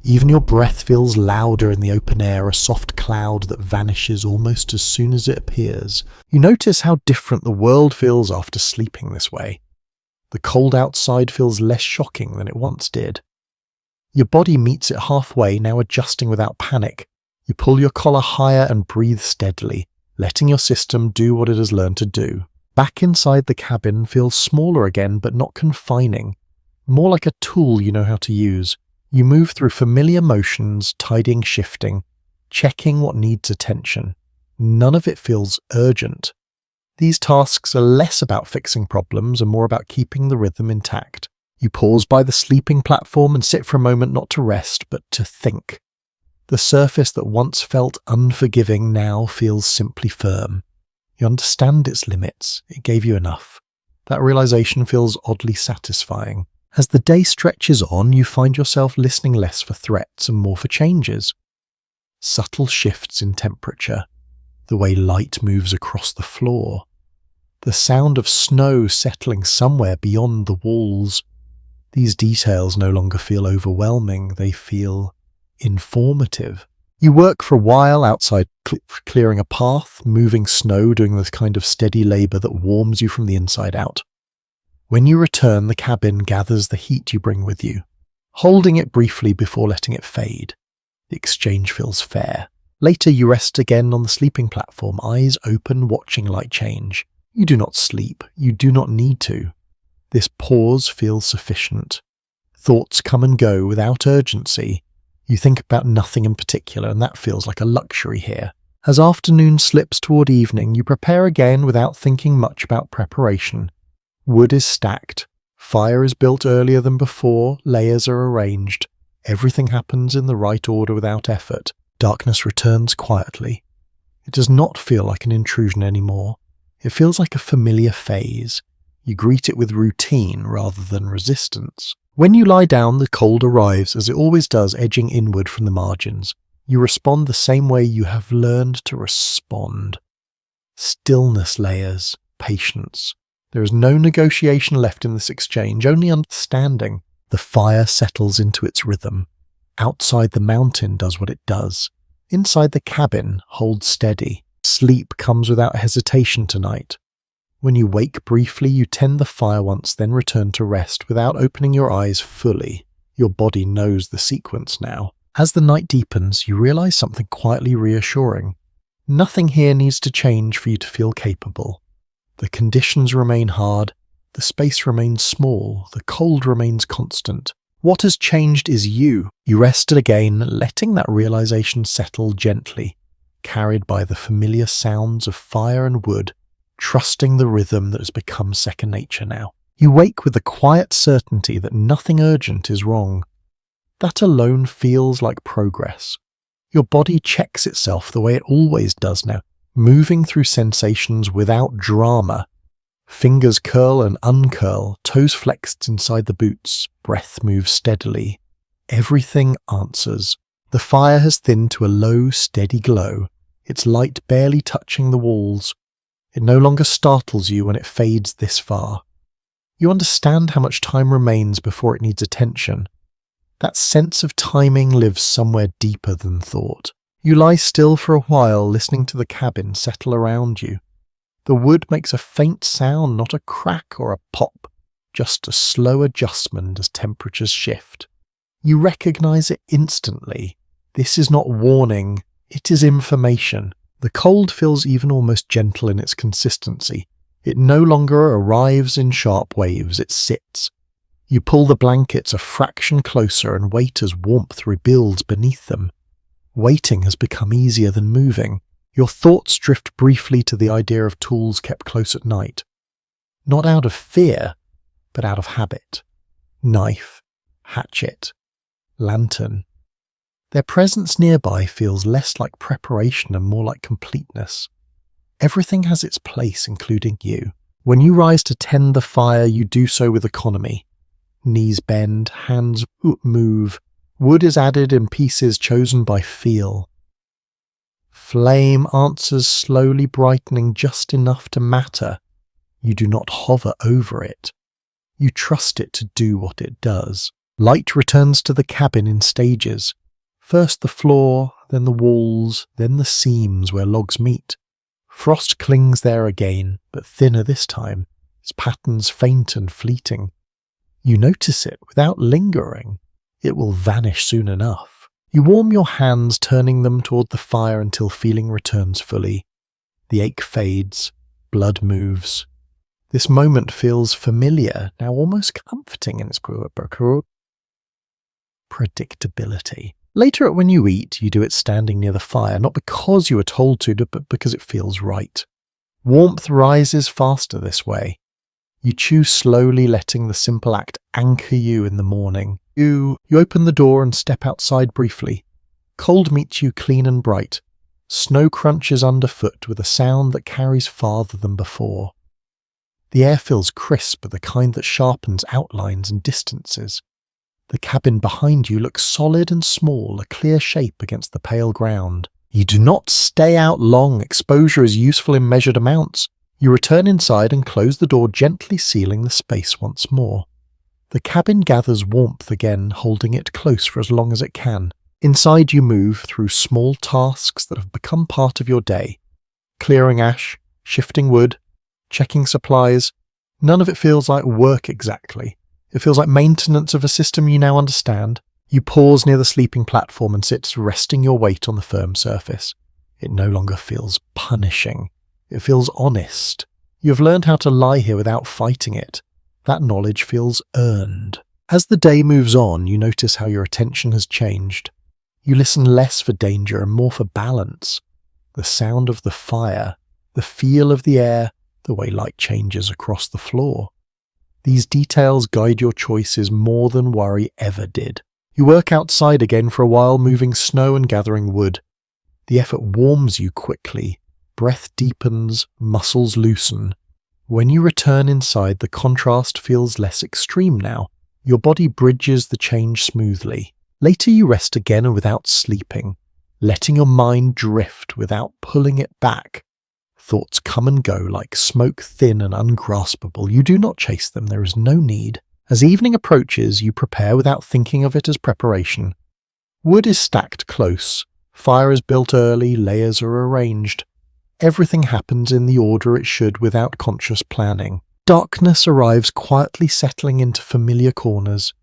Even your breath feels louder in the open air, a soft cloud that vanishes almost as soon as it appears. You notice how different the world feels after sleeping this way. The cold outside feels less shocking than it once did. Your body meets it halfway, now adjusting without panic. You pull your collar higher and breathe steadily, letting your system do what it has learned to do. Back inside the cabin feels smaller again, but not confining. More like a tool you know how to use. You move through familiar motions, tidying, shifting, checking what needs attention. None of it feels urgent. These tasks are less about fixing problems and more about keeping the rhythm intact. You pause by the sleeping platform and sit for a moment, not to rest, but to think. The surface that once felt unforgiving now feels simply firm. You understand its limits. It gave you enough. That realization feels oddly satisfying. As the day stretches on, you find yourself listening less for threats and more for changes. Subtle shifts in temperature, the way light moves across the floor, the sound of snow settling somewhere beyond the walls. These details no longer feel overwhelming, they feel informative. You work for a while outside, clearing a path, moving snow, doing this kind of steady labour that warms you from the inside out. When you return, the cabin gathers the heat you bring with you, holding it briefly before letting it fade. The exchange feels fair. Later you rest again on the sleeping platform, eyes open, watching light change. You do not sleep. You do not need to. This pause feels sufficient. Thoughts come and go without urgency. You think about nothing in particular, and that feels like a luxury here. As afternoon slips toward evening, you prepare again without thinking much about preparation. Wood is stacked. Fire is built earlier than before. Layers are arranged. Everything happens in the right order without effort. Darkness returns quietly. It does not feel like an intrusion anymore. It feels like a familiar phase. You greet it with routine rather than resistance. When you lie down, the cold arrives, as it always does, edging inward from the margins. You respond the same way you have learned to respond. Stillness layers, patience. There is no negotiation left in this exchange, only understanding. The fire settles into its rhythm. Outside the mountain does what it does. Inside the cabin holds steady. Sleep comes without hesitation tonight. When you wake briefly, you tend the fire once, then return to rest without opening your eyes fully. Your body knows the sequence now. As the night deepens, you realize something quietly reassuring. Nothing here needs to change for you to feel capable. The conditions remain hard, the space remains small, the cold remains constant. What has changed is you. You rested again, letting that realization settle gently, carried by the familiar sounds of fire and wood, trusting the rhythm that has become second nature now. You wake with the quiet certainty that nothing urgent is wrong. That alone feels like progress. Your body checks itself the way it always does now, moving through sensations without drama. Fingers curl and uncurl, toes flexed inside the boots, breath moves steadily. Everything answers. The fire has thinned to a low, steady glow, its light barely touching the walls. It no longer startles you when it fades this far. You understand how much time remains before it needs attention. That sense of timing lives somewhere deeper than thought. You lie still for a while, listening to the cabin settle around you. The wood makes a faint sound, not a crack or a pop, just a slow adjustment as temperatures shift. You recognize it instantly. This is not warning, it is information. The cold feels even almost gentle in its consistency. It no longer arrives in sharp waves, it sits. You pull the blankets a fraction closer and wait as warmth rebuilds beneath them. Waiting has become easier than moving. Your thoughts drift briefly to the idea of tools kept close at night. Not out of fear, but out of habit. Knife, hatchet, lantern. Their presence nearby feels less like preparation and more like completeness. Everything has its place, including you. When you rise to tend the fire, you do so with economy. Knees bend, hands move. Wood is added in pieces chosen by feel. Flame answers slowly, brightening just enough to matter. You do not hover over it. You trust it to do what it does. Light returns to the cabin in stages. First the floor, then the walls, then the seams where logs meet. Frost clings there again, but thinner this time, its patterns faint and fleeting. You notice it without lingering. It will vanish soon enough. You warm your hands, turning them toward the fire until feeling returns fully. The ache fades, blood moves. This moment feels familiar, now almost comforting in its predictability. Later when you eat, you do it standing near the fire, not because you were told to, but because it feels right. Warmth rises faster this way. You chew slowly, letting the simple act anchor you in the morning. You open the door and step outside briefly. Cold meets you clean and bright. Snow crunches underfoot with a sound that carries farther than before. The air feels crisp, the kind that sharpens outlines and distances. The cabin behind you looks solid and small, a clear shape against the pale ground. You do not stay out long. Exposure is useful in measured amounts. You return inside and close the door, gently sealing the space once more. The cabin gathers warmth again, holding it close for as long as it can. Inside you move through small tasks that have become part of your day. Clearing ash, shifting wood, checking supplies. None of it feels like work exactly. It feels like maintenance of a system you now understand. You pause near the sleeping platform and sit resting your weight on the firm surface. It no longer feels punishing. It feels honest. You have learned how to lie here without fighting it. That knowledge feels earned. As the day moves on, you notice how your attention has changed. You listen less for danger and more for balance. The sound of the fire, the feel of the air, the way light changes across the floor. These details guide your choices more than worry ever did. You work outside again for a while, moving snow and gathering wood. The effort warms you quickly. Breath deepens, muscles loosen. When you return inside, the contrast feels less extreme now. Your body bridges the change smoothly. Later you rest again and without sleeping, letting your mind drift without pulling it back. Thoughts come and go like smoke, thin and ungraspable. You do not chase them, there is no need. As evening approaches, you prepare without thinking of it as preparation. Wood is stacked close. Fire is built early, layers are arranged. Everything happens in the order it should without conscious planning. Darkness arrives quietly, settling into familiar corners.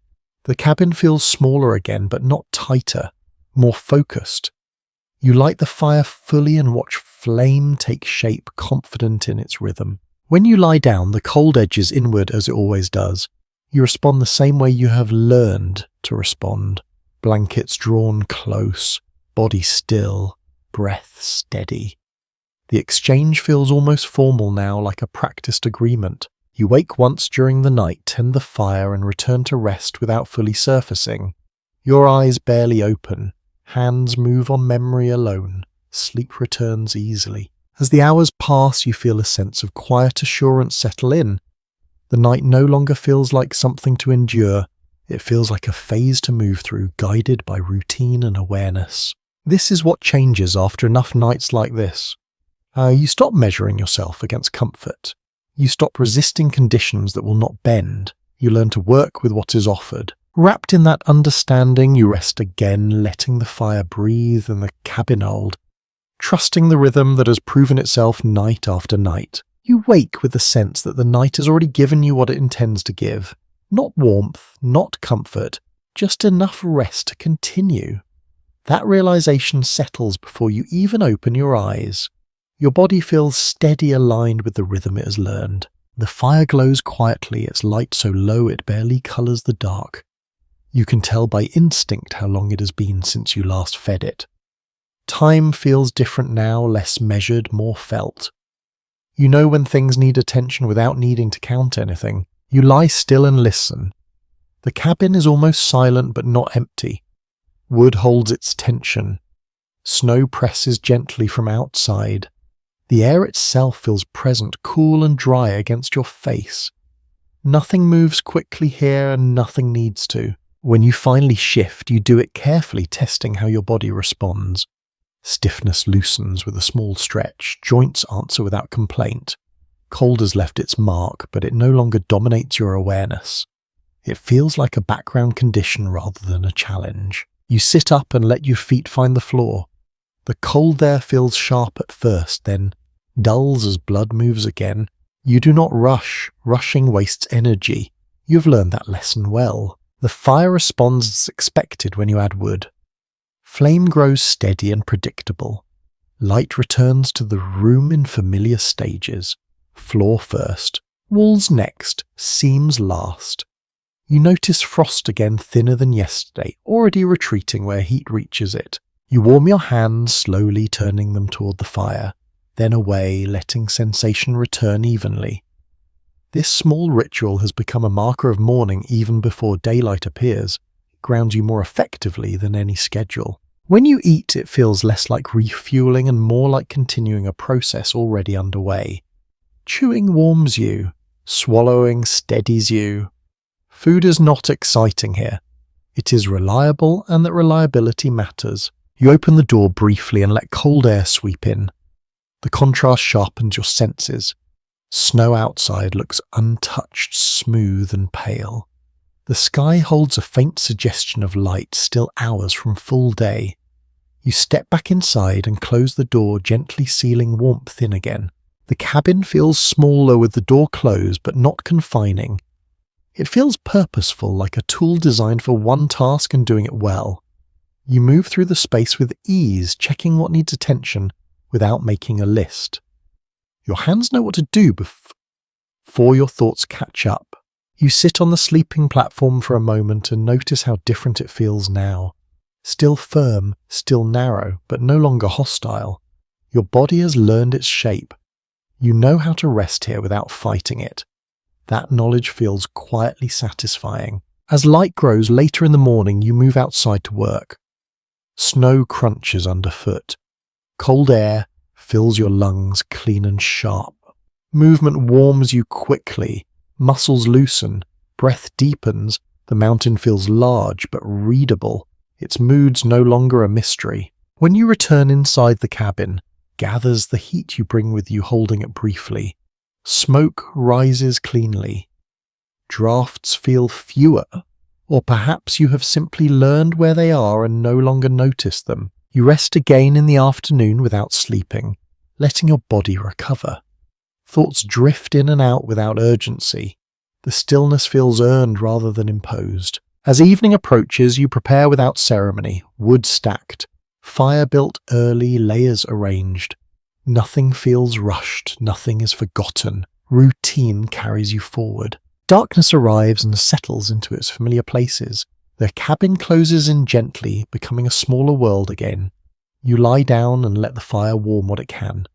The cabin feels smaller again, but not tighter, more focused. You light the fire fully and watch flame take shape, confident in its rhythm. When you lie down, the cold edges inward as it always does. You respond the same way you have learned to respond. Blankets drawn close, body still, breath steady. The exchange feels almost formal now, like a practiced agreement. You wake once during the night, tend the fire and return to rest without fully surfacing. Your eyes barely open. Hands move on memory alone. Sleep returns easily. As the hours pass, you feel a sense of quiet assurance settle in. The night no longer feels like something to endure. It feels like a phase to move through, guided by routine and awareness. This is what changes after enough nights like this. You stop measuring yourself against comfort. You stop resisting conditions that will not bend. You learn to work with what is offered. Wrapped in that understanding, you rest again, letting the fire breathe and the cabin hold, trusting the rhythm that has proven itself night after night. You wake with the sense that the night has already given you what it intends to give. Not warmth, not comfort, just enough rest to continue. That realization settles before you even open your eyes. Your body feels steady, aligned with the rhythm it has learned. The fire glows quietly, its light so low it barely colours the dark. You can tell by instinct how long it has been since you last fed it. Time feels different now, less measured, more felt. You know when things need attention without needing to count anything. You lie still and listen. The cabin is almost silent but not empty. Wood holds its tension. Snow presses gently from outside. The air itself feels present, cool and dry against your face. Nothing moves quickly here and nothing needs to. When you finally shift, you do it carefully, testing how your body responds. Stiffness loosens with a small stretch, joints answer without complaint. Cold has left its mark, but it no longer dominates your awareness. It feels like a background condition rather than a challenge. You sit up and let your feet find the floor. The cold there feels sharp at first, then dulls as blood moves again. You do not rush. Rushing wastes energy. You have learned that lesson well. The fire responds as expected when you add wood. Flame grows steady and predictable. Light returns to the room in familiar stages. Floor first, walls next, seams last. You notice frost again, thinner than yesterday, already retreating where heat reaches it. You warm your hands, slowly turning them toward the fire, then away, letting sensation return evenly. This small ritual has become a marker of morning even before daylight appears. It grounds you more effectively than any schedule. When you eat, it feels less like refueling and more like continuing a process already underway. Chewing warms you. Swallowing steadies you. Food is not exciting here. It is reliable, and that reliability matters. You open the door briefly and let cold air sweep in. The contrast sharpens your senses. Snow outside looks untouched, smooth and pale. The sky holds a faint suggestion of light, still hours from full day. You step back inside and close the door, gently sealing warmth in again. The cabin feels smaller with the door closed, but not confining. It feels purposeful, like a tool designed for one task and doing it well. You move through the space with ease, checking what needs attention without making a list. Your hands know what to do before your thoughts catch up. You sit on the sleeping platform for a moment and notice how different it feels now. Still firm, still narrow, but no longer hostile. Your body has learned its shape. You know how to rest here without fighting it. That knowledge feels quietly satisfying. As light grows later in the morning, you move outside to work. Snow crunches underfoot. Cold air fills your lungs clean and sharp. Movement warms you quickly. Muscles loosen. Breath deepens. The mountain feels large but readable. Its mood's no longer a mystery. When you return inside the cabin, gathers the heat you bring with you, holding it briefly. Smoke rises cleanly. Drafts feel fewer, or perhaps you have simply learned where they are and no longer notice them. You rest again in the afternoon without sleeping, letting your body recover. Thoughts drift in and out without urgency. The stillness feels earned rather than imposed. As evening approaches, you prepare without ceremony, wood stacked, fire built early, layers arranged. Nothing feels rushed, nothing is forgotten. Routine carries you forward. Darkness arrives and settles into its familiar places. The cabin closes in gently, becoming a smaller world again. You lie down and let the fire warm what it can.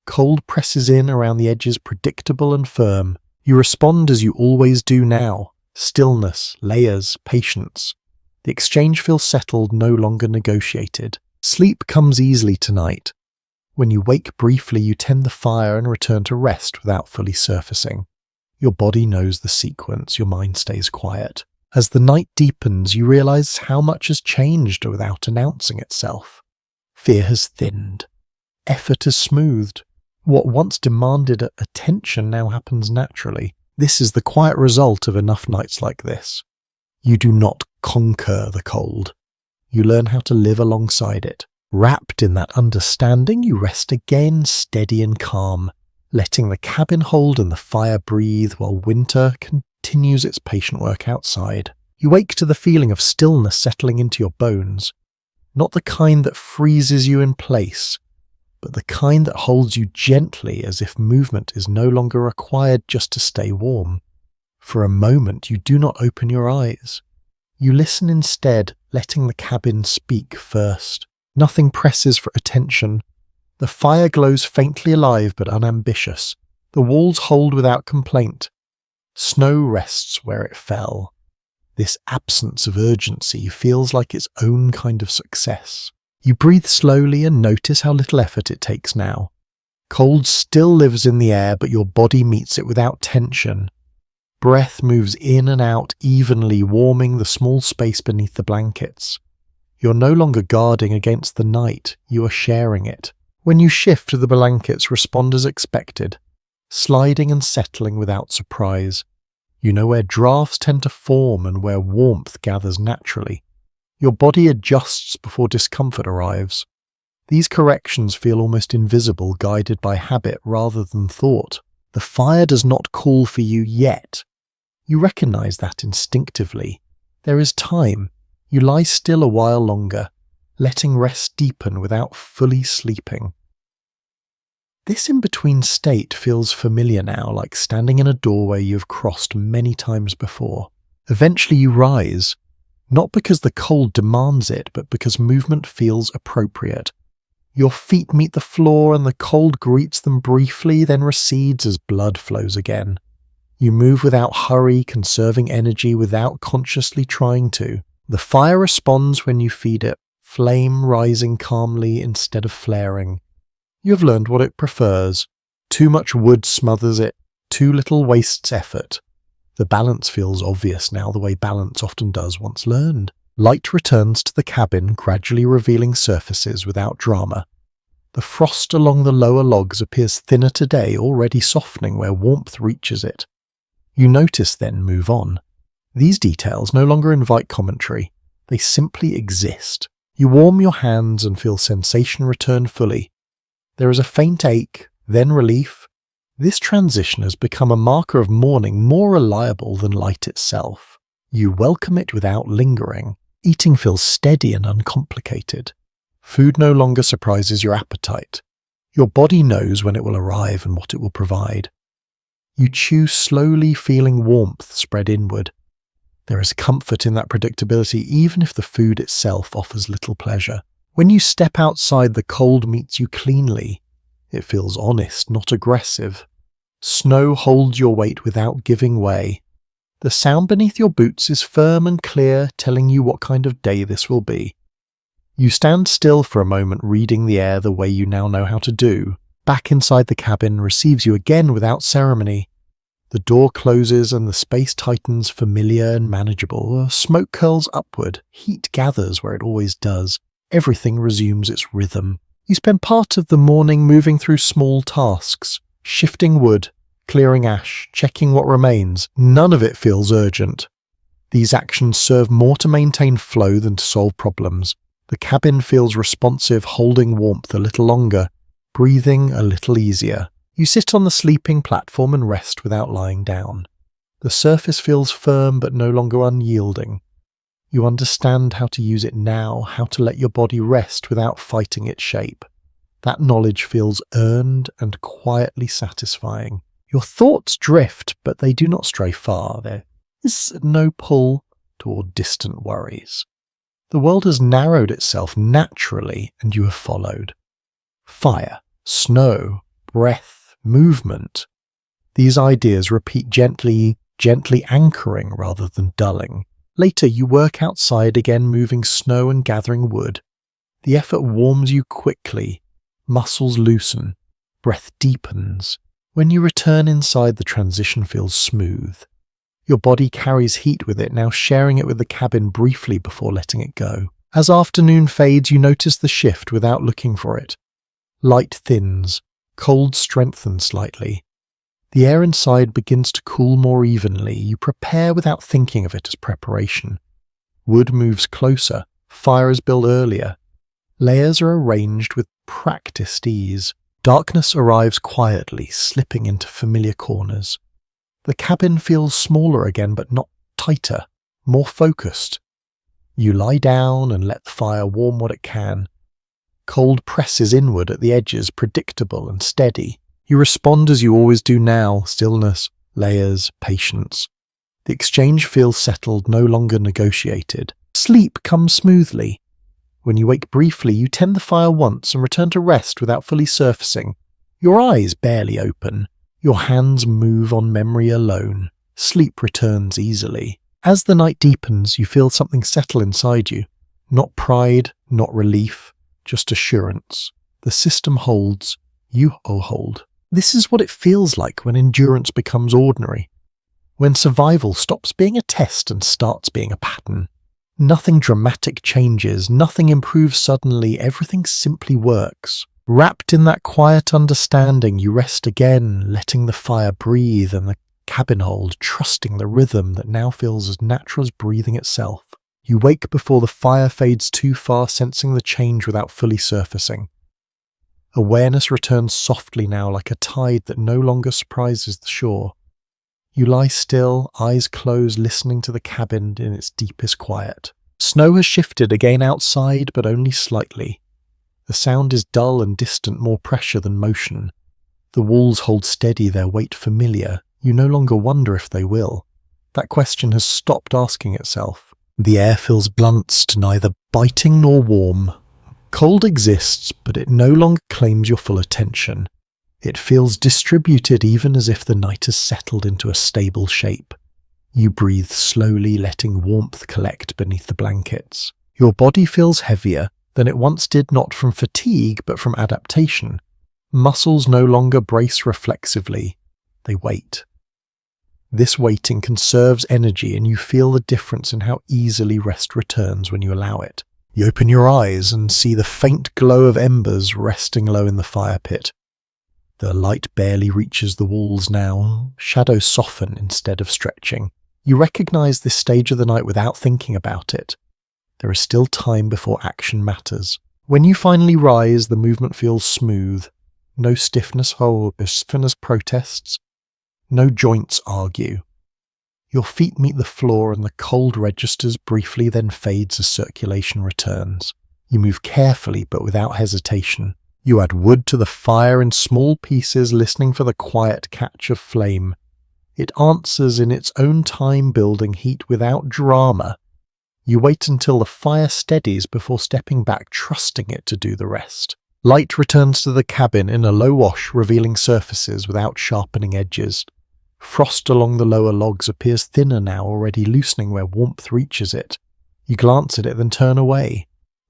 Cold presses in around the edges, predictable and firm. You respond as you always do now. Stillness, layers, patience. The exchange feels settled, no longer negotiated. Sleep comes easily tonight. When you wake briefly, you tend the fire and return to rest without fully surfacing. Your body knows the sequence, your mind stays quiet. As the night deepens, you realize how much has changed without announcing itself. Fear has thinned. Effort has smoothed. What once demanded attention now happens naturally. This is the quiet result of enough nights like this. You do not conquer the cold. You learn how to live alongside it. Wrapped in that understanding, you rest again, steady and calm, letting the cabin hold and the fire breathe while winter continues its patient work outside. You wake to the feeling of stillness settling into your bones, not the kind that freezes you in place, but the kind that holds you gently as if movement is no longer required just to stay warm. For a moment, you do not open your eyes. You listen instead, letting the cabin speak first. Nothing presses for attention. The fire glows faintly alive but unambitious. The walls hold without complaint. Snow rests where it fell. This absence of urgency feels like its own kind of success. You breathe slowly and notice how little effort it takes now. Cold still lives in the air, but your body meets it without tension. Breath moves in and out evenly, warming the small space beneath the blankets. You're no longer guarding against the night, you are sharing it. When you shift, the blankets respond as expected, sliding and settling without surprise. You know where drafts tend to form and where warmth gathers naturally. Your body adjusts before discomfort arrives. These corrections feel almost invisible, guided by habit rather than thought. The fire does not call for you yet. You recognize that instinctively. There is time. You lie still a while longer, letting rest deepen without fully sleeping. This in-between state feels familiar now, like standing in a doorway you've crossed many times before. Eventually you rise, not because the cold demands it, but because movement feels appropriate. Your feet meet the floor and the cold greets them briefly, then recedes as blood flows again. You move without hurry, conserving energy without consciously trying to. The fire responds when you feed it, flame rising calmly instead of flaring. You have learned what it prefers. Too much wood smothers it, too little wastes effort. The balance feels obvious now, the way balance often does once learned. Light returns to the cabin, gradually revealing surfaces without drama. The frost along the lower logs appears thinner today, already softening where warmth reaches it. You notice, then move on. These details no longer invite commentary. They simply exist. You warm your hands and feel sensation return fully. There is a faint ache, then relief, This transition has become a marker of morning more reliable than light itself. You welcome it without lingering. Eating feels steady and uncomplicated. Food no longer surprises your appetite. Your body knows when it will arrive and what it will provide. You chew slowly, feeling warmth spread inward. There is comfort in that predictability, even if the food itself offers little pleasure. When you step outside, the cold meets you cleanly. It feels honest, not aggressive. Snow holds your weight without giving way. The sound beneath your boots is firm and clear, telling you what kind of day this will be. You stand still for a moment, reading the air the way you now know how to do. Back inside the cabin receives you again without ceremony. The door closes and the space tightens, familiar and manageable. Smoke curls upward, heat gathers where it always does. Everything resumes its rhythm. You spend part of the morning moving through small tasks, shifting wood, clearing ash, checking what remains. None of it feels urgent. These actions serve more to maintain flow than to solve problems. The cabin feels responsive, holding warmth a little longer, breathing a little easier. You sit on the sleeping platform and rest without lying down. The surface feels firm but no longer unyielding. You understand how to use it now, how to let your body rest without fighting its shape. That knowledge feels earned and quietly satisfying. Your thoughts drift, but they do not stray far. There is no pull toward distant worries. The world has narrowed itself naturally, and you have followed. Fire, snow, breath, movement. These ideas repeat gently anchoring rather than dulling. Later, you work outside again, moving snow and gathering wood. The effort warms you quickly. Muscles loosen. Breath deepens. When you return inside, the transition feels smooth. Your body carries heat with it, now sharing it with the cabin briefly before letting it go. As afternoon fades, you notice the shift without looking for it. Light thins. Cold strengthens slightly. The air inside begins to cool more evenly. You prepare without thinking of it as preparation. Wood moves closer. Fire is built earlier. Layers are arranged with practiced ease. Darkness arrives quietly, slipping into familiar corners. The cabin feels smaller again, but not tighter, more focused. You lie down and let the fire warm what it can. Cold presses inward at the edges, predictable and steady. You respond as you always do now, stillness, layers, patience. The exchange feels settled, no longer negotiated. Sleep comes smoothly. When you wake briefly, you tend the fire once and return to rest without fully surfacing. Your eyes barely open. Your hands move on memory alone. Sleep returns easily. As the night deepens, you feel something settle inside you. Not pride, not relief, just assurance. The system holds. You hold. This is what it feels like when endurance becomes ordinary. When survival stops being a test and starts being a pattern. Nothing dramatic changes, nothing improves suddenly, everything simply works. Wrapped in that quiet understanding, you rest again, letting the fire breathe and the cabin hold, trusting the rhythm that now feels as natural as breathing itself. You wake before the fire fades too far, sensing the change without fully surfacing. Awareness returns softly now, like a tide that no longer surprises the shore. You lie still, eyes closed, listening to the cabin in its deepest quiet. Snow has shifted again outside, but only slightly. The sound is dull and distant, more pressure than motion. The walls hold steady, their weight familiar. You no longer wonder if they will. That question has stopped asking itself. The air feels blunt, neither biting nor warm. Cold exists, but it no longer claims your full attention. It feels distributed, even as if the night has settled into a stable shape. You breathe slowly, letting warmth collect beneath the blankets. Your body feels heavier than it once did, not from fatigue, but from adaptation. Muscles no longer brace reflexively. They wait. This waiting conserves energy, and you feel the difference in how easily rest returns when you allow it. You open your eyes and see the faint glow of embers resting low in the fire pit. The light barely reaches the walls now. Shadows soften instead of stretching. You recognize this stage of the night without thinking about it. There is still time before action matters. When you finally rise, the movement feels smooth. No stiffness protests. No joints argue. Your feet meet the floor and the cold registers briefly, then fades as circulation returns. You move carefully but without hesitation. You add wood to the fire in small pieces, listening for the quiet catch of flame. It answers in its own time, building heat without drama. You wait until the fire steadies before stepping back, trusting it to do the rest. Light returns to the cabin in a low wash, revealing surfaces without sharpening edges. Frost along the lower logs appears thinner now, already loosening where warmth reaches it. You glance at it, then turn away.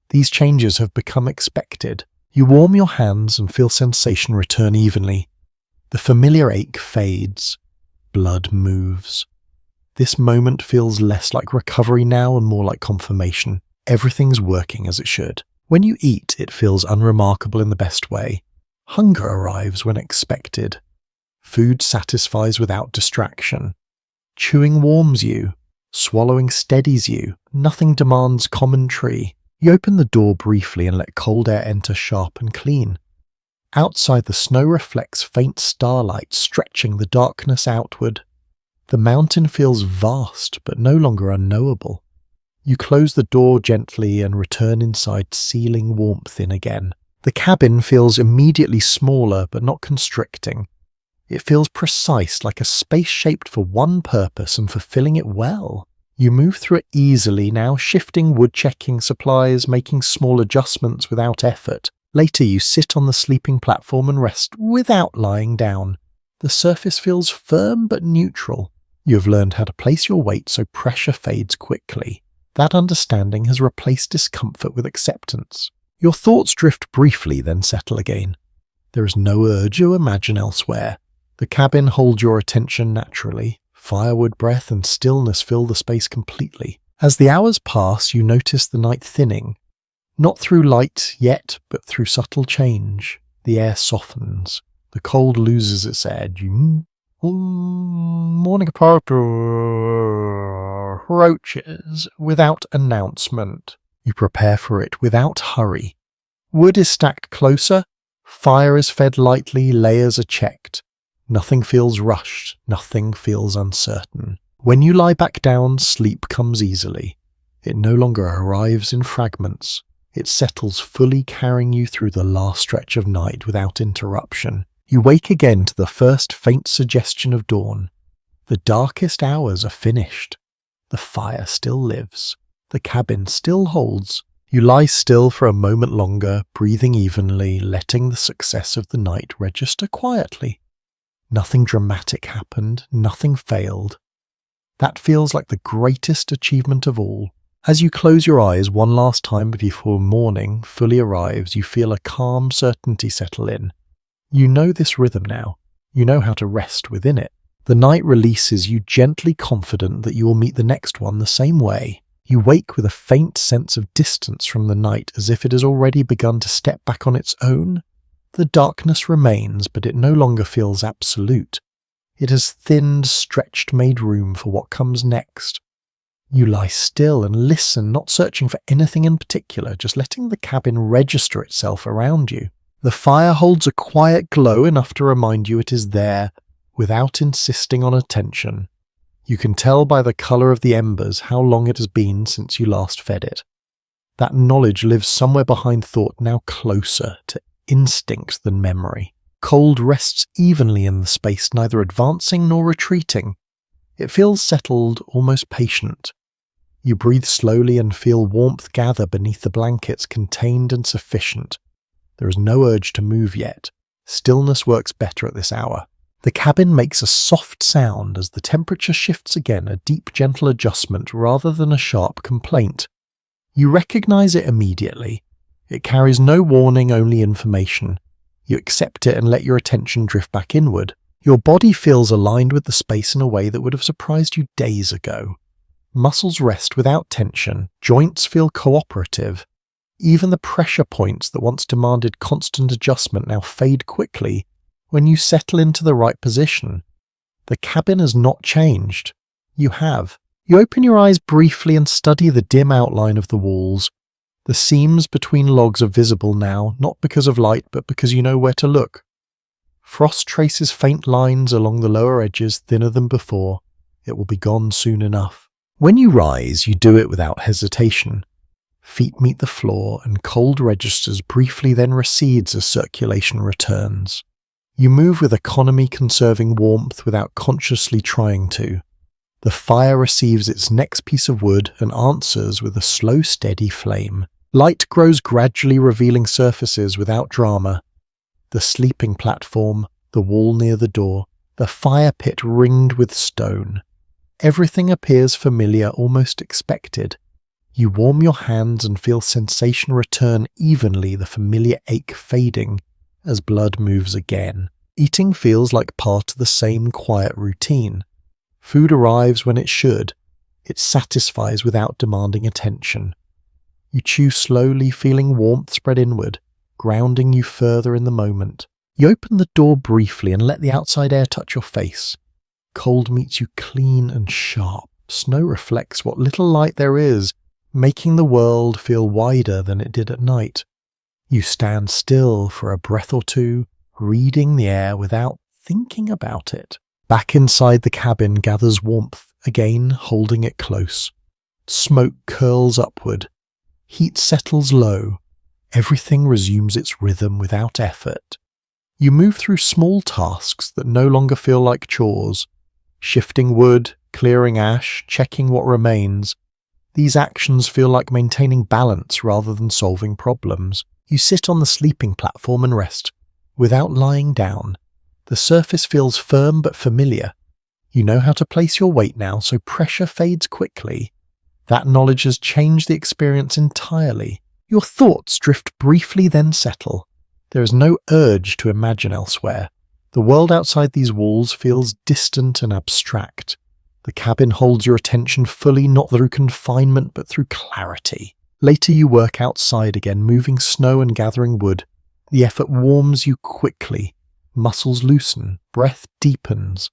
These changes have become expected. You warm your hands and feel sensation return evenly. The familiar ache fades. Blood moves. This moment feels less like recovery now and more like confirmation. Everything's working as it should. When you eat, it feels unremarkable in the best way. Hunger arrives when expected. Food satisfies without distraction. Chewing warms you. Swallowing steadies you. Nothing demands commentary. You open the door briefly and let cold air enter, sharp and clean. Outside, the snow reflects faint starlight, stretching the darkness outward. The mountain feels vast, but no longer unknowable. You close the door gently and return inside, sealing warmth in again. The cabin feels immediately smaller, but not constricting. It feels precise, like a space shaped for one purpose and fulfilling it well. You move through it easily now, shifting wood-checking supplies, making small adjustments without effort. Later you sit on the sleeping platform and rest without lying down. The surface feels firm but neutral. You have learned how to place your weight so pressure fades quickly. That understanding has replaced discomfort with acceptance. Your thoughts drift briefly, then settle again. There is no urge to imagine elsewhere. The cabin holds your attention naturally. Firewood breath and stillness fill the space completely. As the hours pass, you notice the night thinning. Not through light yet, but through subtle change. The air softens. The cold loses its edge. Morning approaches without announcement. You prepare for it without hurry. Wood is stacked closer. Fire is fed lightly. Layers are checked. Nothing feels rushed, nothing feels uncertain. When you lie back down, sleep comes easily. It no longer arrives in fragments. It settles fully, carrying you through the last stretch of night without interruption. You wake again to the first faint suggestion of dawn. The darkest hours are finished. The fire still lives. The cabin still holds. You lie still for a moment longer, breathing evenly, letting the success of the night register quietly. Nothing dramatic happened, nothing failed. That feels like the greatest achievement of all. As you close your eyes one last time before morning fully arrives, you feel a calm certainty settle in. You know this rhythm now. You know how to rest within it. The night releases you, gently confident that you will meet the next one the same way. You wake with a faint sense of distance from the night, as if it has already begun to step back on its own. The darkness remains, but it no longer feels absolute. It has thinned, stretched, made room for what comes next. You lie still and listen, not searching for anything in particular, just letting the cabin register itself around you. The fire holds a quiet glow enough to remind you it is there, without insisting on attention. You can tell by the colour of the embers how long it has been since you last fed it. That knowledge lives somewhere behind thought, now closer to instinct than memory. Cold rests evenly in the space, neither advancing nor retreating. It feels settled, almost patient. You breathe slowly and feel warmth gather beneath the blankets, contained and sufficient. There is no urge to move yet. Stillness works better at this hour. The cabin makes a soft sound as the temperature shifts again, a deep, gentle adjustment rather than a sharp complaint. You recognize it immediately. It carries no warning, only information. You accept it and let your attention drift back inward. Your body feels aligned with the space in a way that would have surprised you days ago. Muscles rest without tension. Joints feel cooperative. Even the pressure points that once demanded constant adjustment now fade quickly when you settle into the right position. The cabin has not changed. You have. You open your eyes briefly and study the dim outline of the walls. The seams between logs are visible now, not because of light, but because you know where to look. Frost traces faint lines along the lower edges thinner than before. It will be gone soon enough. When you rise, you do it without hesitation. Feet meet the floor and cold registers briefly, then recedes as circulation returns. You move with economy-conserving warmth without consciously trying to. The fire receives its next piece of wood and answers with a slow, steady flame. Light grows gradually, revealing surfaces without drama. The sleeping platform, the wall near the door, the fire pit ringed with stone. Everything appears familiar, almost expected. You warm your hands and feel sensation return evenly, the familiar ache fading as blood moves again. Eating feels like part of the same quiet routine. Food arrives when it should. It satisfies without demanding attention. You chew slowly, feeling warmth spread inward, grounding you further in the moment. You open the door briefly and let the outside air touch your face. Cold meets you clean and sharp. Snow reflects what little light there is, making the world feel wider than it did at night. You stand still for a breath or two, reading the air without thinking about it. Back inside the cabin gathers warmth, again holding it close. Smoke curls upward. Heat settles low. Everything resumes its rhythm without effort. You move through small tasks that no longer feel like chores. Shifting wood, clearing ash, checking what remains. These actions feel like maintaining balance rather than solving problems. You sit on the sleeping platform and rest, without lying down. The surface feels firm but familiar. You know how to place your weight now, so pressure fades quickly. That knowledge has changed the experience entirely. Your thoughts drift briefly, then settle. There is no urge to imagine elsewhere. The world outside these walls feels distant and abstract. The cabin holds your attention fully, not through confinement but through clarity. Later you work outside again, moving snow and gathering wood. The effort warms you quickly. Muscles loosen, breath deepens.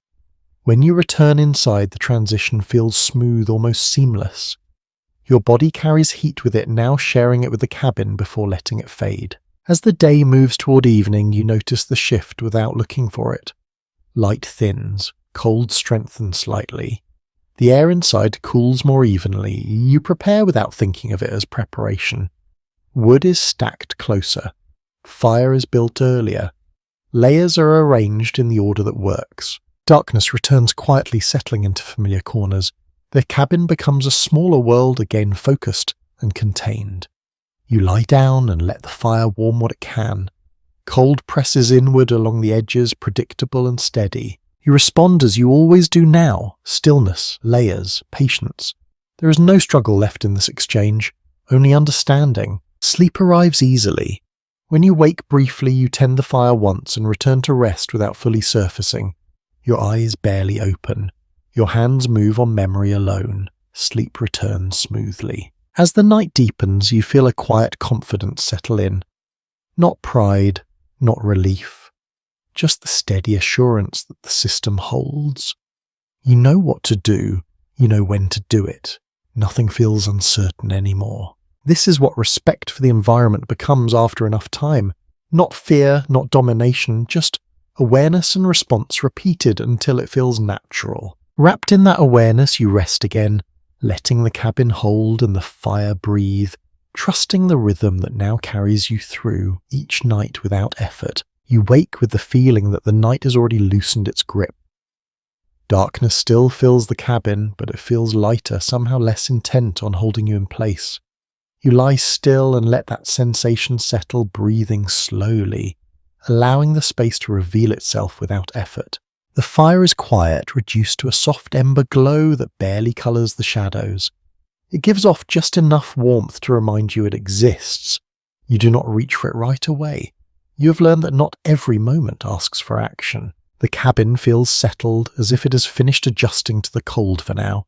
When you return inside, the transition feels smooth, almost seamless. Your body carries heat with it, now sharing it with the cabin before letting it fade. As the day moves toward evening, you notice the shift without looking for it. Light thins, cold strengthens slightly. The air inside cools more evenly. You prepare without thinking of it as preparation. Wood is stacked closer. Fire is built earlier. Layers are arranged in the order that works. Darkness returns quietly, settling into familiar corners. The cabin becomes a smaller world, again focused and contained. You lie down and let the fire warm what it can. Cold presses inward along the edges, predictable and steady. You respond as you always do now. Stillness, layers, patience. There is no struggle left in this exchange, only understanding. Sleep arrives easily. When you wake briefly, you tend the fire once and return to rest without fully surfacing. Your eyes barely open. Your hands move on memory alone. Sleep returns smoothly. As the night deepens, you feel a quiet confidence settle in. Not pride, not relief. Just the steady assurance that the system holds. You know what to do. You know when to do it. Nothing feels uncertain anymore. This is what respect for the environment becomes after enough time. Not fear, not domination, just awareness and response repeated until it feels natural. Wrapped in that awareness, you rest again, letting the cabin hold and the fire breathe, trusting the rhythm that now carries you through each night without effort. You wake with the feeling that the night has already loosened its grip. Darkness still fills the cabin, but it feels lighter, somehow less intent on holding you in place. You lie still and let that sensation settle, breathing slowly, allowing the space to reveal itself without effort. The fire is quiet, reduced to a soft ember glow that barely colours the shadows. It gives off just enough warmth to remind you it exists. You do not reach for it right away. You have learned that not every moment asks for action. The cabin feels settled, as if it has finished adjusting to the cold for now.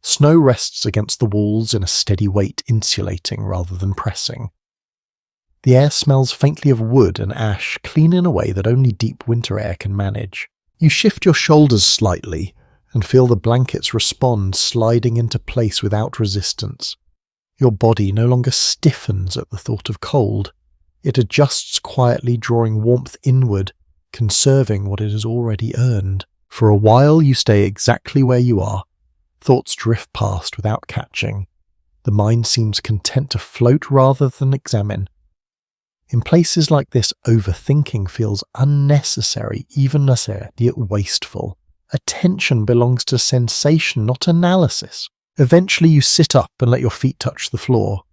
Snow rests against the walls in a steady weight, insulating rather than pressing. The air smells faintly of wood and ash, clean in a way that only deep winter air can manage. You shift your shoulders slightly and feel the blankets respond, sliding into place without resistance. Your body no longer stiffens at the thought of cold. It adjusts quietly, drawing warmth inward, conserving what it has already earned. For a while you stay exactly where you are. Thoughts drift past without catching. The mind seems content to float rather than examine. In places like this, overthinking feels unnecessary, even yet wasteful. Attention belongs to sensation, not analysis. Eventually you sit up and let your feet touch the floor.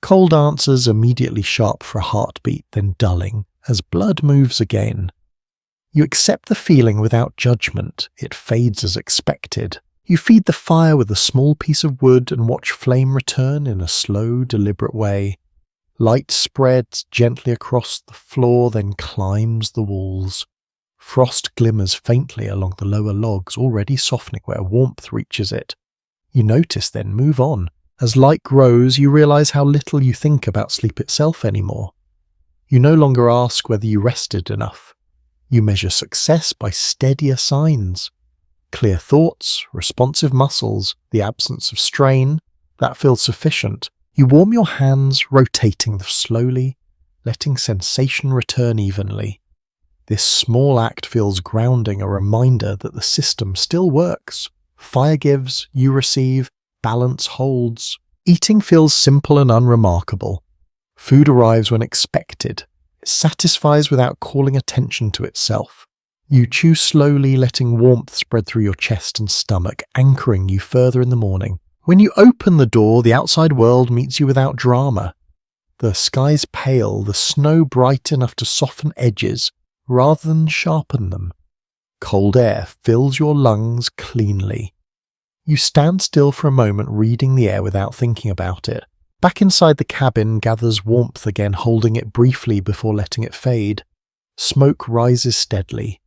Cold answers immediately sharp for a heartbeat, then dulling, as blood moves again. You accept the feeling without judgment. It fades as expected. You feed the fire with a small piece of wood and watch flame return in a slow, deliberate way. Light spreads gently across the floor, then climbs the walls. Frost glimmers faintly along the lower logs, already softening where warmth reaches it. You notice, then move on. As light grows, you realize how little you think about sleep itself anymore. You no longer ask whether you rested enough. You measure success by steadier signs. Clear thoughts, responsive muscles, the absence of strain, that feels sufficient. You warm your hands, rotating them slowly, letting sensation return evenly. This small act feels grounding, a reminder that the system still works. Fire gives, you receive, balance holds. Eating feels simple and unremarkable. Food arrives when expected. It satisfies without calling attention to itself. You chew slowly, letting warmth spread through your chest and stomach, anchoring you further in the morning. When you open the door, the outside world meets you without drama. The sky's pale, the snow bright enough to soften edges rather than sharpen them. Cold air fills your lungs cleanly. You stand still for a moment, reading the air without thinking about it. Back inside the cabin gathers warmth again, holding it briefly before letting it fade. Smoke rises steadily.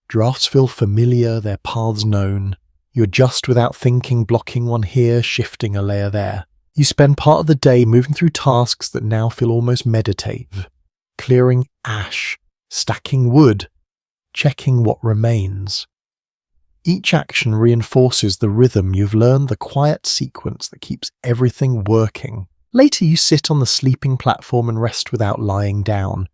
Drafts feel familiar, their paths known. You adjust without thinking, blocking one here, shifting a layer there. You spend part of the day moving through tasks that now feel almost meditative. Clearing ash, stacking wood, checking what remains. Each action reinforces the rhythm you've learned, the quiet sequence that keeps everything working. Later you sit on the sleeping platform and rest without lying down.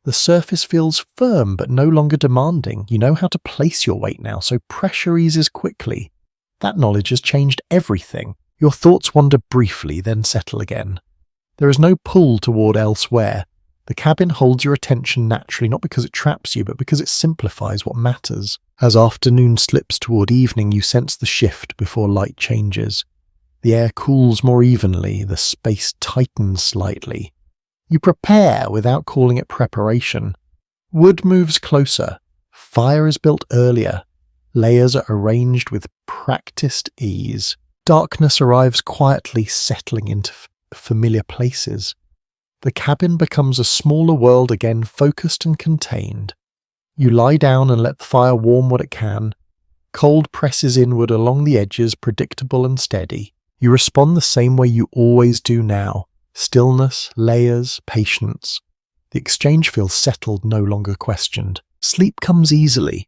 The surface feels firm but no longer demanding. You know how to place your weight now, so pressure eases quickly. That knowledge has changed everything. Your thoughts wander briefly, then settle again. There is no pull toward elsewhere. The cabin holds your attention naturally, not because it traps you, but because it simplifies what matters. As afternoon slips toward evening, you sense the shift before light changes. The air cools more evenly, the space tightens slightly. You prepare without calling it preparation. Wood moves closer. Fire is built earlier. Layers are arranged with practiced ease. Darkness arrives quietly, settling into familiar places. The cabin becomes a smaller world again, focused and contained. You lie down and let the fire warm what it can. Cold presses inward along the edges, predictable and steady. You respond the same way you always do now. Stillness, layers, patience. The exchange feels settled, no longer questioned. Sleep comes easily.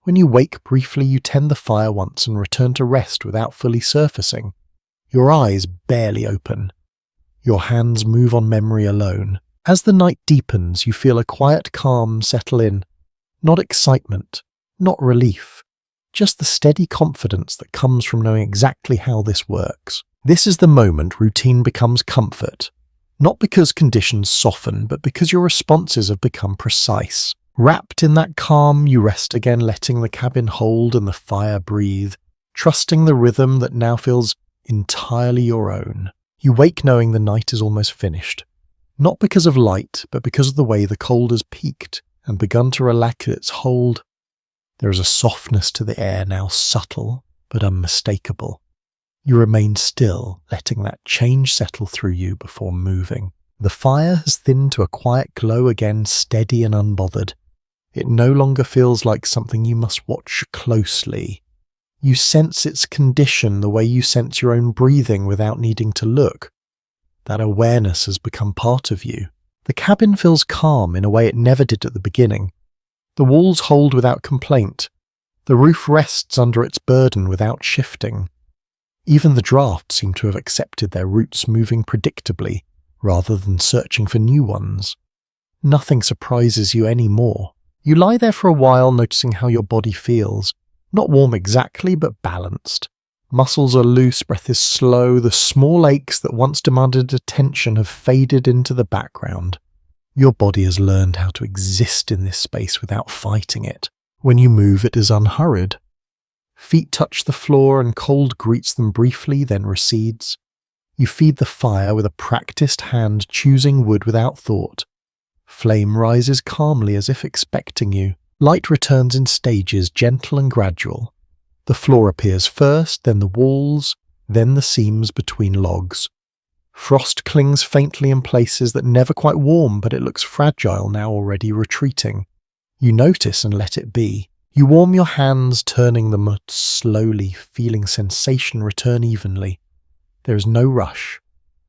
When you wake briefly, you tend the fire once and return to rest without fully surfacing. Your eyes barely open. Your hands move on memory alone. As the night deepens, you feel a quiet calm settle in. Not excitement, not relief, just the steady confidence that comes from knowing exactly how this works. This is the moment routine becomes comfort, not because conditions soften, but because your responses have become precise. Wrapped in that calm, you rest again, letting the cabin hold and the fire breathe, trusting the rhythm that now feels entirely your own. You wake knowing the night is almost finished, not because of light, but because of the way the cold has peaked and begun to relax its hold. There is a softness to the air now, subtle but unmistakable. You remain still, letting that change settle through you before moving. The fire has thinned to a quiet glow again, steady and unbothered. It no longer feels like something you must watch closely. You sense its condition the way you sense your own breathing without needing to look. That awareness has become part of you. The cabin feels calm in a way it never did at the beginning. The walls hold without complaint. The roof rests under its burden without shifting. Even the drafts seem to have accepted their roots, moving predictably, rather than searching for new ones. Nothing surprises you any more. You lie there for a while, noticing how your body feels. Not warm exactly, but balanced. Muscles are loose, breath is slow, the small aches that once demanded attention have faded into the background. Your body has learned how to exist in this space without fighting it. When you move, it is unhurried. Feet touch the floor and cold greets them briefly, then recedes. You feed the fire with a practiced hand, choosing wood without thought. Flame rises calmly as if expecting you. Light returns in stages, gentle and gradual. The floor appears first, then the walls, then the seams between logs. Frost clings faintly in places that never quite warm, but it looks fragile now, already retreating. You notice and let it be. You warm your hands, turning them slowly, feeling sensation return evenly. There is no rush.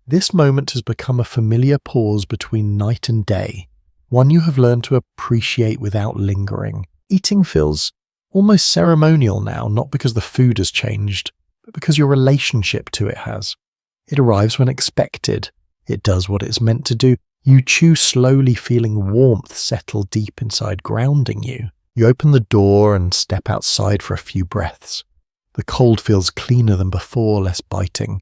This moment has become a familiar pause between night and day, one you have learned to appreciate without lingering. Eating feels almost ceremonial now, not because the food has changed, but because your relationship to it has. It arrives when expected. It does what it's meant to do. You chew slowly, feeling warmth settle deep inside, grounding you. You open the door and step outside for a few breaths. The cold feels cleaner than before, less biting.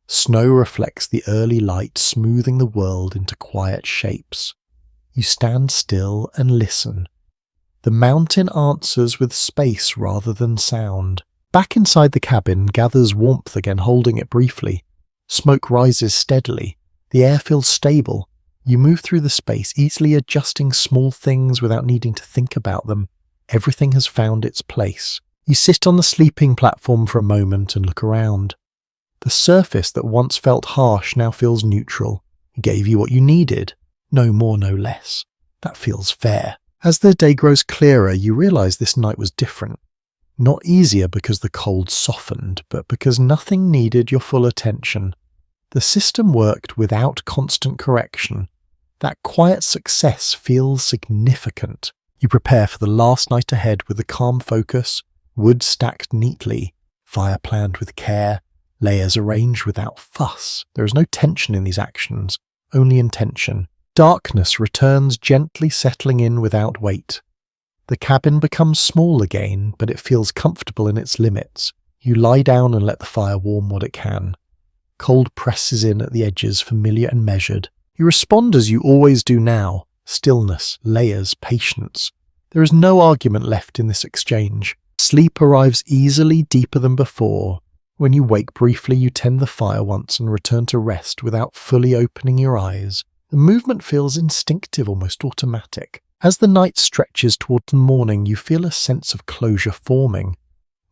Snow reflects the early light, smoothing the world into quiet shapes. You stand still and listen. The mountain answers with space rather than sound. Back inside the cabin gathers warmth again, holding it briefly. Smoke rises steadily. The air feels stable. You move through the space, easily adjusting small things without needing to think about them. Everything has found its place. You sit on the sleeping platform for a moment and look around. The surface that once felt harsh now feels neutral. It gave you what you needed. No more, no less. That feels fair. As the day grows clearer, you realize this night was different. Not easier because the cold softened, but because nothing needed your full attention. The system worked without constant correction. That quiet success feels significant. You prepare for the last night ahead with a calm focus, wood stacked neatly, fire planned with care, layers arranged without fuss. There is no tension in these actions, only intention. Darkness returns, gently settling in without weight. The cabin becomes small again, but it feels comfortable in its limits. You lie down and let the fire warm what it can. Cold presses in at the edges, familiar and measured. You respond as you always do now. Stillness, layers, patience. There is no argument left in this exchange. Sleep arrives easily, deeper than before. When you wake briefly, you tend the fire once and return to rest without fully opening your eyes. The movement feels instinctive, almost automatic. As the night stretches toward the morning, you feel a sense of closure forming.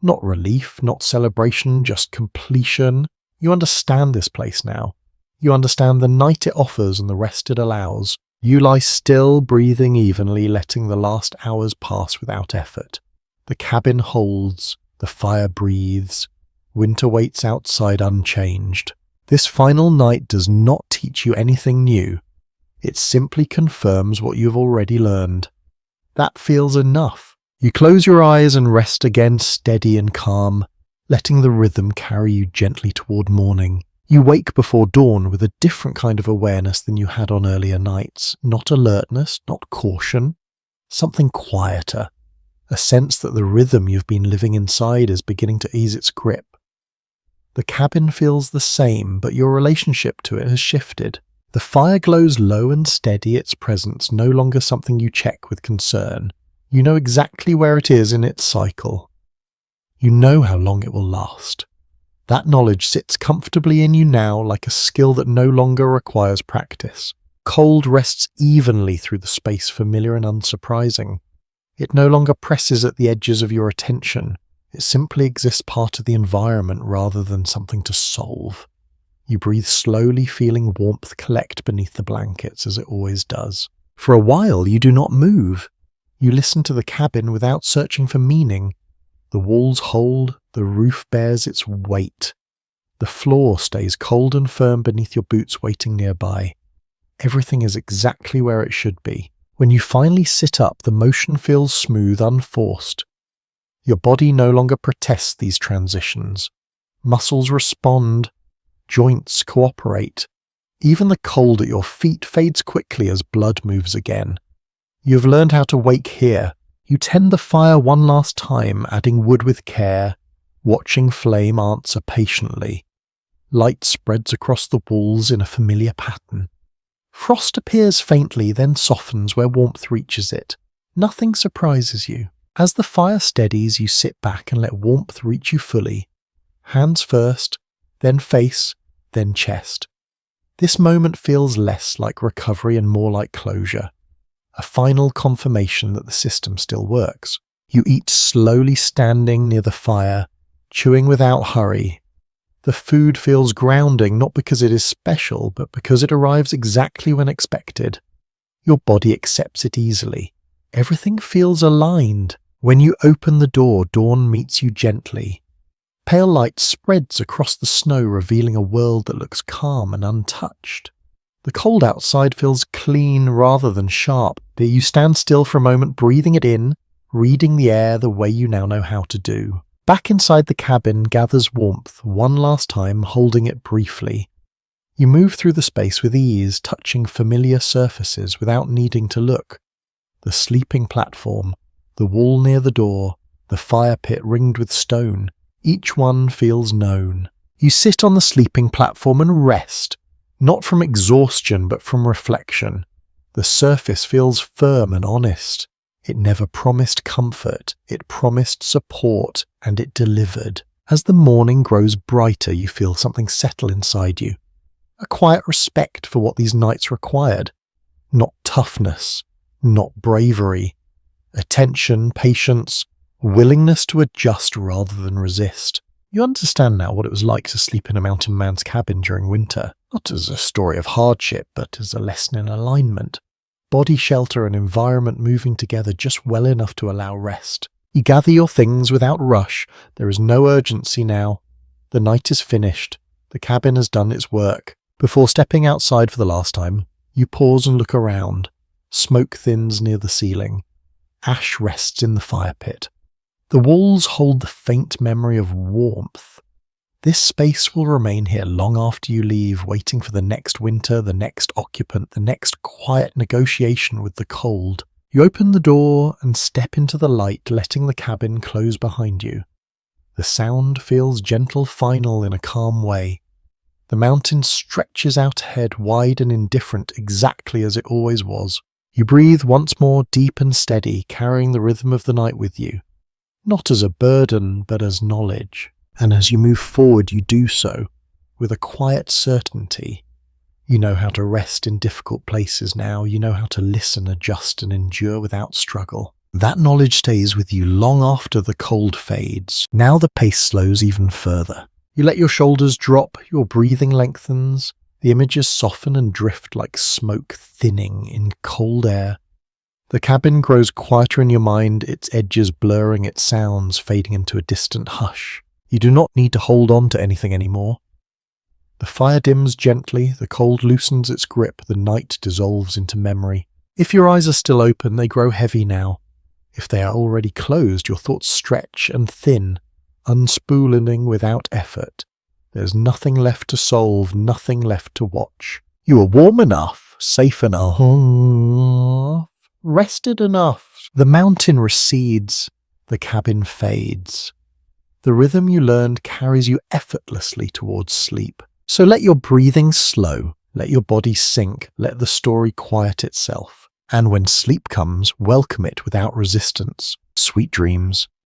Not relief, not celebration, just completion. You understand this place now. You understand the night it offers and the rest it allows. You lie still, breathing evenly, letting the last hours pass without effort. The cabin holds, the fire breathes. Winter waits outside unchanged. This final night does not teach you anything new. It simply confirms what you have already learned. That feels enough. You close your eyes and rest again, steady and calm, letting the rhythm carry you gently toward morning. You wake before dawn with a different kind of awareness than you had on earlier nights. Not alertness, not caution. Something quieter. A sense that the rhythm you've been living inside is beginning to ease its grip. The cabin feels the same, but your relationship to it has shifted. The fire glows low and steady, its presence no longer something you check with concern. You know exactly where it is in its cycle. You know how long it will last. That knowledge sits comfortably in you now, like a skill that no longer requires practice. Cold rests evenly through the space, familiar and unsurprising. It no longer presses at the edges of your attention. It simply exists part of the environment rather than something to solve. You breathe slowly, feeling warmth collect beneath the blankets as it always does. For a while you do not move. You listen to the cabin without searching for meaning. The walls hold, the roof bears its weight. The floor stays cold and firm beneath your boots waiting nearby. Everything is exactly where it should be. When you finally sit up, the motion feels smooth, unforced. Your body no longer protests these transitions. Muscles respond. Joints cooperate. Even the cold at your feet fades quickly as blood moves again. You have learned how to wake here. You tend the fire one last time, adding wood with care, watching flame answer patiently. Light spreads across the walls in a familiar pattern. Frost appears faintly, then softens where warmth reaches it. Nothing surprises you. As the fire steadies, you sit back and let warmth reach you fully. Hands first, then face, then chest. This moment feels less like recovery and more like closure. A final confirmation that the system still works. You eat slowly standing near the fire, chewing without hurry. The food feels grounding not because it is special, but because it arrives exactly when expected. Your body accepts it easily. Everything feels aligned. When you open the door, dawn meets you gently. Pale light spreads across the snow, revealing a world that looks calm and untouched. The cold outside feels clean rather than sharp, but you stand still for a moment, breathing it in, reading the air the way you now know how to do. Back inside the cabin gathers warmth, one last time, holding it briefly. You move through the space with ease, touching familiar surfaces without needing to look. The sleeping platform, the wall near the door, the fire pit ringed with stone, each one feels known. You sit on the sleeping platform and rest, not from exhaustion but from reflection. The surface feels firm and honest. It never promised comfort, it promised support, and it delivered. As the morning grows brighter, you feel something settle inside you. A quiet respect for what these nights required. Not toughness, not bravery. Attention, patience, willingness to adjust rather than resist. You understand now what it was like to sleep in a mountain man's cabin during winter, not as a story of hardship, but as a lesson in alignment. Body shelter and environment moving together just well enough to allow rest. You gather your things without rush. There is no urgency now. The night is finished. The cabin has done its work. Before stepping outside for the last time, you pause and look around. Smoke thins near the ceiling. Ash rests in the fire pit. The walls hold the faint memory of warmth. This space will remain here long after you leave, waiting for the next winter, the next occupant, the next quiet negotiation with the cold. You open the door and step into the light, letting the cabin close behind you. The sound feels gentle, final in a calm way. The mountain stretches out ahead, wide and indifferent, exactly as it always was. You breathe once more, deep and steady, carrying the rhythm of the night with you. Not as a burden, but as knowledge. And as you move forward, you do so with a quiet certainty. You know how to rest in difficult places now. You know how to listen, adjust, and endure without struggle. That knowledge stays with you long after the cold fades. Now the pace slows even further. You let your shoulders drop, your breathing lengthens. The images soften and drift like smoke thinning in cold air. The cabin grows quieter in your mind, its edges blurring, its sounds fading into a distant hush. You do not need to hold on to anything anymore. The fire dims gently, the cold loosens its grip, the night dissolves into memory. If your eyes are still open, they grow heavy now. If they are already closed, your thoughts stretch and thin, unspooling without effort. There's nothing left to solve, nothing left to watch. You are warm enough, safe enough, rested enough. The mountain recedes, the cabin fades. The rhythm you learned carries you effortlessly towards sleep. So let your breathing slow, let your body sink, let the story quiet itself. And when sleep comes, welcome it without resistance. Sweet dreams.